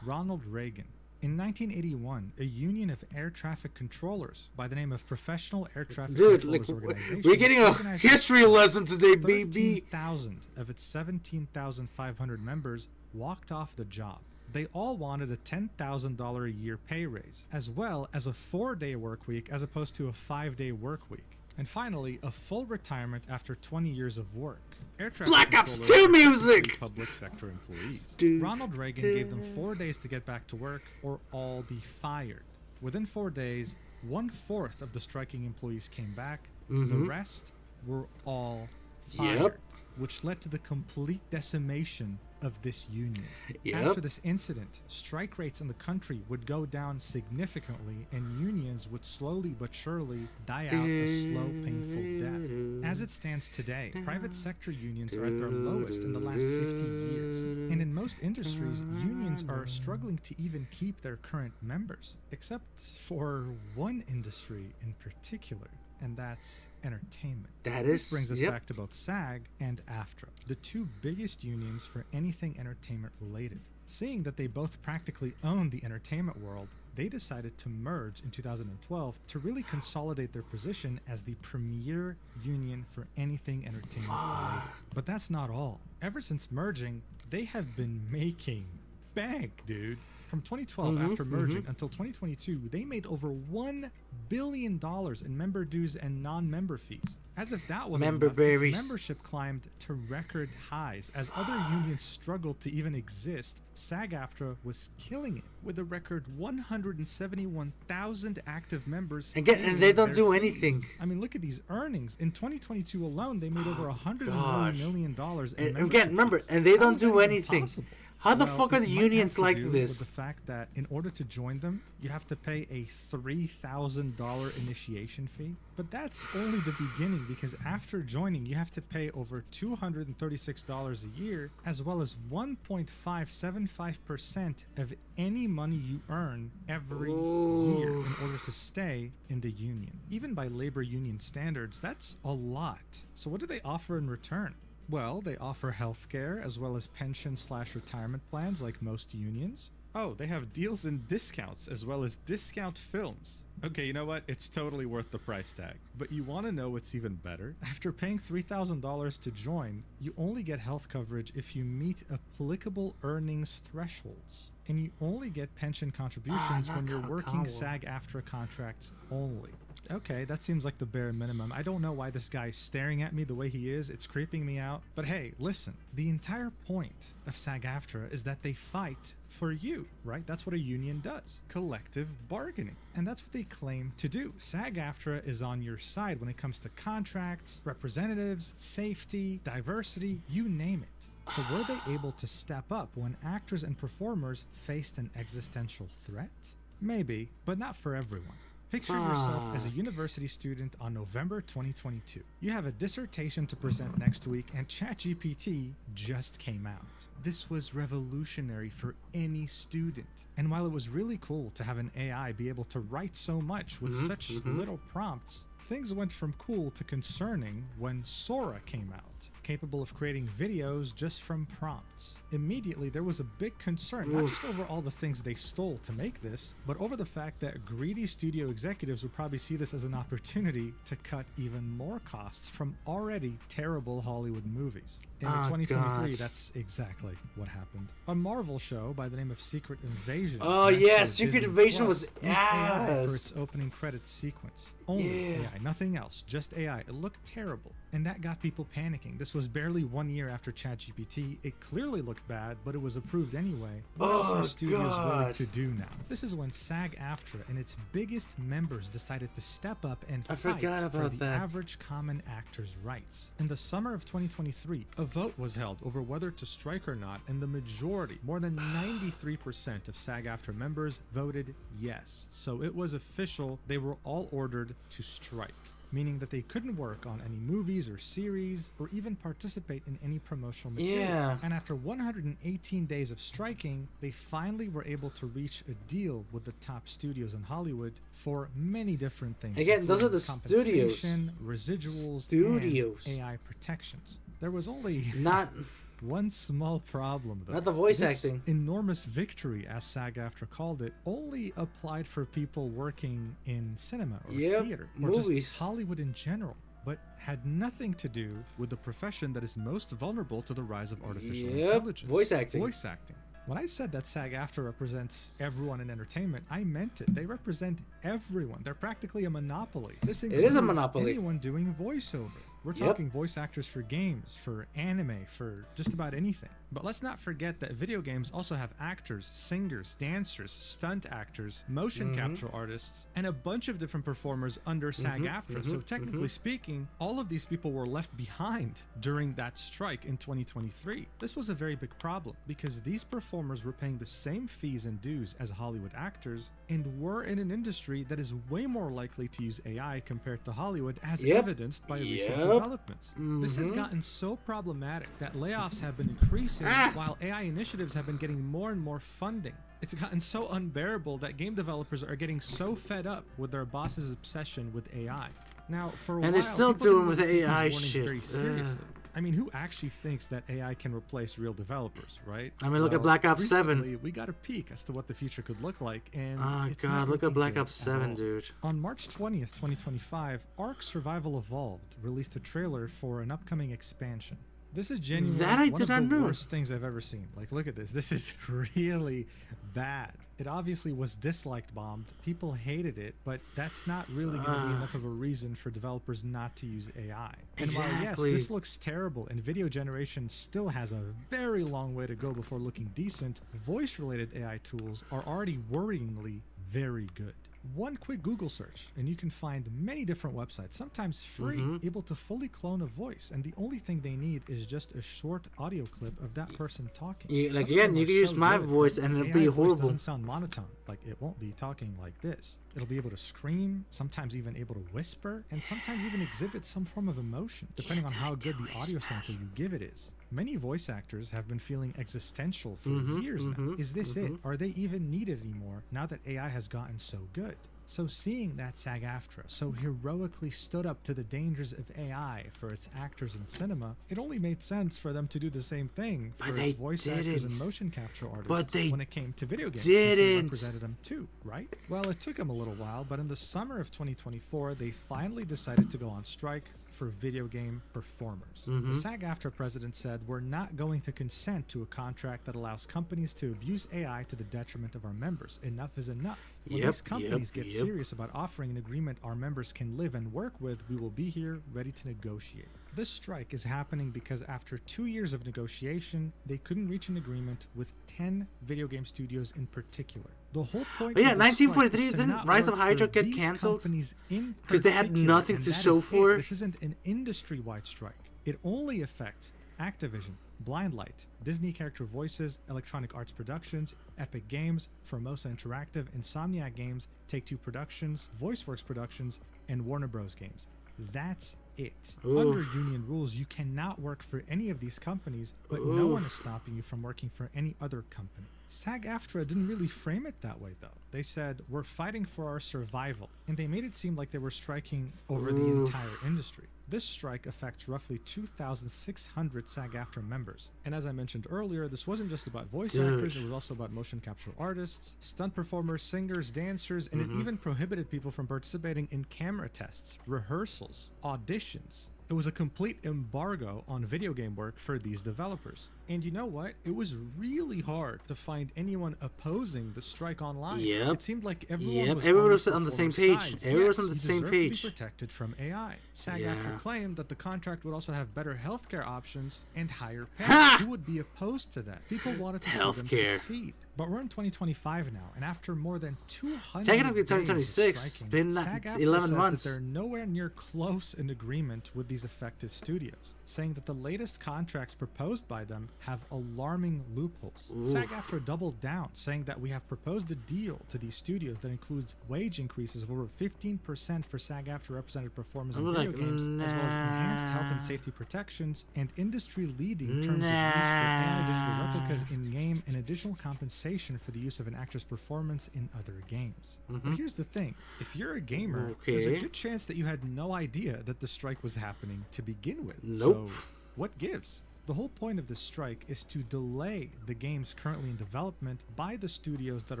Ronald Reagan. In 1981, a union of air traffic controllers by the name of Professional Air Traffic Dude, Controllers like, Organization we're getting a organized history lesson today, baby. 13,000 of its 17,500 members walked off the job. They all wanted a $10,000 a year pay raise, as well as a 4-day work week as opposed to a 5-day work week. And finally, a full retirement after 20 years of work. Air traffic Black Ops controllers 2 are music! typically public sector employees. Dude. Ronald Reagan gave them 4 days to get back to work or all be fired. Within 4 days, 1/4 of the striking employees came back. The Mhm. rest were all fired, Yep. which led to the complete decimation of this union. Yep. After this incident, strike rates in the country would go down significantly and unions would slowly but surely die out a slow, painful death. As it stands today, private sector unions are at their lowest in the last 50 years. And in most industries, unions are struggling to even keep their current members, except for one industry in particular, and that's entertainment. That This is- brings us yep. back to both SAG and AFTRA, the two biggest unions for anything entertainment related. Seeing that they both practically own the entertainment world, they decided to merge in 2012 to really consolidate their position as the premier union for anything entertainment related. But that's not all. Ever since merging, they have been making bank, dude. From 2012, after merging, until 2022, they made over $1 billion in member dues and non-member fees. As if that wasn't Member enough, berries. its membership climbed to record highs. As other unions struggled to even exist, SAG-AFTRA was killing it with a record 171,000 active members. And they don't their do fees. anything. I mean, look at these earnings. In 2022 alone, they made over $101 gosh. million in And membership again, remember, fees. and they How don't is that do even anything. possible? How the Well, fuck are it the might have unions to like do this? With the fact that in order to join them, you have to pay a $3,000 initiation fee. But that's only the beginning, because after joining, you have to pay over $236 a year, as well as 1.575% of any money you earn every year in order to stay in the union. Even by labor union standards, that's a lot. So what do they offer in return? Well, they offer healthcare as well as pension/retirement plans like most unions. Oh, they have deals and discounts as well as discount films. Okay, you know what? It's totally worth the price tag. But you want to know what's even better? After paying $3,000 to join, you only get health coverage if you meet applicable earnings thresholds. And you only get pension contributions when you're working SAG-AFTRA contracts only. Okay, that seems like the bare minimum. I don't know why this guy's staring at me the way he is. It's creeping me out. But hey, listen, the entire point of SAG-AFTRA is that they fight for you, right? That's what a union does. Collective bargaining. And that's what they claim to do. SAG-AFTRA is on your side when it comes to contracts, representatives, safety, diversity, you name it. So were they able to step up when actors and performers faced an existential threat? Maybe, but not for everyone. Picture yourself as a university student on November 2022. You have a dissertation to present next week, and ChatGPT just came out. This was revolutionary for any student. And while it was really cool to have an AI be able to write so much with such little prompts, things went from cool to concerning when Sora came out, capable of creating videos just from prompts. Immediately, there was a big concern, not just over all the things they stole to make this, but over the fact that greedy studio executives would probably see this as an opportunity to cut even more costs from already terrible Hollywood movies. In 2023, that's exactly what happened. A Marvel show by the name of Secret Invasion. Oh, meant yeah, for Secret Disney Invasion Plus, was used AI for ass. its opening credits sequence. Only AI, nothing else, just AI. It looked terrible. And that got people panicking. This was barely 1 year after ChatGPT. It clearly looked bad, but it was approved anyway. What else are studios willing to do now? This is when SAG-AFTRA and its biggest members decided to step up and I fight forgot for about the that. average common actor's rights. In the summer of 2023, a vote was held over whether to strike or not, and the majority, more than 93% of SAG-AFTRA members voted yes. So it was official. They were all ordered to strike, meaning that they couldn't work on any movies or series or even participate in any promotional material. Yeah. And after 118 days of striking, they finally were able to reach a deal with the top studios in Hollywood for many different things. Again, those are the including studios. compensation, residuals, Studios. and AI protections. There was only not one small problem, though. Not the voice This acting. enormous victory, as SAG-AFTRA called it, only applied for people working in cinema or theater or movies. just Hollywood in general, but had nothing to do with the profession that is most vulnerable to the rise of artificial intelligence. Voice acting. Voice acting. When I said that SAG-AFTRA represents everyone in entertainment, I meant it. They represent everyone. They're practically a monopoly. This includes is a monopoly. anyone doing voiceover. We're Yep. talking voice actors for games, for anime, for just about anything. But let's not forget that video games also have actors, singers, dancers, stunt actors, motion capture artists, and a bunch of different performers under SAG-AFTRA. So technically speaking, all of these people were left behind during that strike in 2023. This was a very big problem because these performers were paying the same fees and dues as Hollywood actors and were in an industry that is way more likely to use AI compared to Hollywood, as evidenced by recent developments. This has gotten so problematic that layoffs have been increasing while AI initiatives have been getting more and more funding. It's gotten so unbearable that game developers are getting so fed up with their boss's obsession with AI. Now, for a while, And they're still people doing didn't with really take AI these warnings shit. very seriously. I mean, who actually thinks that AI can replace real developers, right? I mean, look at Black Ops 7. Recently, we got a peek as to what the future could look like, and Oh it's god, not look at looking Black good Ops at 7, all. dude. On March 20th, 2025, Ark Survival Evolved released a trailer for an upcoming expansion. This is genuinely That I one did of not the know. worst things I've ever seen. Like, look at this. This is really bad. It obviously was disliked, bombed. People hated it, but that's not really going to be enough of a reason for developers not to use AI. And while yes, Exactly. this looks terrible and video generation still has a very long way to go before looking decent, voice-related AI tools are already worryingly very good. One quick Google search, and you can find many different websites, sometimes free, able to fully clone a voice, and the only thing they need is just a short audio clip of that person talking. Yeah, like, Some of again, them you are can use so my good, voice but and the it'll be AI voice horrible. doesn't sound monotone. Like, it won't be talking like this. It'll be able to scream, sometimes even able to whisper, and sometimes even exhibit some form of emotion, depending on how good the audio sample you give it is. Many voice actors have been feeling existential for years now. Is this it? Are they even needed anymore now that AI has gotten so good? So seeing that SAG-AFTRA so heroically stood up to the dangers of AI for its actors in cinema, it only made sense for them to do the same thing for But its they voice actors and didn't. motion capture artists But they when it came to video games, since they didn't. represented them too, right? Well, it took them a little while, but in the summer of 2024, they finally decided to go on strike for video game performers. The SAG-AFTRA president said, "We're not going to consent to a contract that allows companies to abuse AI to the detriment of our members. Enough is enough. When Yep, these companies yep, get yep. serious about offering an agreement our members can live and work with, we will be here ready to negotiate." This strike is happening because after 2 years of negotiation, they couldn't reach an agreement with 10 video game studios in particular. The whole point But yeah, of the strike 1943 is to didn't not Rise of work for Hydra get these canceled? companies in Because they had particular, nothing and to that show is it. for it? This isn't an industry-wide strike. It only affects Activision, Blindlight, Disney Character Voices, Electronic Arts Productions, Epic Games, Formosa Interactive, Insomniac Games, Take-Two Productions, VoiceWorks Productions, and Warner Bros. Games. That's it. Oof. Under union rules, you cannot work for any of these companies, but no one is stopping you from working for any other company. SAG-AFTRA didn't really frame it that way, though. They said, "We're fighting for our survival," and they made it seem like they were striking over the Oof. entire industry. This strike affects roughly 2,600 SAG-AFTRA members. And as I mentioned earlier, this wasn't just about voice Dude. actors, it was also about motion capture artists, stunt performers, singers, dancers, and it even prohibited people from participating in camera tests, rehearsals, auditions. It was a complete embargo on video game work for these developers. And you know what? It was really hard to find anyone opposing the strike online. Yep. It seemed like everyone Yep, was everyone on was the on the same performer's page. sides. Everyone was Yes, on the you same deserve page. to be protected from AI. SAG-AFTRA Yeah. claimed that the contract would also have better healthcare options and higher pay. Ha! Who would be opposed to that? People wanted to see Healthcare. them succeed. But we're in 2025 now, and after more than 200 Technically, days of 2026. striking, Been SAG-AFTRA 11 says months. that they're nowhere near close in agreement with these affected studios, saying that the latest contracts proposed by them have alarming loopholes. Oof. SAG-AFTRA doubled down, saying that we have proposed a deal to these studios that includes wage increases of over 15% for SAG-AFTRA represented performers in I'm video like, games, as well as enhanced health and nah. safety protections and industry-leading terms of use for AI digital replicas in-game and additional compensation for the use of an actor's performance in other games. But here's the thing. If you're a gamer, there's a Okay. good chance that you had no idea that the strike was happening to begin with. Nope. So what gives? The whole point of this strike is to delay the games currently in development by the studios that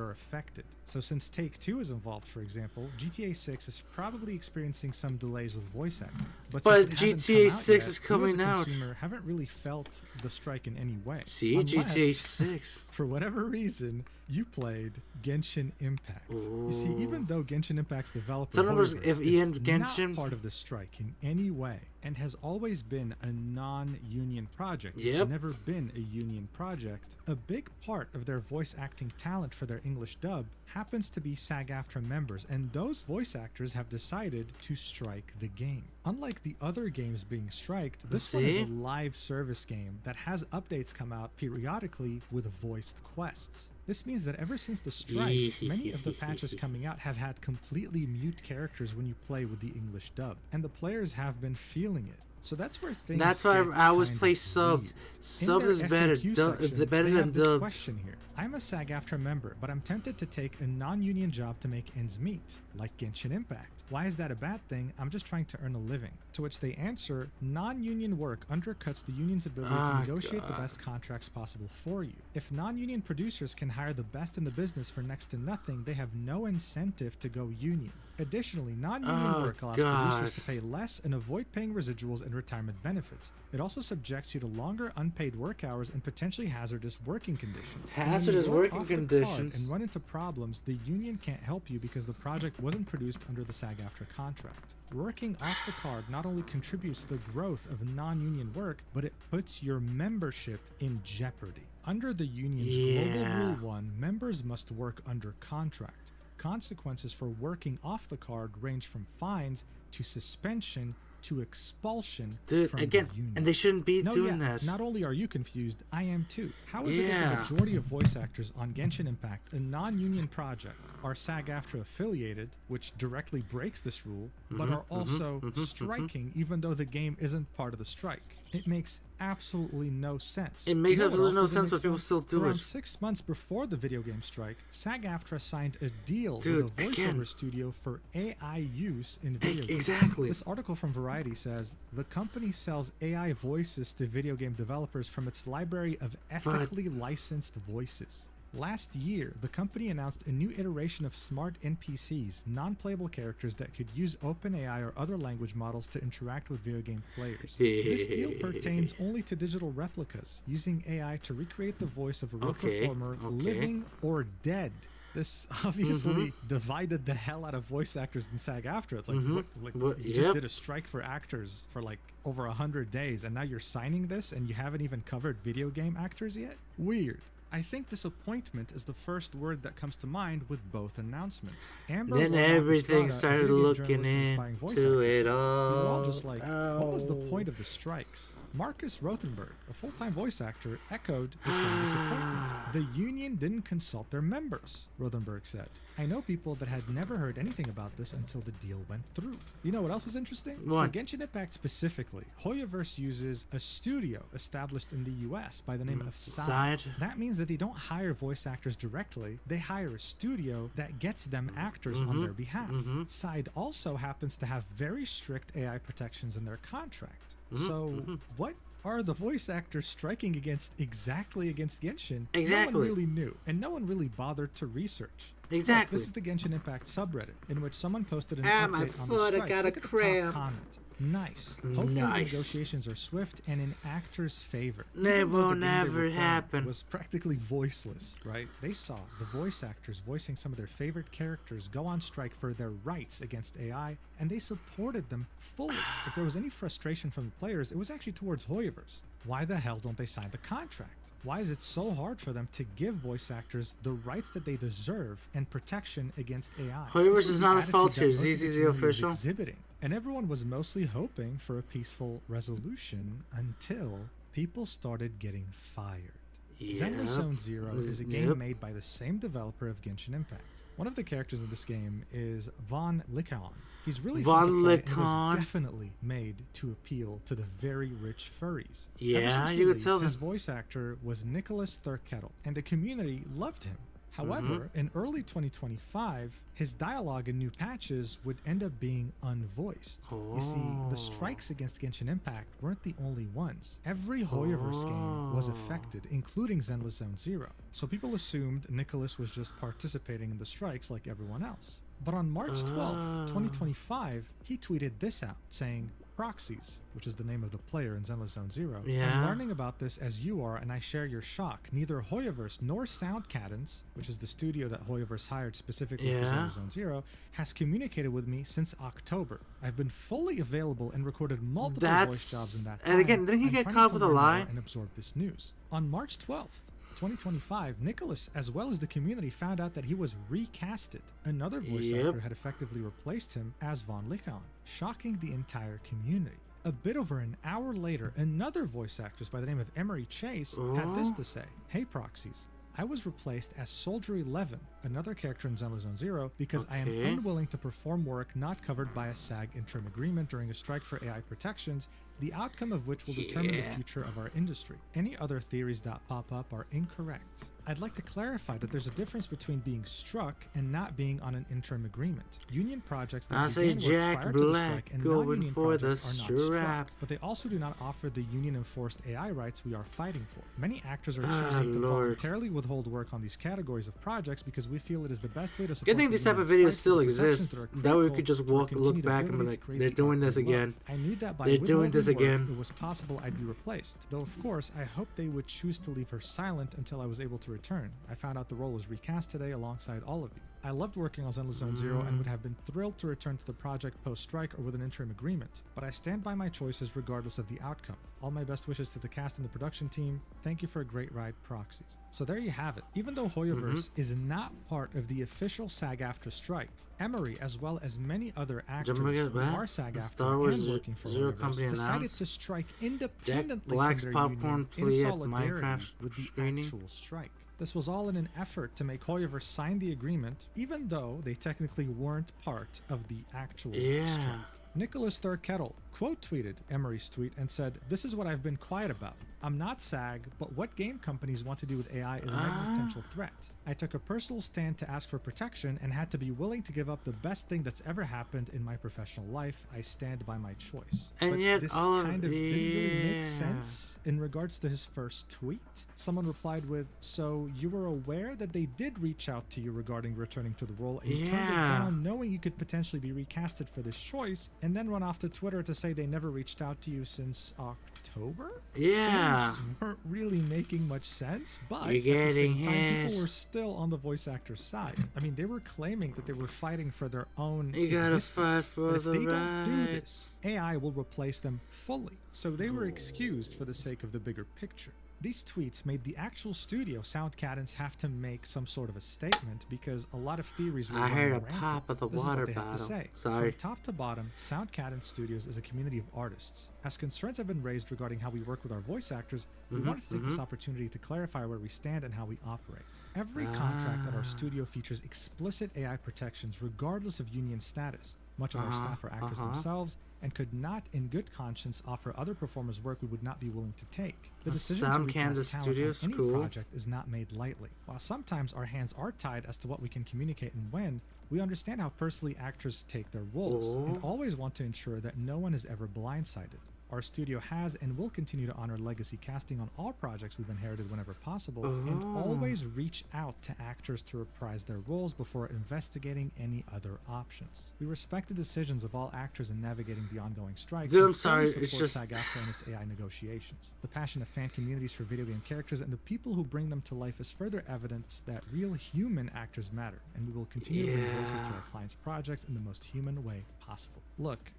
are affected. So since Take-Two is involved, for example, GTA 6 is probably experiencing some delays with voice acting. But since it hasn't GTA come out 6 yet, is coming you as a out. consumer haven't really felt the strike in any way. See, Unless, GTA 6. for whatever reason, you played Genshin Impact. You see, even though Genshin Impact's developer Tell them Hoyoverse if is Ian not Genshin- part of the strike in any way and has always been a non-union project. Yep. It's never been a union project. A big part of their voice acting talent for their English dub happens to be SAG-AFTRA members, and those voice actors have decided to strike the game. Unlike the other games being striked, this one is a live service game that has updates come out periodically with voiced quests. This means that ever since the strike, many of the patches coming out have had completely mute characters when you play with the English dub, and the players have been feeling it. So that's where things. That's why get I always kind play of subbed. weird. Subbed In their is better. FAQ section, Better they than have this dubbed. question here. I'm a SAG-AFTRA member, but I'm tempted to take a non-union job to make ends meet, like Genshin Impact. Why is that a bad thing? I'm just trying to earn a living. To which they answer, non-union work undercuts the union's ability to negotiate the best contracts possible for you. If non-union producers can hire the best in the business for next to nothing, they have no incentive to go union. Additionally, non-union work allows producers to pay less and avoid paying residuals and retirement benefits. It also subjects you to longer unpaid work hours and potentially hazardous working conditions. Hazardous When you work working off the conditions. card and run into problems, the union can't help you because the project wasn't produced under the SAG-AFTRA contract. Working off the card not only contributes to the growth of non-union work, but it puts your membership in jeopardy. Under the union's Global Rule 1, members must work under contract. Consequences for working off the card range from fines to suspension to expulsion Dude, from again, the union. and they shouldn't be doing that. Not only are you confused, I am too. How is it that the Yeah. majority of voice actors on Genshin Impact, a non-union project, are SAG-AFTRA affiliated, which directly breaks this rule, but are also striking even though the game isn't part of the strike? It makes absolutely no sense. It makes You know what absolutely else no doesn't sense, make but people still do Around it. 6 months before the video game strike, SAG-AFTRA signed a deal Dude, with a voiceover again. studio for AI use in video games. Exactly. This article from Variety says, the company sells AI voices to video game developers from its library of ethically licensed voices. Last year, the company announced a new iteration of smart NPCs, non-playable characters that could use OpenAI or other language models to interact with video game players. This deal pertains only to digital replicas, using AI to recreate the voice of a real performer, living or dead. This obviously divided the hell out of voice actors in SAG-AFTRA. It's like, you just did a strike for actors for like over 100 days, and now you're signing this, and you haven't even covered video game actors yet? Weird. I think disappointment is the first word that comes to mind with both announcements. Amber Then Warnock everything Estrada, a started video game looking journalist and aspiring voice into actor, it said, "We were all all. just like, what was the point of the strikes?" Marcus Rothenberg, a full-time voice actor, echoed the same disappointment. The union didn't consult their members, Rothenberg said. I know people that had never heard anything about this until the deal went through. You know what else is interesting? What? For Genshin Impact specifically, Hoyoverse uses a studio established in the US by the name of Side. Side? That means that they don't hire voice actors directly, they hire a studio that gets them actors on their behalf. Side also happens to have very strict AI protections in their contract. So, what are the voice actors striking exactly against Genshin? No Exactly. one really knew, and no one really bothered to research. Exactly. Look, this is the Genshin Impact subreddit, in which someone posted an Ah, my update on the foot, I strikes. got Look a at the cramp. top comment. Nice. Hopefully the Nice. negotiations are swift and in actors' favor. They Even though the will game they never were playing happen. was practically voiceless, right? They saw the voice actors voicing some of their favorite characters go on strike for their rights against AI, and they supported them fully. If there was any frustration from the players, it was actually towards Hoyoverse. Why the hell don't they sign the contract? Why is it so hard for them to give voice actors the rights that they deserve and protection against AI? Hoyoverse This was is the not a attitude fault that here. most of the ZZZ community was official. exhibiting, and everyone was mostly hoping for a peaceful resolution until people started getting fired. Zenless Zone Zero is a game made by the same developer of Genshin Impact. One of the characters in this game is Von Licaon. He's really fun to play and was definitely made to appeal to the very rich furries. Ever Yeah, since you could release, tell his that. voice actor was Nicholas Thurkettle, and the community loved him. However, in early 2025, his dialogue in new patches would end up being unvoiced. You see, the strikes against Genshin Impact weren't the only ones. Every Hoyoverse game was affected, including Zenless Zone Zero. So people assumed Nicholas was just participating in the strikes like everyone else. But on March 12th, 2025, he tweeted this out, saying, Proxies, which is the name of the player in Zenless Zone Zero. I'm learning about this as you are, and I share your shock. Neither Hoyoverse nor Sound Cadence, which is the studio that Hoyoverse hired specifically for Zenless Zone Zero, has communicated with me since October. I've been fully available and recorded multiple voice jobs in that time. And again, didn't he get caught with a lie? And absorb this news. On March 12th, 2025, Nicholas, as well as the community, found out that he was recasted. Another voice actor had effectively replaced him as Von Lichaon, shocking the entire community. A bit over an hour later, another voice actress by the name of Emery Chase had this to say: Hey Proxies, I was replaced as Soldier 11, another character in Zenless Zone Zero, because I am unwilling to perform work not covered by a SAG interim agreement during a strike for AI protections, the outcome of which will determine the future of our industry. Any other theories that pop up are incorrect. I'd like to clarify that there's a difference between being struck and not being on an interim agreement. Union projects that begin work prior to the strike and non-union projects are not struck, but they also do not offer the union-enforced AI rights we are fighting for. Many actors are choosing to voluntarily withhold work on these categories of projects because we feel it is the best way to support. Good thing these type of videos still exist. That way we could just look back and be like, they're doing this again. I knew that by they're doing this again. It was possible I'd be replaced. Though of course, I hoped they would choose to leave her silent until I was able to return. I found out the role was recast today alongside all of you. I loved working on Zenless Zone Zero and would have been thrilled to return to the project post-strike or with an interim agreement, but I stand by my choices regardless of the outcome. All my best wishes to the cast and the production team. Thank you for a great ride, Proxies. So there you have it. Even though Hoyoverse is not part of the official SAG-AFTRA strike, Emery, as well as many other actors who are SAG-AFTRA and working for Hoyoverse, decided to strike independently from their union in solidarity with the actual strike. This was all in an effort to make Hoyoverse sign the agreement, even though they technically weren't part of the actual strike. Nicholas Thurkettle quote tweeted Emery's tweet and said, "This is what I've been quiet about. I'm not SAG, but what game companies want to do with AI is an existential threat. I took a personal stand to ask for protection and had to be willing to give up the best thing that's ever happened in my professional life. I stand by my choice." And but yet this all of kind of didn't really make sense in regards to his first tweet. Someone replied with, "So you were aware that they did reach out to you regarding returning to the role and you turned it down knowing you could potentially be recasted for this choice, and then run off to Twitter to say they never reached out to you since October?" Things weren't really making much sense, but at the same time, people were still on the voice actor's side. I mean, they were claiming that they were fighting for their own existence. Fight for but if the they don't do this, AI will replace them fully. So they were excused for the sake of the bigger picture. These tweets made the actual studio, Sound Cadence, have to make some sort of a statement because a lot of theories were running I heard a rampant. pop of the This water is what they bottle. have to say. Sorry. From top to bottom, Sound Cadence Studios is a community of artists. As concerns have been raised regarding how we work with our voice actors, we wanted to take this opportunity to clarify where we stand and how we operate. Every contract at our studio features explicit AI protections regardless of union status. Much of our staff are actors themselves and could not in good conscience offer other performers work we would not be willing to take. The decision to recast talent on any project is not made lightly. While sometimes our hands are tied as to what we can communicate and when, we understand how personally actors take their roles and always want to ensure that no one is ever blindsided. Our studio has and will continue to honor legacy casting on all projects we've inherited whenever possible, and always reach out to actors to reprise their roles before investigating any other options. We respect the decisions of all actors in navigating the ongoing strike. Dude, I'm and fully sorry, support it's just- SAG-AFTRA and its AI negotiations. The passion of fan communities for video game characters and the people who bring them to life is further evidence that real human actors matter, and we will continue to bring voices to our clients' projects in the most human way possible. Look,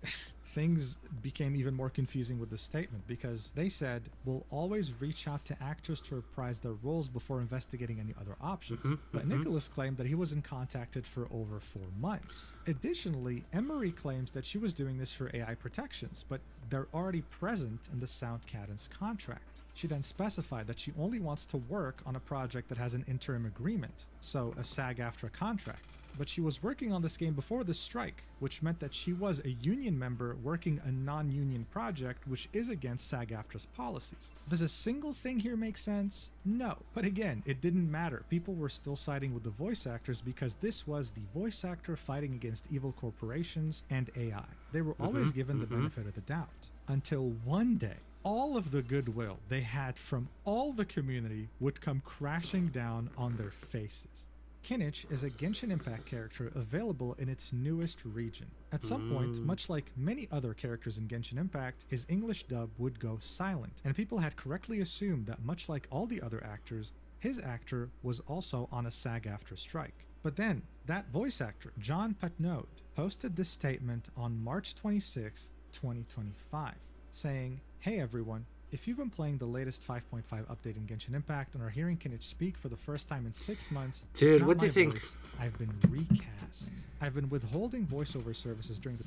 things became even more confusing with this statement because they said, "We'll always reach out to actors to reprise their roles before investigating any other options." But Nicholas claimed that he wasn't contacted for over 4 months. Additionally, Emery claims that she was doing this for AI protections, but they're already present in the Sound Cadence contract. She then specified that she only wants to work on a project that has an interim agreement, so a SAG-AFTRA contract. but she was working on this game before the strike, which meant that she was a union member working a non-union project, which is against SAG-AFTRA's policies. Does a single thing here make sense? No. But again, it didn't matter. People were still siding with the voice actors because this was the voice actor fighting against evil corporations and AI. They were always given the benefit of the doubt. Until one day, all of the goodwill they had from all the community would come crashing down on their faces. Kinich is a Genshin Impact character available in its newest region. At some point, much like many other characters in Genshin Impact, his English dub would go silent, and people had correctly assumed that much like all the other actors, his actor was also on a SAG-AFTRA strike. But then, that voice actor, John Patnaud, posted this statement on March 26, 2025, saying, "Hey everyone, if you've been playing the latest 5.5 update in Genshin Impact and are hearing Kinich speak for the first time in 6 months, dude, it's not what do you my think? voice. I've been recast. I've been withholding voiceover services during the..."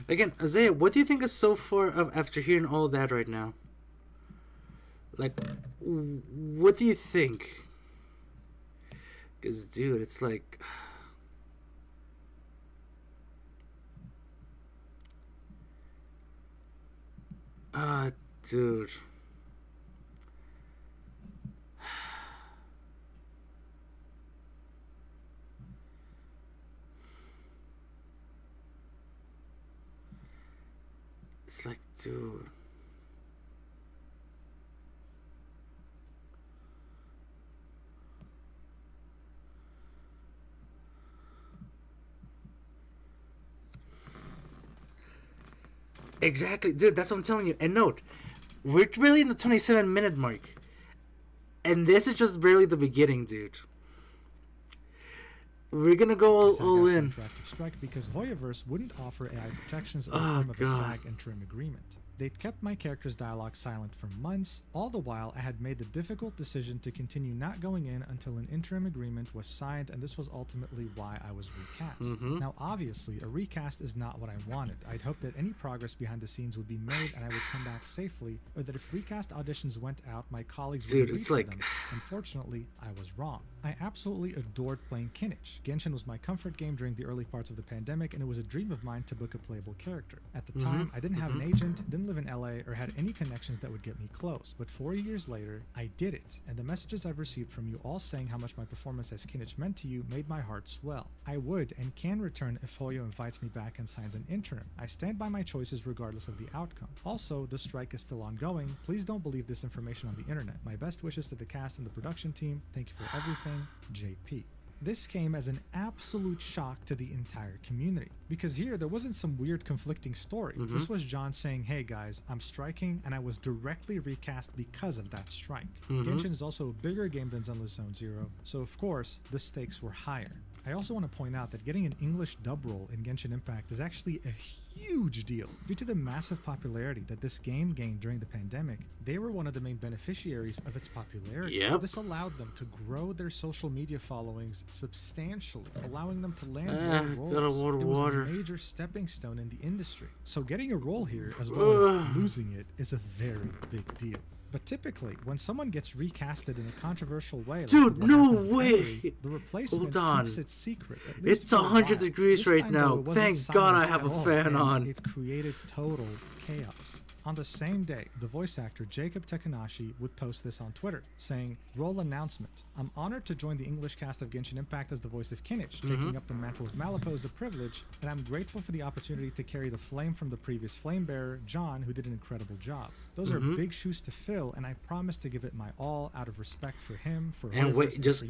Again, Isaiah, what do you think is so far of after hearing all that right now? Like, what do you think? Because, dude, it's like... dude. It's like, dude. Exactly, dude, that's what I'm telling you. And note, we're really in the 27-minute mark. And this is just barely the beginning, dude. We're gonna go all in. Strike because Hoyoverse wouldn't offer AI protections in the form of a SAG interim agreement. They'd kept my character's dialogue silent for months. All the while, I had made the difficult decision to continue not going in until an interim agreement was signed, and this was ultimately why I was recast. Now, obviously, a recast is not what I wanted. I'd hoped that any progress behind the scenes would be made and I would come back safely, or that if recast auditions went out, my colleagues would read for them. Unfortunately, I was wrong. I absolutely adored playing Kinich. Genshin was my comfort game during the early parts of the pandemic, and it was a dream of mine to book a playable character. At the time, I didn't have an agent, didn't live in LA, or had any connections that would get me close, but 4 years later, I did it, and the messages I've received from you all saying how much my performance as Kinich meant to you made my heart swell. I would and can return if Hoyo invites me back and signs an interim. I stand by my choices regardless of the outcome. Also, the strike is still ongoing. Please don't believe this information on the internet. My best wishes to the cast and the production team. Thank you for everything, JP. This came as an absolute shock to the entire community, because here there wasn't some weird conflicting story. This was John saying, "Hey guys, I'm striking and I was directly recast because of that strike." Genshin is also a bigger game than Zenless Zone Zero, so of course the stakes were higher. I also want to point out that getting an English dub role in Genshin Impact is actually a huge deal. Due to the massive popularity that this game gained during the pandemic, they were one of the main beneficiaries of its popularity. This allowed them to grow their social media followings substantially, allowing them to land more roles. It was a major stepping stone in the industry. So getting a role here, as well as losing it, is a very big deal. But typically, when someone gets recasted in a controversial way, dude, like no way! The replacement keeps it secret. It's 100 degrees right now. Thank God I have a fan on. It created total chaos. On the same day, the voice actor Jacob Takanashi would post this on Twitter, saying, "Role announcement. I'm honored to join the English cast of Genshin Impact as the voice of Kinich. Taking up the mantle of Malipo is a privilege, and I'm grateful for the opportunity to carry the flame from the previous flame bearer, John, who did an incredible job. Those are big shoes to fill, and I promise to give it my all out of respect for him, for and wait, just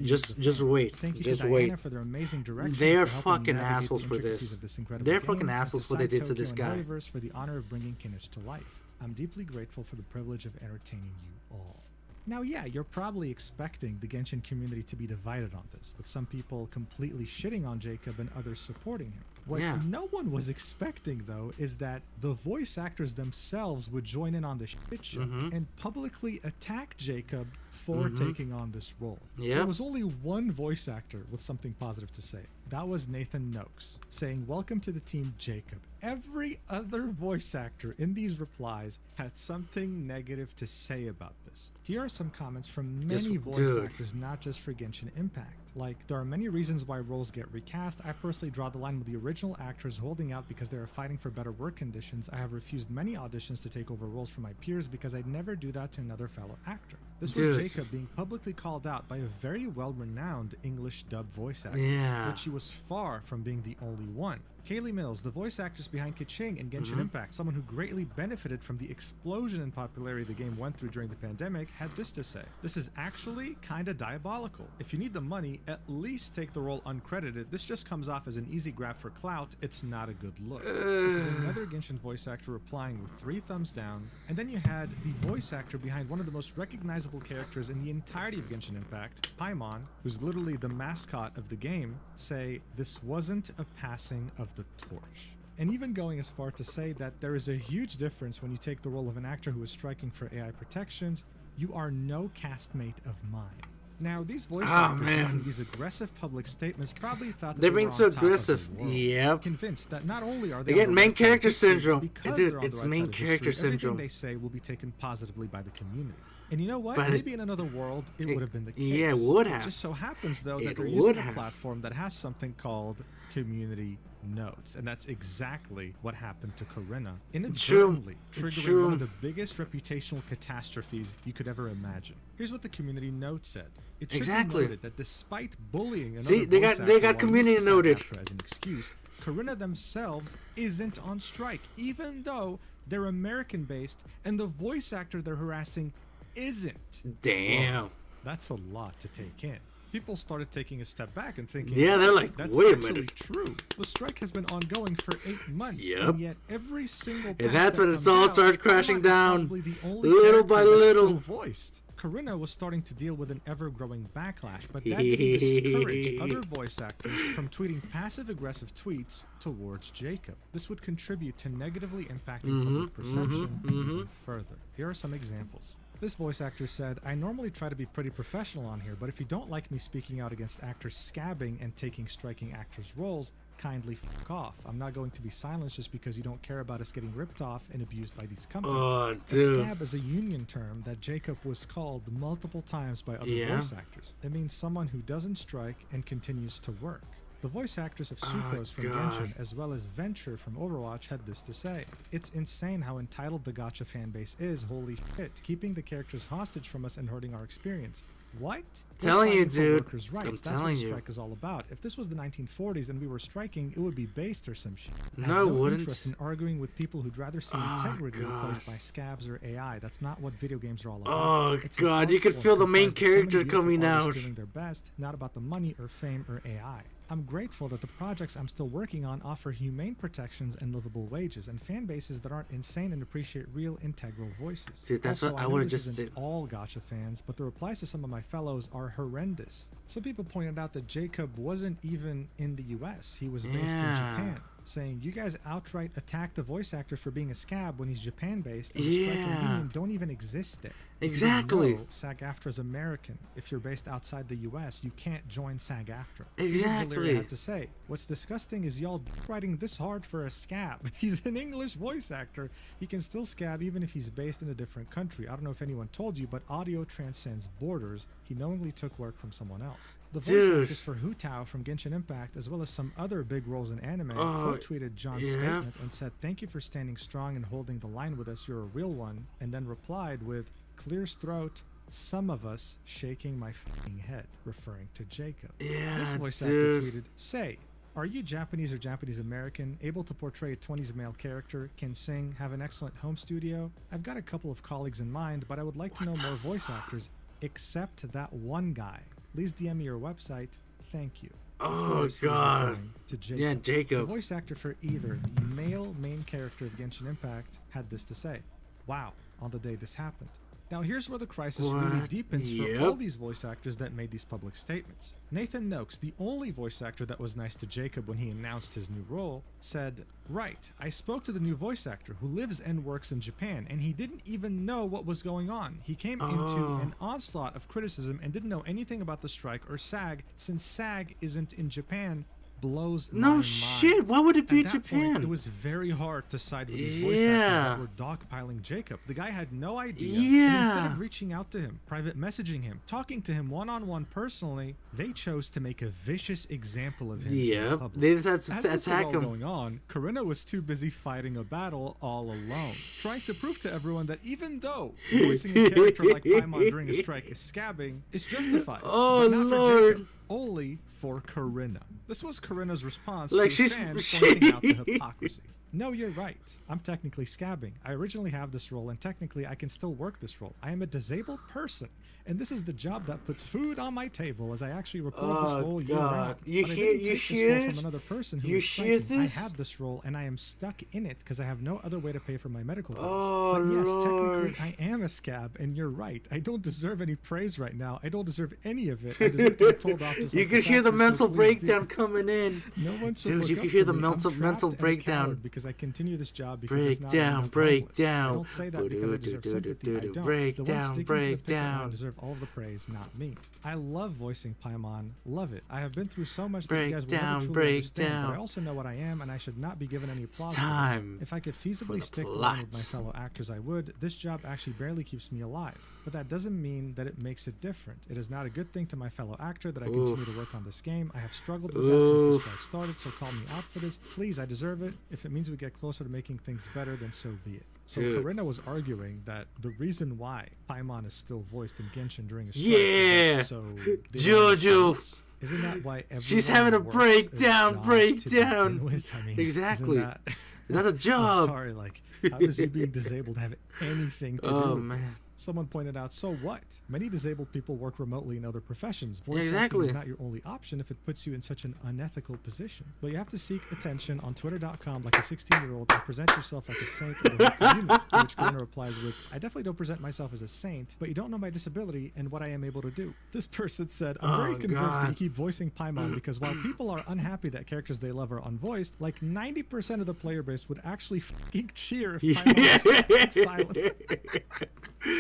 wait. Thank you just to wait. Diana for their amazing direction. They're for helping fucking navigate assholes the for intricacies this. of this incredible They're game, fucking and assholes to what they Side did to this Tokyo and guy. Hoyoverse for the honor of bringing Kinich to life. I'm deeply grateful for the privilege of entertaining you all." Now, yeah, you're probably expecting the Genshin community to be divided on this, with some people completely shitting on Jacob and others supporting him. What no one was expecting, though, is that the voice actors themselves would join in on the shit show and publicly attack Jacob for taking on this role. There was only one voice actor with something positive to say. That was Nathan Noakes, saying, "Welcome to the team, Jacob." Every other voice actor in these replies had something negative to say about this. Here are some comments from many voice actors, not just for Genshin Impact. Like, there are many reasons why roles get recast. I personally draw the line with the original actors holding out because they are fighting for better work conditions. I have refused many auditions to take over roles from my peers because I'd never do that to another fellow actor. This was Dude. Jacob being publicly called out by a very well-renowned English dub voice actor, Yeah. but she was far from being the only one. Kaylee Mills, the voice actress behind Keqing and Genshin Mhm. Impact, someone who greatly benefited from the explosion in popularity the game went through during the pandemic, had this to say. This is actually kinda diabolical. If you need the money, at least take the role uncredited. This just comes off as an easy grab for clout. It's not a good look. This is another Genshin voice actor replying with 3 thumbs down. And then you had the voice actor behind one of the most recognizable characters in the entirety of Genshin Impact, Paimon, who's literally the mascot of the game, say this wasn't a passing of the torch. And even going as far to say that there is a huge difference when you take the role of an actor who is striking for AI protections. You are no castmate of mine. Now, these voice actors making these aggressive public statements probably thought that They're they being were too on top of the aggressive. world. Yep. Convinced that not only are they They're on getting the main right side of character history, syndrome. because Dude, they're on the it's right main side of character history, syndrome. Everything they say will be taken positively by the community. And you know what? But Maybe in another world, it would have been the case. yeah, it would have. It just so happens, though, It that they're would using a have. platform that has something called community notes. And that's exactly what happened to Corinna, inadvertently triggering one of the biggest reputational catastrophes you could ever imagine. Here's what the community note said. It should Exactly. be noted that despite bullying another See, they voice got- they actor got while community using noted. SAG-AFTRA as an excuse, Corinna themselves isn't on strike, even though they're American-based and the voice actor they're harassing isn't. Damn. Wow, that's a lot to take in. People started taking a step back and thinking, Yeah, they're like, that's wait a actually minute. true. The strike has been ongoing for 8 months, Yep. and yet every single And patch that's that when it comes all out, starts crashing Corinna is down, probably the only little by character that's little. still voiced. Corinna was starting to deal with an ever-growing backlash, but that didn't discourage other voice actors from tweeting passive-aggressive tweets towards Jacob. This would contribute to negatively impacting public perception even further. Here are some examples. This voice actor said, I normally try to be pretty professional on here, but if you don't like me speaking out against actors scabbing and taking striking actors' roles, kindly fuck off. I'm not going to be silenced just because you don't care about us getting ripped off and abused by these companies. Oh, A dude. scab is a union term that Jacob was called multiple times by other Yeah. voice actors. It means someone who doesn't strike and continues to work. The voice actors of Sucrose from God. Genshin, as well as Venture from Overwatch, had this to say. It's insane how entitled the gacha fanbase is, holy shit, keeping the characters hostage from us and hurting our experience. What? We're Telling you, fighting for dude. workers' rights. I'm That's telling what a you. strike is all about. If this was the 1940s and we were striking, it would be based or some shit. I have No, it wouldn't. interest in arguing with people who'd rather see Oh, integrity replaced gosh. by scabs or AI. That's not what video games are all about. Oh, It's an God, you art could form feel the main comprised of so many character beautiful coming artists out. doing their best, not about the money or fame or AI. I'm grateful that the projects I'm still working on offer humane protections and livable wages, and fan bases that aren't insane and appreciate real integral voices. Dude, that's Also, what I know would've this just isn't said. all gacha fans, but the replies to some of my fellows are horrendous. Some people pointed out that Jacob wasn't even in the US, he was based in Yeah. Japan, saying, you guys outright attacked a voice actor for being a scab when he's Japan-based, and the strike and Yeah. union don't even exist there. If you Exactly. didn't know, SAG-AFTRA is American. If you're based outside the US, you can't join SAG-AFTRA. Exactly. Valyria had to say, what's disgusting is y'all writing this hard for a scab. He's an English voice actor. He can still scab even if he's based in a different country. I don't know if anyone told you, but audio transcends borders. He knowingly took work from someone else. The voice Dude. actors for Hu Tao from Genshin Impact, as well as some other big roles in anime, Oh, quote-tweeted John's yeah. statement and said, thank you for standing strong and holding the line with us. You're a real one. And then replied with, clear throat, some of us shaking my f***ing head, referring to Jacob. Yeah, This voice dude. actor tweeted, say, are you Japanese or Japanese American, able to portray a 20s male character, can sing, have an excellent home studio? I've got a couple of colleagues in mind, but I would like to know more voice actors, except that one guy. Please DM me your website. Thank you. Of Oh, course, he was God. referring to Jacob. Yeah, Jacob. The voice actor for either the male main character of Genshin Impact had this to say. Wow, on the day this happened. Now here's where the crisis really What? deepens Yep. for all these voice actors that made these public statements. Nathan Noakes, the only voice actor that was nice to Jacob when he announced his new role, said, right, I spoke to the new voice actor who lives and works in Japan, and he didn't even know what was going on. He came into Oh. an onslaught of criticism and didn't know anything about the strike or SAG, since SAG isn't in Japan. blows my No mind. shit. Why would it be At in that point, Japan? it was very hard to side with these voice actors that were dogpiling Jacob. The guy had no idea. And instead Yeah. of reaching out to him, private messaging him, talking to him one-on-one personally, they chose to make a vicious example of him. in Yep. public. They decided As to this was attack all him. going on, Corinna was too busy fighting a battle all alone, trying to prove to everyone that even though voicing a character like Paimon during a strike is scabbing, it's justified. Oh, but not Lord. for Jacob, only for Corinna. This was Corinna's response Like, to she's- fans she- pointing out the hypocrisy. No, you're right. I'm technically scabbing. I originally have this role, and technically I can still work this role. I am a disabled person, and this is the job that puts food on my table as I actually record this Oh, role year God. round. You But I hear- didn't you take this hear role it? from another person who You is hear striking. this? I have this role, and I am stuck in it because I have no other way to pay for my medical bills. Oh, but yes, Lord. technically I am a scab, and you're right. I don't deserve any praise right now. I don't deserve any of it. I deserve to be told off just You like could this hear the actor, so mental please do. breakdown coming in. No one should Dude, look you up can hear to the me. I'm mental trapped and a breakdown. coward because I continue this job because if not, I'm Breakdown, homeless. breakdown. I don't say that because I deserve sympathy. I don't. The one Breakdown, sticking to the picture breakdown. deserve all of the praise, not me. I love voicing Paimon. Love it. I have been through so much that you guys will never truly understand. But I Breakdown. also know what I am, and I should not be given any applause. for this. time If I could feasibly the stick along plot. with my fellow actors, I would. This job actually barely keeps me alive. But that doesn't mean that it makes it different. It is not a good thing to my fellow actor that I continue Oof. to work on this game. I have struggled with that since the Oof. strike started, so call me out for this. Please, I deserve it. If it means we get closer to making things better, then so be it. So Dude. Corinna was arguing that the reason why Paimon is still voiced in Genshin during a strike Yeah. is that so they don't Jojo. lose. Isn't that why She's everyone having a works breakdown, job to breakdown. begin with? I mean, Exactly. Isn't that, That's a I'm job. sorry, like, how does you being disabled have anything to do Oh, with man. this? Someone pointed out, so what? Many disabled people work remotely in other professions. Voice acting Exactly. is not your only option if it puts you in such an unethical position. But you have to seek attention on Twitter.com like a 16-year-old and present yourself like a saint in the community. To which Corinna replies with, I definitely don't present myself as a saint, but you don't know my disability and what I am able to do. This person said, I'm very Oh, convinced that you God. keep voicing Paimon because while people are unhappy that characters they love are unvoiced, like 90% of the player base would actually fucking cheer if Paimon was silent.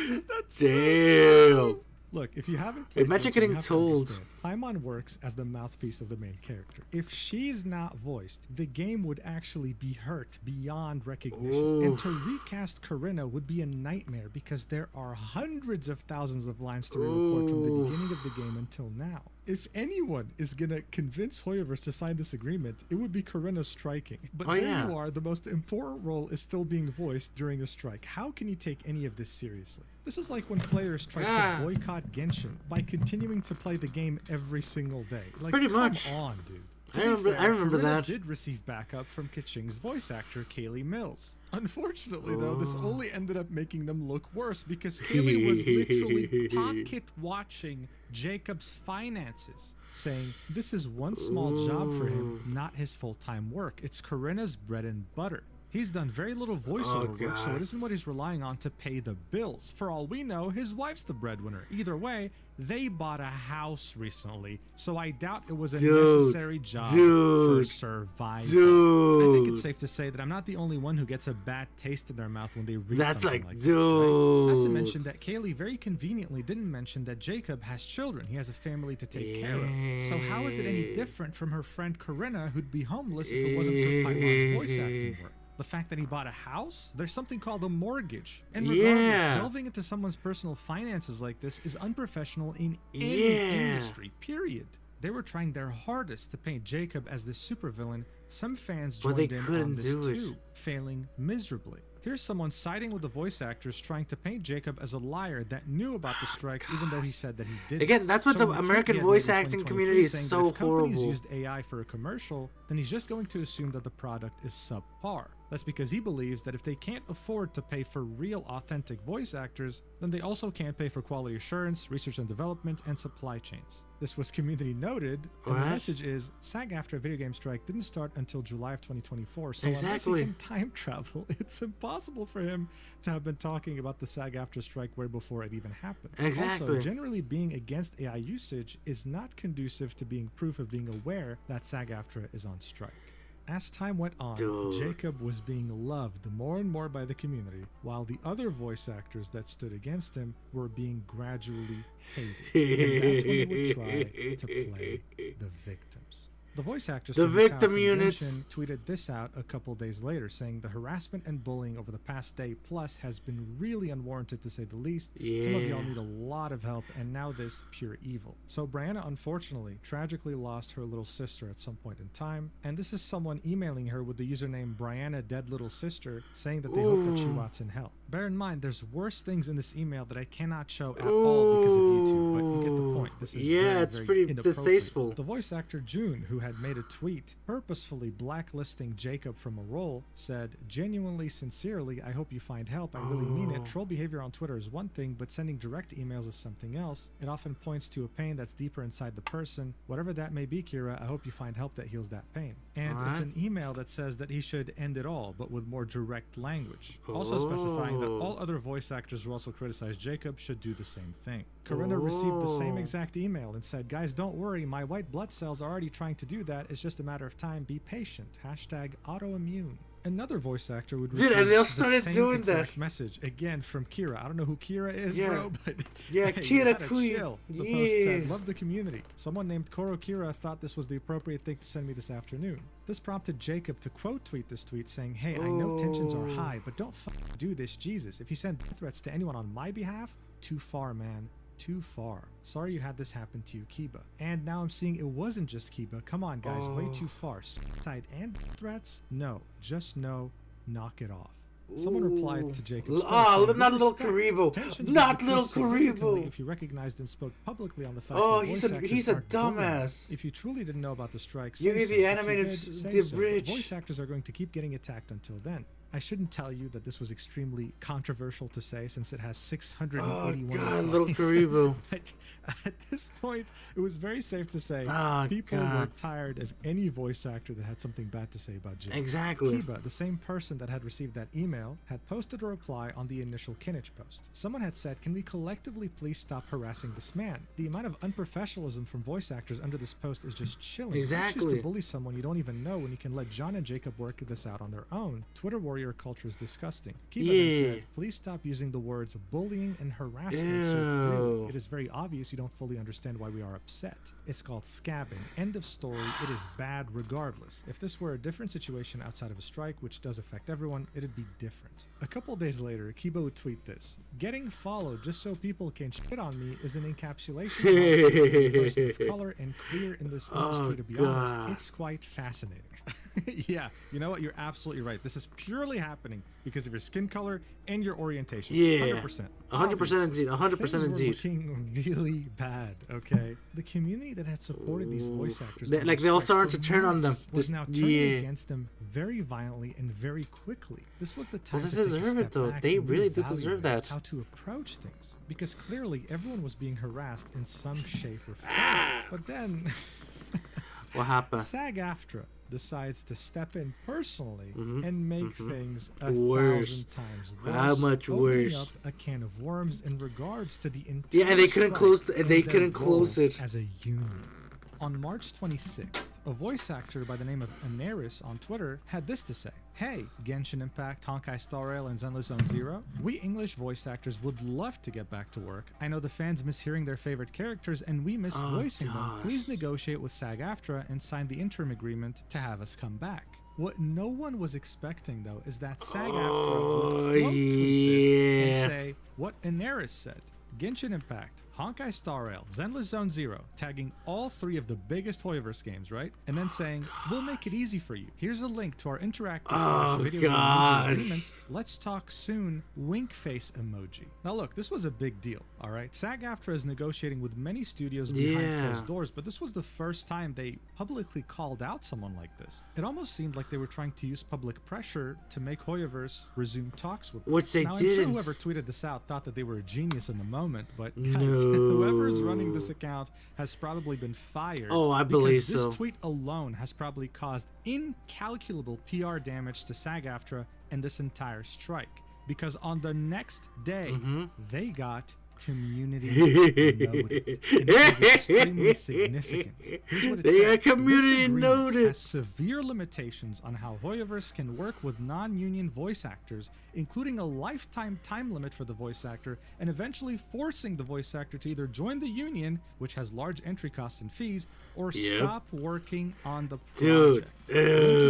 That's so Damn. true. Look, if you haven't played Imagine Genshin, getting you have to told. understand, Paimon works as the mouthpiece of the main character. If she's not voiced, the game would actually be hurt beyond recognition. And to recast Corinna would be a nightmare because there are hundreds of thousands of lines to re-record from the Ooh. beginning of the game until now. If anyone is gonna convince Hoyoverse to sign this agreement, it would be Corinna striking. But Oh, there yeah. you are, the most important role is still being voiced during a strike. How can you take any of this seriously? This is like when players try Ah. to boycott Genshin by continuing to play the game every single day. Like, Pretty come much. on, dude. To I be remember- fair, I remember Corinna that. did receive backup from Kaching's voice actor, Kaylee Mills. Unfortunately, though, this Oh. only ended up making them look worse because Kaylee was literally pocket watching Jacob's finances, saying this is one small job for him, not his full-time work. It's Corinna's bread and butter. He's done very little voiceover work, so God. it isn't what he's relying on to pay the bills. For all we know, his wife's the breadwinner. Either way, they bought a house recently, so I doubt it was a Dude, necessary job for dude, survival. dude. I think it's safe to say that I'm not the only one who gets a bad taste in their mouth when they read That's something like, this, right? Not to dude. mention that Kaylee very conveniently didn't mention that Jacob has children. He has a family to take care of. So how is it any different from her friend Corinna, who'd be homeless if it wasn't for Paimon's voice acting work? The fact that he bought a house? There's something called a mortgage. And regardless, Yeah. delving into someone's personal finances like this is unprofessional in any Yeah. industry, period. They were trying their hardest to paint Jacob as this supervillain. Some fans But joined they in on couldn't this do it. too, failing miserably. Here's someone siding with the voice actors trying to paint Jacob as a liar that knew about the strikes even though he said that he didn't. Again, that's what the Showing a tweet American he had voice made in acting 2023 community is saying that so if companies horrible. used AI for a commercial, then he's just going to assume that the product is subpar. That's because he believes that if they can't afford to pay for real authentic voice actors, then they also can't pay for quality assurance, research and development, and supply chains. This was community noted, and the What? message is SAG-AFTRA video game strike didn't start until July of 2024, so unless Exactly. he can time travel, it's impossible for him to have been talking about the SAG-AFTRA strike way before it even happened. Exactly. Also, generally being against AI usage is not conducive to being proof of being aware that SAG-AFTRA is on strike. As time went on, Dude. Jacob was being loved more and more by the community, while the other voice actors that stood against him were being gradually hated. And that's when they would try to play the victims. The voice actress The from Tao victim from units. Genshin tweeted this out a couple days later, saying the harassment and bullying over the past day plus has been really unwarranted to say the least. Some of y'all Yeah. need a lot of help, and now this pure evil. So Brianna unfortunately tragically lost her little sister at some point in time, and this is someone emailing her with the username Brianna Dead Little Sister, saying that they hope that she Ooh. rots in hell. Bear in mind, there's worse things in this email that I cannot show at all because of YouTube, but you get the point. This is Yeah, very, it's very pretty inappropriate. distasteful. The voice actor June, who had made a tweet purposefully blacklisting Jacob from a role, said, "Genuinely, sincerely, I hope you find help. I really mean it. Troll behavior on Twitter is one thing, but sending direct emails is something else. It often points to a pain that's deeper inside the person. Whatever that may be, Kira, I hope you find help that heals that pain." And it's Alright. an email that says that he should end it all, but with more direct language. Also specifying that all other voice actors who also criticize Jacob should do the same thing. Corinna received the same Oh. exact email and said, "Guys, don't worry, my white blood cells are already trying to do that. It's just a matter of time. Be patient. Hashtag autoimmune." Another voice actor would Dude, receive and they all the started same doing exact that. message again from Kira. I don't know who Kira is, Yeah. bro, but Yeah, hey, Kira you gotta Kui. chill. The post said, Yeah. "Love the community. Someone named Koro Kira thought this was the appropriate thing to send me this afternoon." This prompted Jacob to quote tweet this tweet saying, "Hey, I know tensions are high, but don't do this, Jesus. If you send death threats to anyone on my behalf, too far, man. Too far. Sorry you had this happen to you, Kiba." And now I'm seeing it wasn't just Kiba. Come on, guys, way too far. Suicide and death threats? No, just no. Knock it off. Someone replied to Jacob's post saying, not "With little respect, Karibo. tensions Not would little decrease significantly Karibo. if you recognized and spoke publicly on the fact Oh, that he's voice a- actors he's a aren't bullying. dumbass. If you truly didn't know about the strike, You say need so. the If you animated did, say the so. bridge. Voice actors are going to keep getting attacked until then. I shouldn't tell you that this was extremely controversial to say since it has 681 Oh, God, little replies. Karibo. At this point, it was very safe to say Oh, people were God. tired of any voice actor that had something bad to say about Jim. Exactly. Kiba, the same person that had received that email, had posted a reply on the initial Kinich post. Someone had said, "Can we collectively please stop harassing this man?" The amount of unprofessionalism from voice actors under this post is just chilling. Don't Exactly. choose to bully someone you don't even know when you can let John and Jacob work this out on their own. Twitter warrior culture is disgusting. Kiba then Yeah. said, "Please stop using the words bullying and harassment so Ew. freely. It is very obvious you don't fully understand why we are upset. It's called scabbing. End of story. It is bad regardless. If this were a different situation outside of a strike, which does affect everyone, it'd be different." A couple days later, Kiba would tweet this: "Getting followed just so people can shit on me is an encapsulation of being a person of color and queer in this industry, Oh, to be God. honest. It's quite fascinating." Yeah, you know what? You're absolutely right. This is purely happening because of your skin color and your orientation. Yeah. 100%. 100% indeed, 100% Things were indeed. looking really bad, okay? The community that had supported these voice actors They- on like, their they all strike started for to turn on them. months was Just- now turning yeah. against them very violently and very quickly. This was the time Well, to they take a deserve it, step though. back They and really do reevaluate deserve that. how to approach things, because clearly everyone was being harassed in some shape or form. Ah! But then What happened? SAG-AFTRA decides to step in personally Mhm, and make mhm. things a Worse. 1,000 times worse. How much opening worse? up a can of worms in regards to the entire Yeah, and they couldn't strike close and they their couldn't close role it. as a union. On March 26th, a voice actor by the name of Anaris on Twitter had this to say: "Hey, Genshin Impact, Honkai Star Rail, and Zenless Zone Zero, we English voice actors would love to get back to work. I know the fans miss hearing their favorite characters and we miss Oh, voicing them. gosh. Please negotiate with SAG-AFTRA and sign the interim agreement to have us come back." What no one was expecting, though, is that SAG-AFTRA would quote tweet this yeah. and say what Anaris said: "Genshin Impact, Honkai Star Rail, Zenless Zone Zero," tagging all three of the biggest Hoyoverse games, right? And then saying, "We'll make it easy for you. Here's a link to our interactive Oh, video game God. agreements. Let's talk soon. Wink face emoji." Now look, this was a big deal, all right? SAG-AFTRA is negotiating with many studios behind Yeah. closed doors, but this was the first time they publicly called out someone like this. It almost seemed like they were trying to use public pressure to make Hoyoverse resume talks with them. Which they now, I'm didn't. sure whoever tweeted this out thought that they were a genius in the moment, but guys, No. whoever's running this account has probably been fired. Oh, I believe because so. this tweet alone has probably caused incalculable PR damage to SAG-AFTRA and this entire strike. Because on the next day, Mhm. they got community noted. And it is extremely significant. Here's what it They said. got community This agreement noted. has severe limitations on how Hoyoverse can work with non-union voice actors, including a lifetime time limit for the voice actor, and eventually forcing the voice actor to either join the union, which has large entry costs and fees, or Yep. stop working on the Dude. project. Linking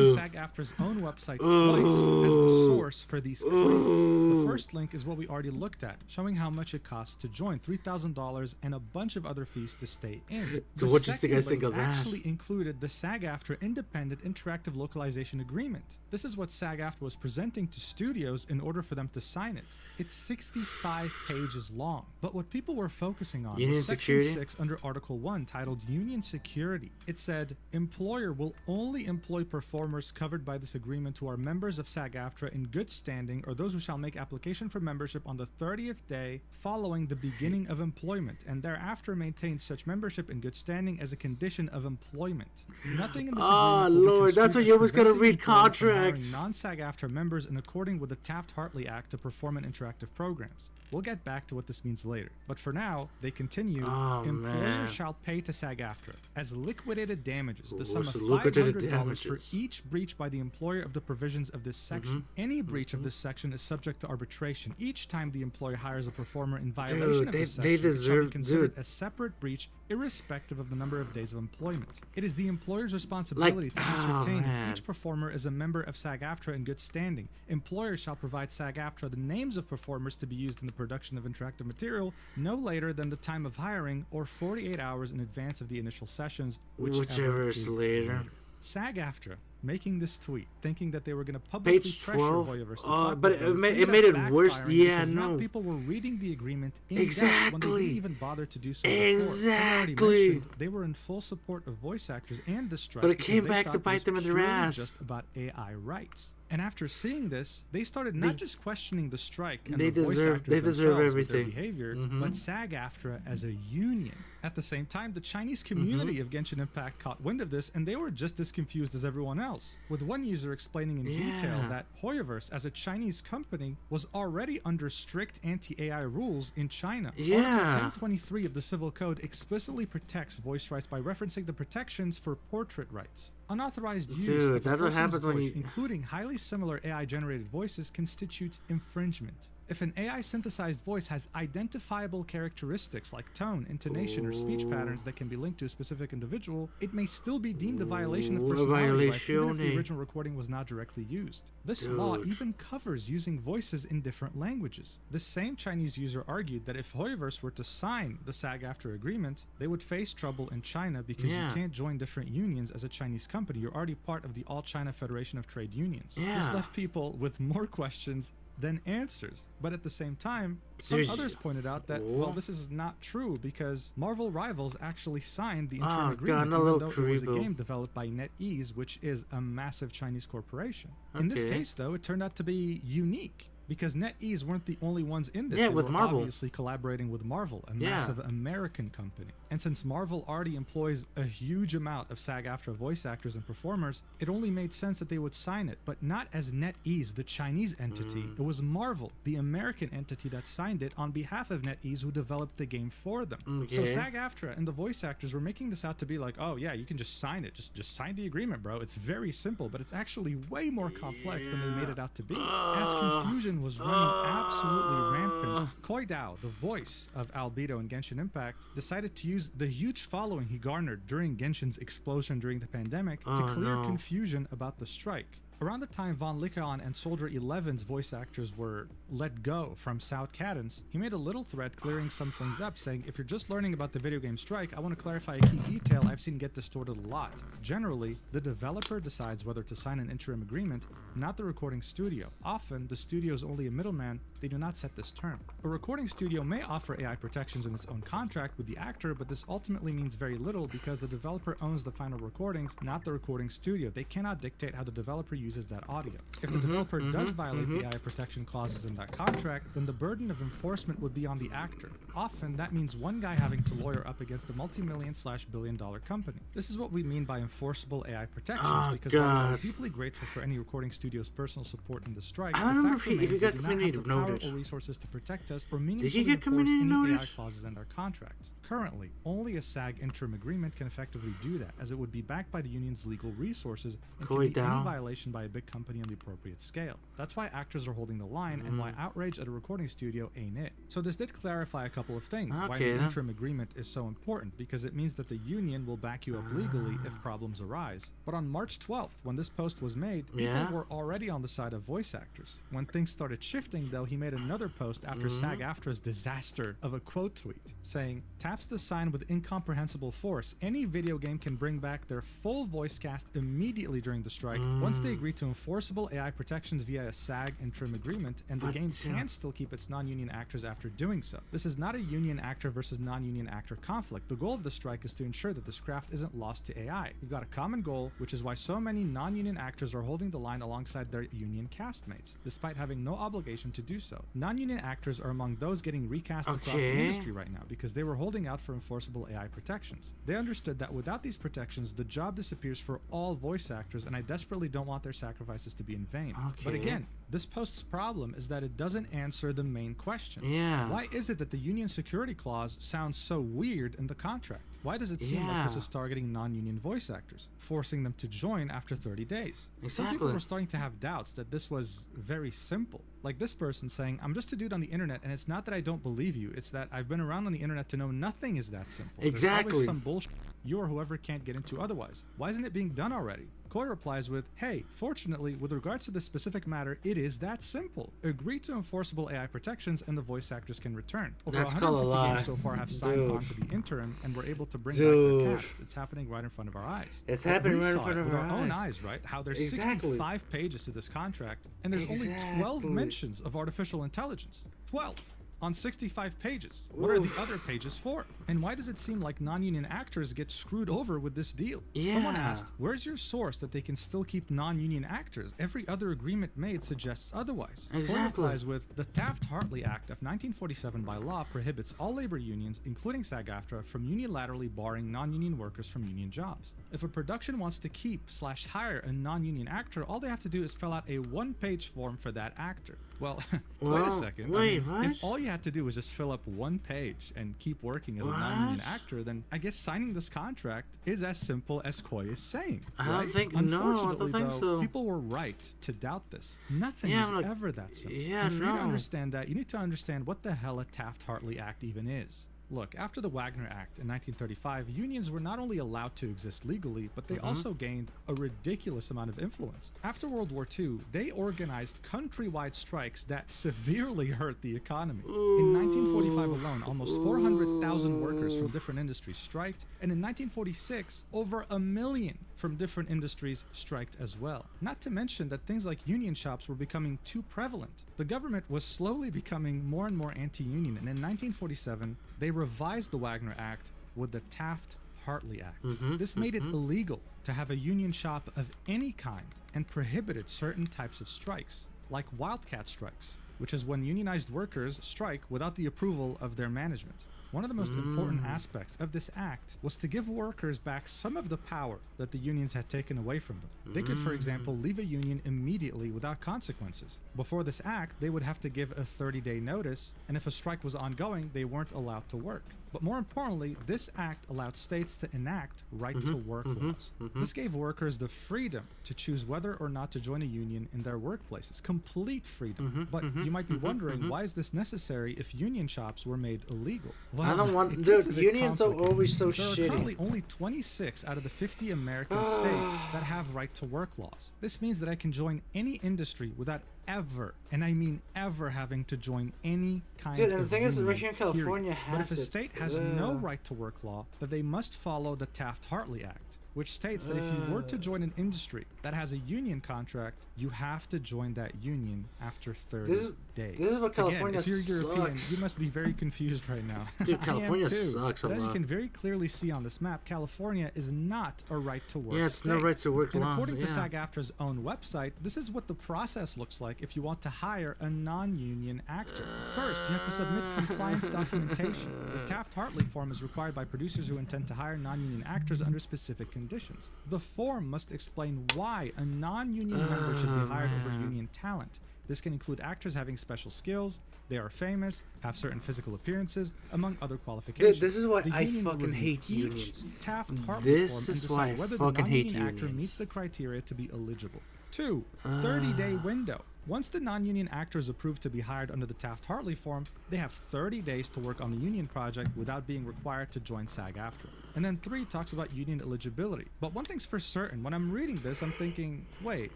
Ew. SAG-AFTRA's own website twice as the source for these claims. The first link is what we already looked at, showing how much it costs to join, $3,000, and a bunch of other fees to stay in. So The what do you second guys think link of that? actually included the SAG-AFTRA Independent Interactive Localization Agreement. This is what SAG-AFTRA was presenting to studios in order for them to sign it. It's 65 pages long. But what people were focusing on Union was Section security? 6 under Article 1 titled Union Security. It said, employer will only employ performers covered by this agreement who are members of SAG-AFTRA in good standing or those who shall make application for membership on the 30th day following the beginning of employment and thereafter maintain such membership in good standing as a condition of employment. Nothing in this Oh, agreement will be Lord, that's construed what as you always gotta preventing read employers from hiring contracts. non-SAG-AFTRA members in according with the Taft-Hartley Act to perform an interactive programs. We'll get back to what this means later. But for now, they continue, Oh, employers man. shall pay to SAG-AFTRA as liquidated damages the What's sum of the liquidated $500 for damages? each breach by the employer of the provisions of this section. Any breach of this section is subject to arbitration. Each time the employer hires a performer in violation Dude, of they- this they section, it shall deserve- be considered dude. a separate breach irrespective of the number of days of employment. It is the employer's responsibility to ascertain man. if each performer is a member of SAG-AFTRA in good standing. Employers shall provide SAG-AFTRA the names of performers to be used in the production of interactive material no later than the time of hiring or 48 hours in advance of the initial sessions, Whichever is later. SAG-AFTRA making this tweet, thinking that they were going to publicly Page pressure 12? Hoyoverse to Oh, talk but with it them, ma- it ended made up it worse. backfiring Yeah, because now no. people were reading the agreement in depth when they Exactly. didn't even bother to do so before. As I already Exactly. mentioned, they were in full support of voice actors and the strike. But it because came they back thought to it bite was them in their purely ass. just about AI rights. And after seeing this, they started not just questioning the strike and They the voice deserve- actors they deserve themselves with their everything. behavior, Mhm. but SAG-AFTRA as a union. At the same time, the Chinese community of Genshin Impact caught wind of this, and they were just as confused as everyone else. With one user explaining in detail Yeah. that Hoyoverse, as a Chinese company, was already under strict anti-AI rules in China. Yeah. Article 1023 of the Civil Code explicitly protects voice rights by referencing the protections for portrait rights. Unauthorized use Dude, of a that's what person's happens when voice, you- including highly similar AI-generated voices, constitutes infringement. If an AI-synthesized voice has identifiable characteristics like tone, intonation, or speech patterns that can be linked to a specific individual, it may still be deemed a violation of Ooh, a personality rights, even if the violation. original recording was not directly used. This law Dude. even covers using voices in different languages. The same Chinese user argued that if Hoyoverse were to sign the SAG-AFTRA agreement, they would face trouble in China because Yeah. you can't join different unions as a Chinese company. You're already part of the All-China Federation of Trade Unions. This Yeah. left people with more questions than answers. But at the same time, some Dude, others pointed out that, well, this is not true because Marvel Rivals actually signed the Oh, interim God, agreement not a even little though it was a creepo. game developed by NetEase, which is a massive Chinese corporation. In this Okay. case, though, it turned out to be unique because NetEase weren't the only ones in this. Yeah, They with were Marvel. obviously collaborating with Marvel, a Yeah. massive American company. And since Marvel already employs a huge amount of SAG-AFTRA voice actors and performers, it only made sense that they would sign it, but not as NetEase, the Chinese entity. It was Marvel, the American entity that signed it on behalf of NetEase, who developed the game for them. So Okay. SAG-AFTRA and the voice actors were making this out to be like, oh yeah, you can just sign it, just sign the agreement, bro. It's very simple, but it's actually way more complex than they made it out to be. As confusion was running absolutely rampant, Koi Dao, the voice of Albedo in Genshin Impact, decided to use the huge following he garnered during Genshin's explosion during the pandemic to Oh, clear no. confusion about the strike. Around the time Von Lycaon and Soldier 11's voice actors were let go from South Cadence, he made a little thread clearing some things up, saying, if you're just learning about the video game strike, I want to clarify a key detail I've seen get distorted a lot. Generally, the developer decides whether to sign an interim agreement, not the recording studio. Often, the studio is only a middleman, they do not set this term. A recording studio may offer AI protections in its own contract with the actor, but this ultimately means very little because the developer owns the final recordings, not the recording studio. They cannot dictate how the developer uses that audio. If the developer does violate the AI protection clauses in that contract, then the burden of enforcement would be on the actor. Often, that means one guy having to lawyer up against a multi-million/billion-dollar company. This is what we mean by enforceable AI protections, because while we're deeply grateful for any recording studio's personal support in the strike, I don't the remember fact if he remains got we do not have community the power notice. or resources to protect us or Did meaningfully he get enforce community any AI notice? clauses in our contracts. Currently, only a SAG interim agreement can effectively do that, as it would be backed by the union's legal resources and Go can be down. any violation by a big company on the appropriate scale. That's why actors are holding the line and why outrage at a recording studio ain't it. So this did clarify a couple of things. Why Okay, the then. interim agreement is so important, because it means that the union will back you up legally if problems arise. But on March 12th, when this post was made, people Yeah. were already on the side of voice actors. When things started shifting, though, he made another post after SAG-AFTRA's disaster of a quote tweet, saying, "Taps the sign with incomprehensible force. Any video game can bring back their full voice cast immediately during the strike once they agree to enforceable AI protections via a SAG interim agreement, and the But, game can still keep its non-union actors after doing so. This is not a union actor versus non-union actor conflict. The goal of the strike is to ensure that this craft isn't lost to AI. We've got a common goal, which is why so many non-union actors are holding the line alongside their union castmates, despite having no obligation to do so. Non-union actors are among those getting recast across the Okay. industry right now because they were holding out for enforceable AI protections. They understood that without these protections, the job disappears for all voice actors, and I desperately don't want their sacrifices to be in vain. But Okay. again, this post's problem is that it doesn't answer the main question. Yeah. Why is it that the union security clause sounds so weird in the contract? Why does it seem like this Yeah. is targeting non-union voice actors, forcing them to join after 30 days? Some people Exactly. were starting to have doubts that this was very simple. Like this person saying, "I'm just a dude on the internet, and it's not that I don't believe you, it's that I've been around on the internet to know nothing is that simple. There's Exactly. always some bullshit you or whoever can't get into otherwise. Why isn't it being done already?" Coy replies with, "Hey, fortunately, with regards to this specific matter, it is that simple. Agree to enforceable AI protections and the voice actors can return." Over That's called a 150 lie. games so far have signed Dude. on to the interim, and we're able to bring Dude. back their casts. It's happening right in front of our eyes. It's But happening we right in saw front it of with our own eyes. eyes, right? How there's Exactly. 65 pages to this contract, and there's only 12 Exactly. mentions of artificial intelligence. 12! On 65 pages. What are the Oof. other pages for? And why does it seem like non-union actors get screwed over with this deal? Someone Yeah. asked, "Where's your source that they can still keep non-union actors? Every other agreement made suggests otherwise." Coy Exactly. replies with, "The Taft-Hartley Act of 1947 by law prohibits all labor unions, including SAG-AFTRA, from unilaterally barring non-union workers from union jobs. If a production wants to keep/hire a non-union actor, all they have to do is fill out a one-page form for that actor." Well, wait a Well, second. wait, If what? all you had to do was just fill up one page and keep working as a What? non-union actor, then I guess signing this contract is as simple as Coy is saying. I don't right? think- no, I don't Unfortunately, think though, so. people were right to doubt this. Nothing Yeah, is like- ever that simple. yeah, and for you to no. understand that, you need to understand what the hell a Taft-Hartley Act even is. Look, after the Wagner Act in 1935, unions were not only allowed to exist legally, but they also gained a ridiculous amount of influence. After World War II, they organized countrywide strikes that severely hurt the economy. In 1945 alone, almost 400,000 workers from different industries striked, and in 1946, over 1 million from different industries striked as well. Not to mention that things like union shops were becoming too prevalent. The government was slowly becoming more and more anti-union, and in 1947, they revised the Wagner Act with the Taft-Hartley Act. This made it illegal to have a union shop of any kind and prohibited certain types of strikes, like wildcat strikes, which is when unionized workers strike without the approval of their management. One of the most important aspects of this act was to give workers back some of the power that the unions had taken away from them. They could, for example, leave a union immediately without consequences. Before this act, they would have to give a 30-day notice, and if a strike was ongoing, they weren't allowed to work. But more importantly, this act allowed states to enact right-to-work laws. This gave workers the freedom to choose whether or not to join a union in their workplaces. Complete freedom. But you might be wondering, why is this necessary if union shops were made illegal? I don't want- it dude, gets a bit unions are complicated. always so There are shitty. currently only 26 out of the 50 American states that have right-to-work laws. This means that I can join any industry without ever, and I mean ever, having to join any kind Dude, of and the thing is, union, right here in California period. But has if a it. state has no Ugh. right-to-work law, then they must follow the Taft-Hartley Act, which states that if you were to join an industry that has a union contract, you have to join that union after 30 days. This is what California Again, if you're European, sucks. you must be very confused right now. Dude, I am California too. sucks a But as you lot. can very clearly see on this map, California is not a right-to-work Yeah, it's no state. right-to-work And laws, according to yeah. SAG-AFTRA's own website, this is what the process looks like if you want to hire a non-union actor. First, you have to submit compliance documentation. The Taft-Hartley form is required by producers who intend to hire non-union actors under specific conditions. The form must explain why a non-union member should be hired over union talent. This can include actors having special skills, they are famous, have certain physical appearances, among other qualifications. Dude, this is why The I union will fucking review hate each unions. Taft-Hartley This form and is decide why I whether fucking the hate non-union actor unions. meets the criteria to be eligible. 2. 30-day window. Once the non-union actor is approved to be hired under the Taft-Hartley form, they have 30 days to work on the union project without being required to join SAG-AFTRA. And then 3 talks about union eligibility. But one thing's for certain, when I'm reading this, I'm thinking, wait,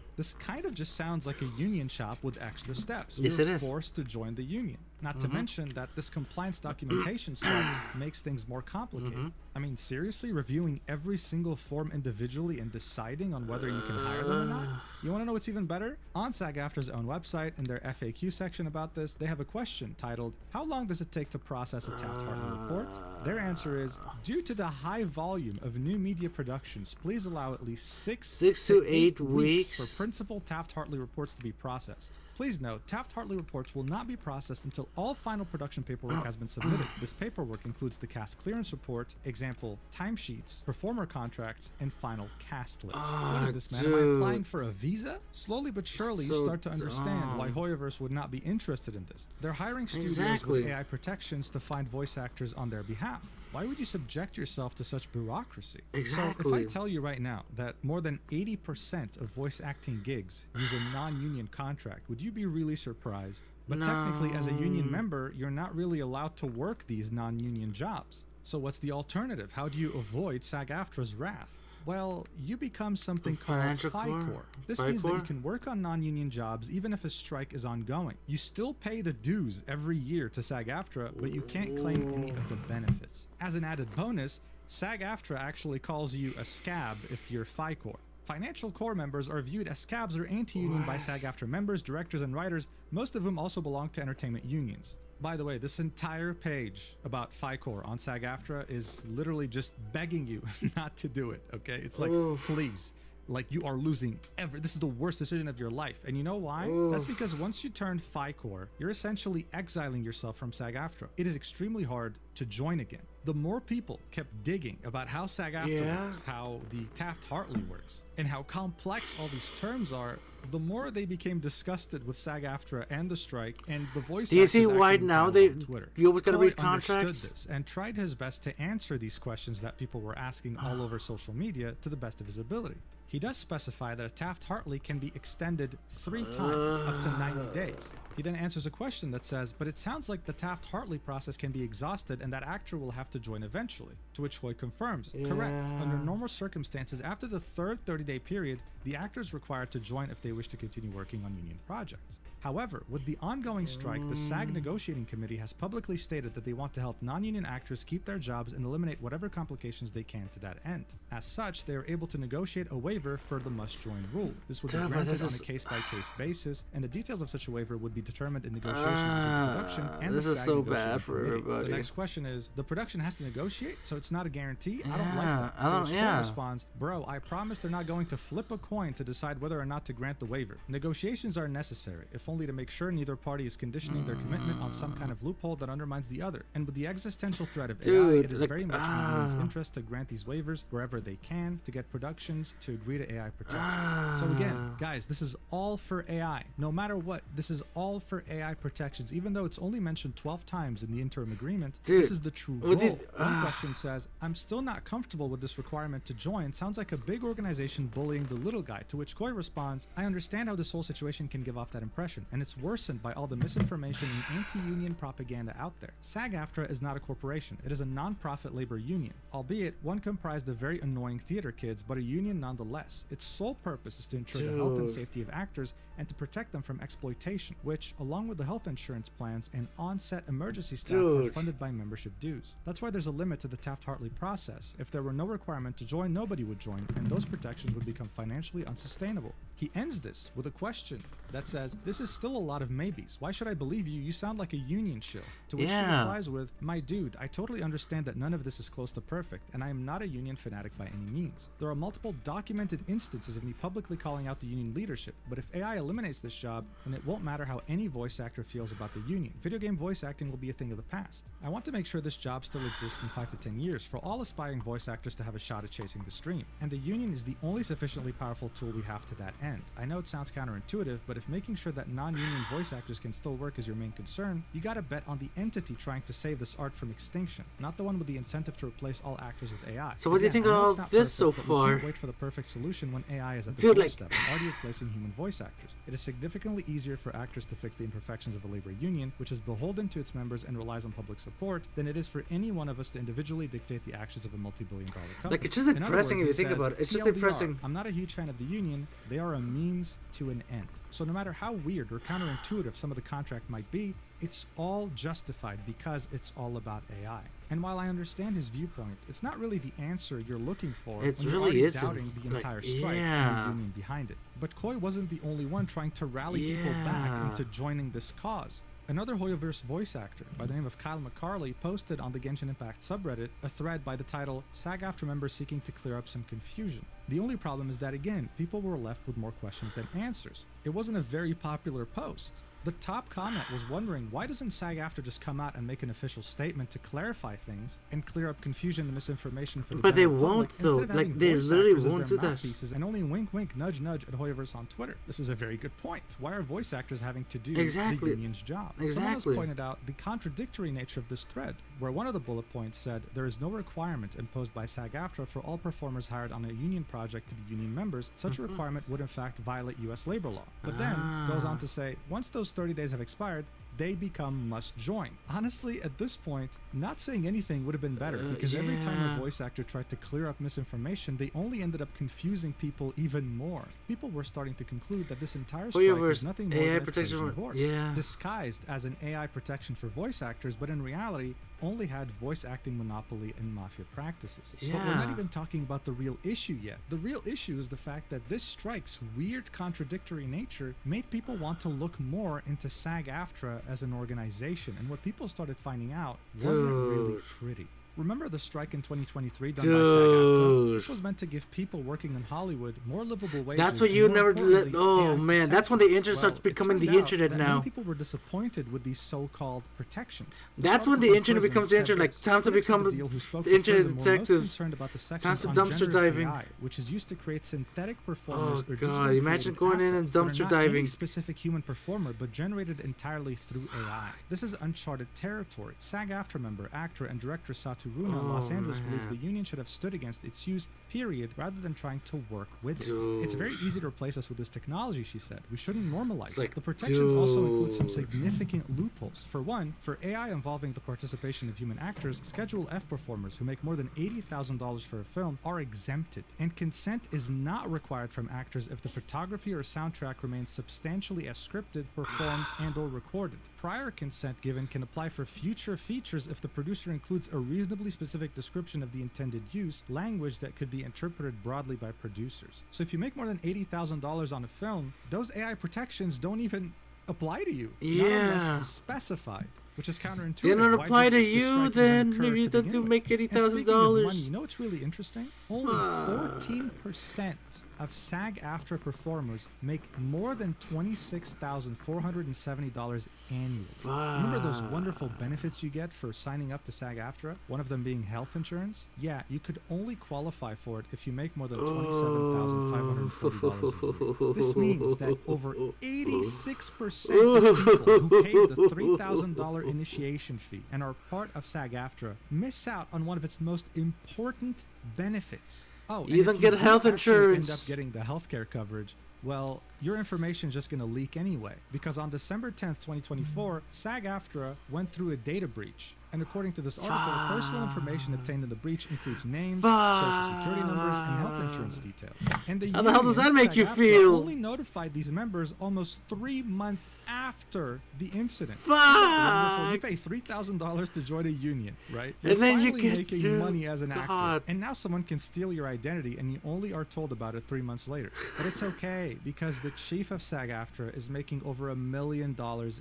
this kind of just sounds like a union shop with extra steps. Yes, You're it is. forced to join the union. Not to Mhm. mention that this compliance documentation stuff makes things more complicated. I mean, seriously, reviewing every single form individually and deciding on whether you can hire them or not? You want to know what's even better? On SAG-AFTRA's own website, in their FAQ section about this, they have a question titled, "How long does it take to process a Taft-Hartley report?" Their answer is, "Due to the high volume of new media productions, please allow at least 6 to 8 weeks weeks for principal Taft-Hartley reports to be processed." Please note, Taft-Hartley reports will not be processed until all final production paperwork has been submitted. This paperwork includes the cast clearance report, example, timesheets, performer contracts, and final cast list. What is this, man? Am I dude. applying for a visa? Slowly but surely, you So start to understand why dumb. Hoyoverse would not be interested in this. They're hiring studios Exactly. with AI protections to find voice actors on their behalf. Why would you subject yourself to such bureaucracy? So if Exactly. I tell you right now that more than 80% of voice acting gigs use a non-union contract, would you be really surprised? But technically, as a union No. member, you're not really allowed to work these non-union jobs. So what's the alternative? How do you avoid SAG-AFTRA's wrath? Well, you become something called Financial FICOR. core? This means that you FICOR? can work on non-union jobs even if a strike is ongoing. You still pay the dues every year to SAG-AFTRA, but you can't claim any of the benefits. As an added bonus, SAG-AFTRA actually calls you a scab if you're FICOR. Financial core members are viewed as scabs or anti-union by SAG-AFTRA members, directors, and writers, most of whom also belong to entertainment unions. By the way, this entire page about FICOR on SAG-AFTRA is literally just begging you not to do it, okay? It's like, please. Like, you are losing this is the worst decision of your life. And you know why? That's because once you turn FICOR, you're essentially exiling yourself from SAG-AFTRA. It is extremely hard to join again. The more people kept digging about how SAG-AFTRA works, how the Taft-Hartley works, and how complex all these terms are, the more they became disgusted with SAG-AFTRA and the strike, and the voice Do you see actors why actually now found they- on Twitter. you always gotta Coy read contracts? understood this and tried his best to answer these questions that people were asking all over social media to the best of his ability. He does specify that a Taft-Hartley can be extended 3 times, up to 90 days. He then answers a question that says, but it sounds like the Taft-Hartley process can be exhausted and that actor will have to join eventually. To which Hoy confirms, correct. Yeah. Under normal circumstances, after the third 30-day period, the actor is required to join if they wish to continue working on union projects. However, with the ongoing strike, the SAG negotiating committee has publicly stated that they want to help non-union actors keep their jobs and eliminate whatever complications they can to that end. As such, they are able to negotiate a waiver for the must-join rule. This would be Dude, but granted this on is- a case-by-case basis, and the details of such a waiver would be determined in negotiations between production and this the is SAG so negotiating bad for committee. everybody. The next question is, the production has to negotiate, so it's not a guarantee? I don't like Yeah, that. I don't- To which Hoy yeah. responds, bro, I promise they're not going to flip a coin to decide whether or not to grant the waiver. Negotiations are necessary, if only to make sure neither party is conditioning their commitment on some kind of loophole that undermines the other. And with the existential threat of AI, Dude, it is like, very much in the union's interest to grant these waivers wherever they can to get productions to agree to AI protections. So again, guys, this is all for AI. No matter what, this is all for AI protections. Even though it's only mentioned 12 times in the interim agreement, Dude, this is the true with goal. the- One question says, I'm still not comfortable with this requirement to join. Sounds like a big organization bullying the little guy. To which Koy responds, I understand how this whole situation can give off that impression, and it's worsened by all the misinformation and anti-union propaganda out there. SAG-AFTRA is not a corporation. It is a non-profit labor union, albeit one comprised of very annoying theater kids, but a union nonetheless. Its sole purpose is to ensure the health and Dude. safety of actors and to protect them from exploitation, which, along with the health insurance plans and on-set emergency staff, are Dude. funded by membership dues. That's why there's a limit to the Taft-Hartley process. If there were no requirement to join, nobody would join, and those protections would become financially unsustainable. He ends this with a question. that says, "This is still a lot of maybes. Why should I believe you? You sound like a union shill." To which she Yeah. replies with, "My dude, I totally understand that none of this is close to perfect, and I am not a union fanatic by any means. There are multiple documented instances of me publicly calling out the union leadership, but if AI eliminates this job, then it won't matter how any voice actor feels about the union. Video game voice acting will be a thing of the past. I want to make sure this job still exists in 5 to 10 years for all aspiring voice actors to have a shot at chasing the stream, and the union is the only sufficiently powerful tool we have to that end. I know it sounds counterintuitive, but if making sure that non-union voice actors can still work is your main concern, you gotta bet on the entity trying to save this art from extinction, not the one with the incentive to replace all actors with AI. So what do you think I know of it's not this so perfect, but we far? can't wait for the perfect solution when AI is at the Dude, like- doorstep and already replacing human voice actors. It is significantly easier for actors to fix the imperfections of a labor union, which is beholden to its members and relies on public support, than it is for any one of us to individually dictate the actions of a multi-billion-dollar company. Like, it's just In other depressing words, if you he think says, about it. It's just "TLDR, depressing. I'm not a huge fan of the union. They are a means to an end. So no matter how weird or counterintuitive some of the contract might be, it's all justified because it's all about AI." And while I understand his viewpoint, it's not really the answer you're looking for It when you're really already isn't. doubting the Like, entire strike yeah. and the union behind it. But Koi wasn't the only one trying to rally people back Yeah. into joining this cause. Another Hoyoverse voice actor by the name of Kyle McCarley posted on the Genshin Impact subreddit a thread by the title "SAG-AFTRA members seeking to clear up some confusion." The only problem is that, again, people were left with more questions than answers. It wasn't a very popular post. The top comment was wondering, why doesn't SAG-AFTRA just come out and make an official statement to clarify things and clear up confusion and misinformation for the But they general won't, public, though. instead of Like, having they voice literally actors as won't their do that. mouthpieces and only wink wink nudge nudge at Hoyoverse on Twitter? This is a very good point. Why are voice actors having to do Exactly. the union's job? Someone Exactly. else pointed out the contradictory nature of this thread, where one of the bullet points said there is no requirement imposed by SAG-AFTRA for all performers hired on a union project to be union members. Such a requirement would in fact violate US labor law. But then goes on to say, once those 30 days have expired, they become must join. Honestly, at this point, not saying anything would have been better, because every time yeah. a voice actor tried to clear up misinformation, they only ended up confusing people even more. People were starting to conclude that this entire strike was Hoyoverse nothing more AI than a protection Trojan for- horse, yeah. disguised as an AI protection for voice actors, but in reality only had voice acting monopoly and mafia practices. But we're not Yeah. even talking about the real issue yet. The real issue is the fact that this strike's weird contradictory nature made people want to look more into SAG-AFTRA as an organization, and what people started finding out wasn't really Dude. pretty. Remember the strike in 2023 done by SAG-AFTRA? Dude. This was meant to give people working in Hollywood more livable wages. That's what and you more never let. importantly, Oh AI man, that's when the protections. internet starts Well, it becoming the turned out internet that now. Many people were disappointed with these so-called protections. That's Some when the people in internet prison becomes the said internet. Like, this. time to Critics of become the deal who spoke the to internet prison were most detectives. concerned about the Time sections to on dumpster generative diving. AI, which is used to create synthetic performers Oh or god, digitally imagine created going in and assets that are dumpster not any diving. specific human performer, but generated entirely through AI. This is uncharted territory. SAG-AFTRA member, actor, and director Satu Runa in Los Oh, Angeles believes the man. union should have stood against its use, period, rather than trying to work with it. It's very easy to replace us with this technology, she said. We shouldn't normalize It's it. like, The protections also include some dude. significant loopholes. For one, for AI involving the participation of human actors, Schedule F performers who make more than $80,000 for a film are exempted, and consent is not required from actors if the photography or soundtrack remains substantially as scripted, performed, and/or recorded. Prior consent given can apply for future features if the producer includes a reasonably specific description of the intended use, language that could be interpreted broadly by producers. So if you make more than $80,000 on a film, those AI protections don't even apply to you. Not Yeah. unless specified. Which is counterintuitive. They don't Why apply did to the you, strike even then occur if you to don't begin do with? make And speaking of $80,000. money, you know what's really interesting? Only 14% of SAG-AFTRA performers make more than $26,470 annually. Remember those wonderful benefits you get for signing up to SAG-AFTRA? One of them being health insurance? Yeah, you could only qualify for it if you make more than $27,540 a year. This means that over 86% of people who paid the $3,000 initiation fee and are part of SAG-AFTRA miss out on one of its most important benefits. Oh, You and don't if get do health actually insurance. End up getting the healthcare coverage. Well, your information is just going to leak anyway, because on December 10th, 2024, SAG-AFTRA went through a data breach. And according to this article, personal information obtained in the breach includes names, social security numbers, and health insurance details. And the How the hell does that make you SAG-AFTRA feel? only notified these members almost 3 months after the incident. Fuck! You pay $3,000 to join a union, right? And then you finally get making your- money as an God. actor, and now someone can steal your identity, and you only are told about it 3 months later. But it's okay because the chief of SAG-AFTRA is making over $1 million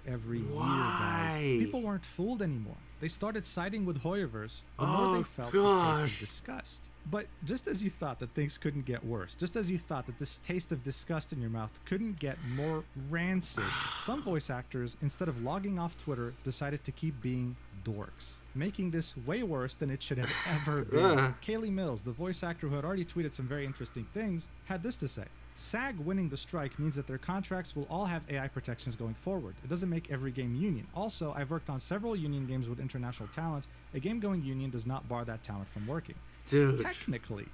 every year, guys. People weren't fooled anymore. They started siding with Hoyoverse the more they felt the taste of disgust. But just as you thought that things couldn't get worse, just as you thought that this taste of disgust in your mouth couldn't get more rancid, some voice actors, instead of logging off Twitter, decided to keep being dorks, making this way worse than it should have ever been. Kaylee Mills, the voice actor who had already tweeted some very interesting things, had this to say. SAG winning the strike means that their contracts will all have AI protections going forward. It doesn't make every game union. Also, I've worked on several union games with international talent. A game-going union does not bar that talent from working. Dude. Technically,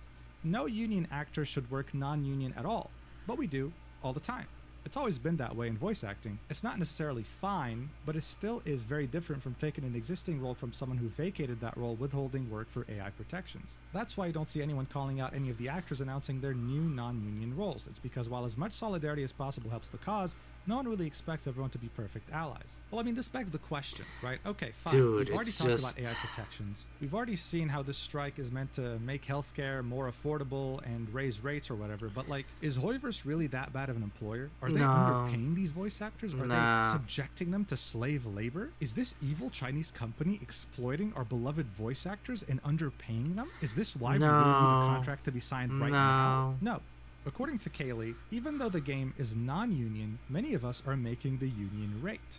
no union actor should work non-union at all, but we do all the time. It's always been that way in voice acting. It's not necessarily fine, but it still is very different from taking an existing role from someone who vacated that role withholding work for AI protections. That's why you don't see anyone calling out any of the actors announcing their new non-union roles. It's because while as much solidarity as possible helps the cause, no one really expects everyone to be perfect allies. Well, I mean, this begs the question, right? Okay, fine. Dude, We've already it's talked just- about AI protections. We've already seen how this strike is meant to make healthcare more affordable and raise rates or whatever, but like, is Hoyoverse really that bad of an employer? Are they No. underpaying these voice actors? Are Nah. they subjecting them to slave labor? Is this evil Chinese company exploiting our beloved voice actors and underpaying them? Is this why we really need a No. contract to be signed right now? No. According to Kaylee, even though the game is non-union, many of us are making the union rate.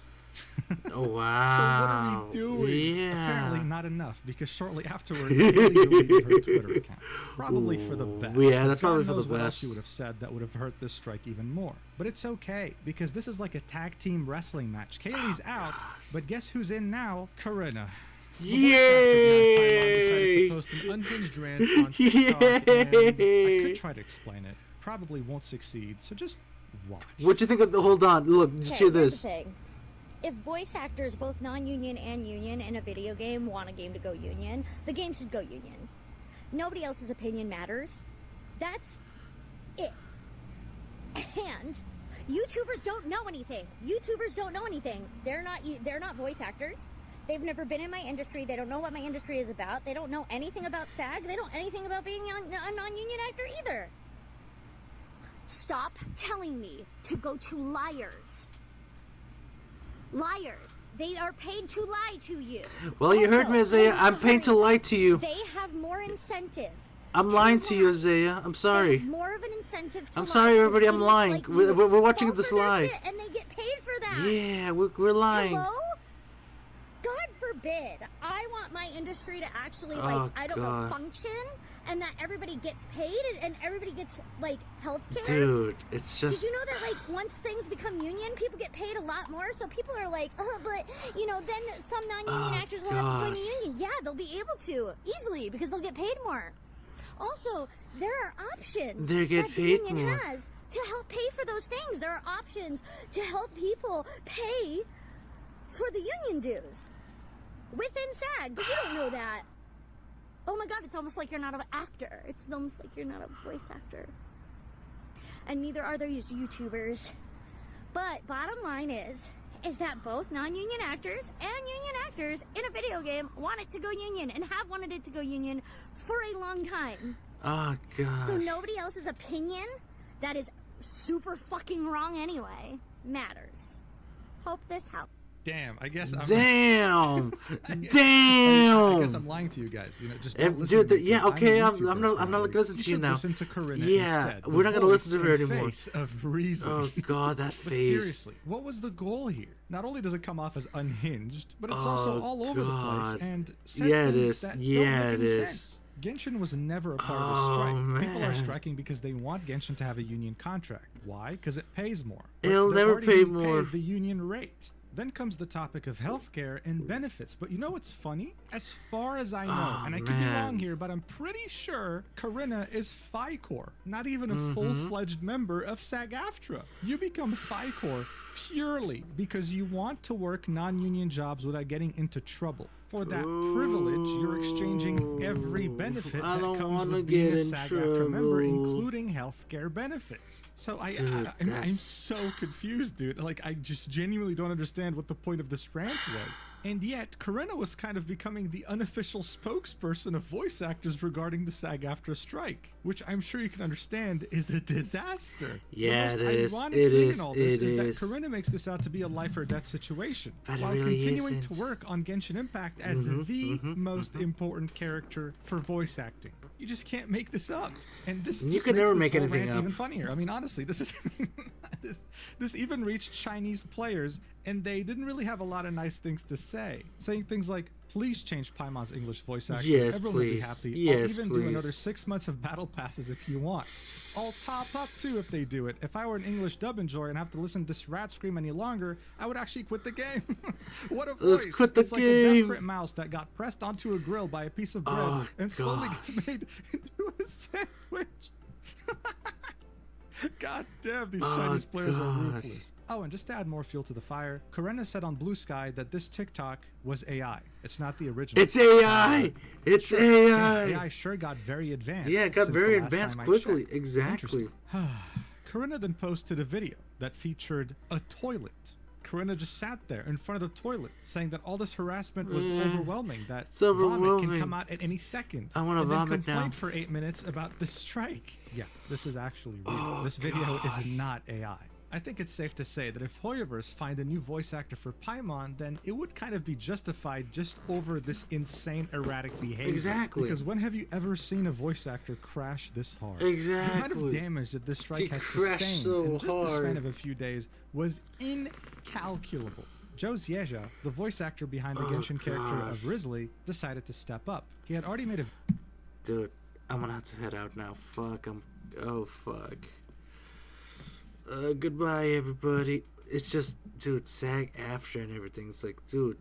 Oh, wow. So what are we doing? Yeah. Apparently not enough, because shortly afterwards, Kaylee deleted her Twitter account. Probably for the Ooh, best. yeah, because that's probably God for the knows what else best. she would have said that would have hurt this strike even more. But it's okay, because this is like a tag team wrestling match. Kaylee's out, but guess who's in now? Corinna. Yay! Decided to post an unhinged rant on TikTok, and I could try to explain it. Probably won't succeed, so just watch. What'd you think of the? Hold on, look, just Okay, hear here's this. the thing. If voice actors, both non-union and union, in a video game want a game to go union, the game should go union. Nobody else's opinion matters. That's it. And YouTubers don't know anything. YouTubers don't know anything. They're not voice actors. They've never been in my industry. They don't know what my industry is about. They don't know anything about SAG. They don't know anything about being a non-union actor either. Stop telling me to go to liars. Liars. They are paid to lie to you. Well, you heard me, Isaiah. I'm paid to lie to you. They have more incentive. I'm lying to you, Isaiah. I'm sorry. More of an incentive to I'm lie sorry, because everybody. I'm they, lying. like, We're watching fall this for their lie. shit and they get paid for that. Yeah, we're lying. Hello? God forbid. I want my industry to actually, Oh, like, I don't know, God. function and that everybody gets paid and everybody gets, like, health care. Dude, it's just. Did you know that, like, once things become union, people get paid a lot more? So people are like, oh, but, you know, then some non-union Oh, actors will have to join the gosh. union. Yeah, they'll be able to, easily, because they'll get paid more. Also, there are options They get that the paid union more. has to help pay for those things. There are options to help people pay for the union dues within SAG, but you don't know that. Oh my god, it's almost like you're not an actor. It's almost like you're not a voice actor. And neither are these YouTubers. But bottom line is that both non-union actors and union actors in a video game want it to go union and have wanted it to go union for a long time. Oh, God. So nobody else's opinion that is super fucking wrong anyway matters. Hope this helps. Damn, I guess I'm Damn! I Damn! guess I'm lying to you guys. You know, just If- don't listen dude, to me, yeah, 'cause okay, a I'm YouTuber, not gonna apparently. listen to you should now. Listen to Corinna Yeah, instead. we're not The gonna listen to her voice and anymore. face of reason. Oh, God, that But face. seriously, what was the goal here? Not only does it come off as unhinged, but it's also Oh, all over the God. place and says Yeah, it things is. that Yeah, don't make it any is. sense. Genshin was never a part of the Oh, strike. People are man. striking because they want Genshin to have a union contract. Why? Because it pays more. But It'll they're never already pay being more. paid the union rate. Then comes the topic of healthcare and benefits. But you know what's funny? As far as I know, Oh, and I could be man. wrong here, but I'm pretty sure Corinna is FICOR, not even a Mhm. full-fledged member of SAG-AFTRA. You become FICOR purely because you want to work non-union jobs without getting into trouble. For that privilege, you're exchanging every benefit I that don't comes wanna with being get a in SAG-AFTRA member, trouble. including healthcare benefits. So Dude, I'm that's- so confused, dude. Like, I just genuinely don't understand what the point of this rant was. And yet, Corinna was kind of becoming the unofficial spokesperson of voice actors regarding the SAG-AFTRA strike, which I'm sure you can understand is a disaster. Yeah, the most it is. ironic It thing is. in all this It is is. that Corinna makes this out to be a life or death situation, But it while really continuing isn't. to work on Genshin Impact as the most important character for voice acting. You just can't make this up, and this You just can makes never this make whole anything rant up. even funnier. I mean, honestly, this is this even reached Chinese players, and they didn't really have a lot of nice things to say, saying things like, "Please change Paimon's English voice actor. Yes, Everyone will be please. happy. Yes, I'll even please. do another 6 months of battle passes if you want. I'll top up too if they do it. If I were an English dub enjoyer and have to listen to this rat scream any longer, I would actually quit the game." What a voice! Let's quit the it's like game. a desperate mouse that got pressed onto a grill by a piece of bread Oh, and slowly God. gets made into a sandwich. God damn, these Oh, Chinese players are God. ruthless. Oh, and just to add more fuel to the fire, Corinna said on Blue Sky that this TikTok was AI. It's not the original. It's AI. It's AI. AI sure got very advanced. Yeah, it got since very the last advanced time I quickly. checked. Exactly. Interesting. Corinna then posted a video that featured a toilet. Corinna just sat there in front of the toilet, saying that all this harassment was overwhelming, that It's vomit overwhelming. can come out at any second. I wanna and then vomit now. complained for 8 minutes about the strike. Yeah, this is actually real. Oh, this video God. is not AI. I think it's safe to say that if Hoyoverse find a new voice actor for Paimon, then it would kind of be justified just over this insane erratic behavior. Exactly. Because when have you ever seen a voice actor crash this hard? Exactly. The amount of damage that this strike She had crashed sustained so in just the span hard. of a few days was incalculable. Joe Zieja, the voice actor behind the Oh, Genshin character gosh. of Risley, decided to step up. He had already made a Dude, I'm gonna have to head out now. Fuck, oh, fuck. Goodbye, everybody. It's just, dude, SAG-AFTRA and everything. It's like, dude,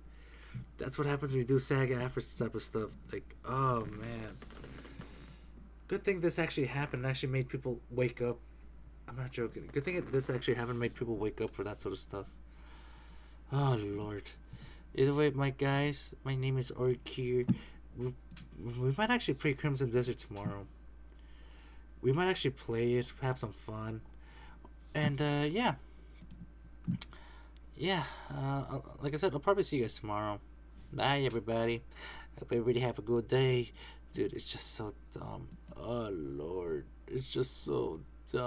that's what happens when you do SAG-AFTRA type of stuff. Like, oh, man. Good thing this actually happened and actually made people wake up. I'm not joking. Good thing this actually happened and made people wake up for that sort of stuff. Oh, Lord. Either way, my guys, my name is Orkir. We might actually play Crimson Desert tomorrow. We might actually play it, have some fun. And, yeah. Yeah, like I said, I'll probably see you guys tomorrow. Bye, everybody. Hope everybody have a good day. Dude, it's just so dumb. Oh, Lord. It's just so dumb.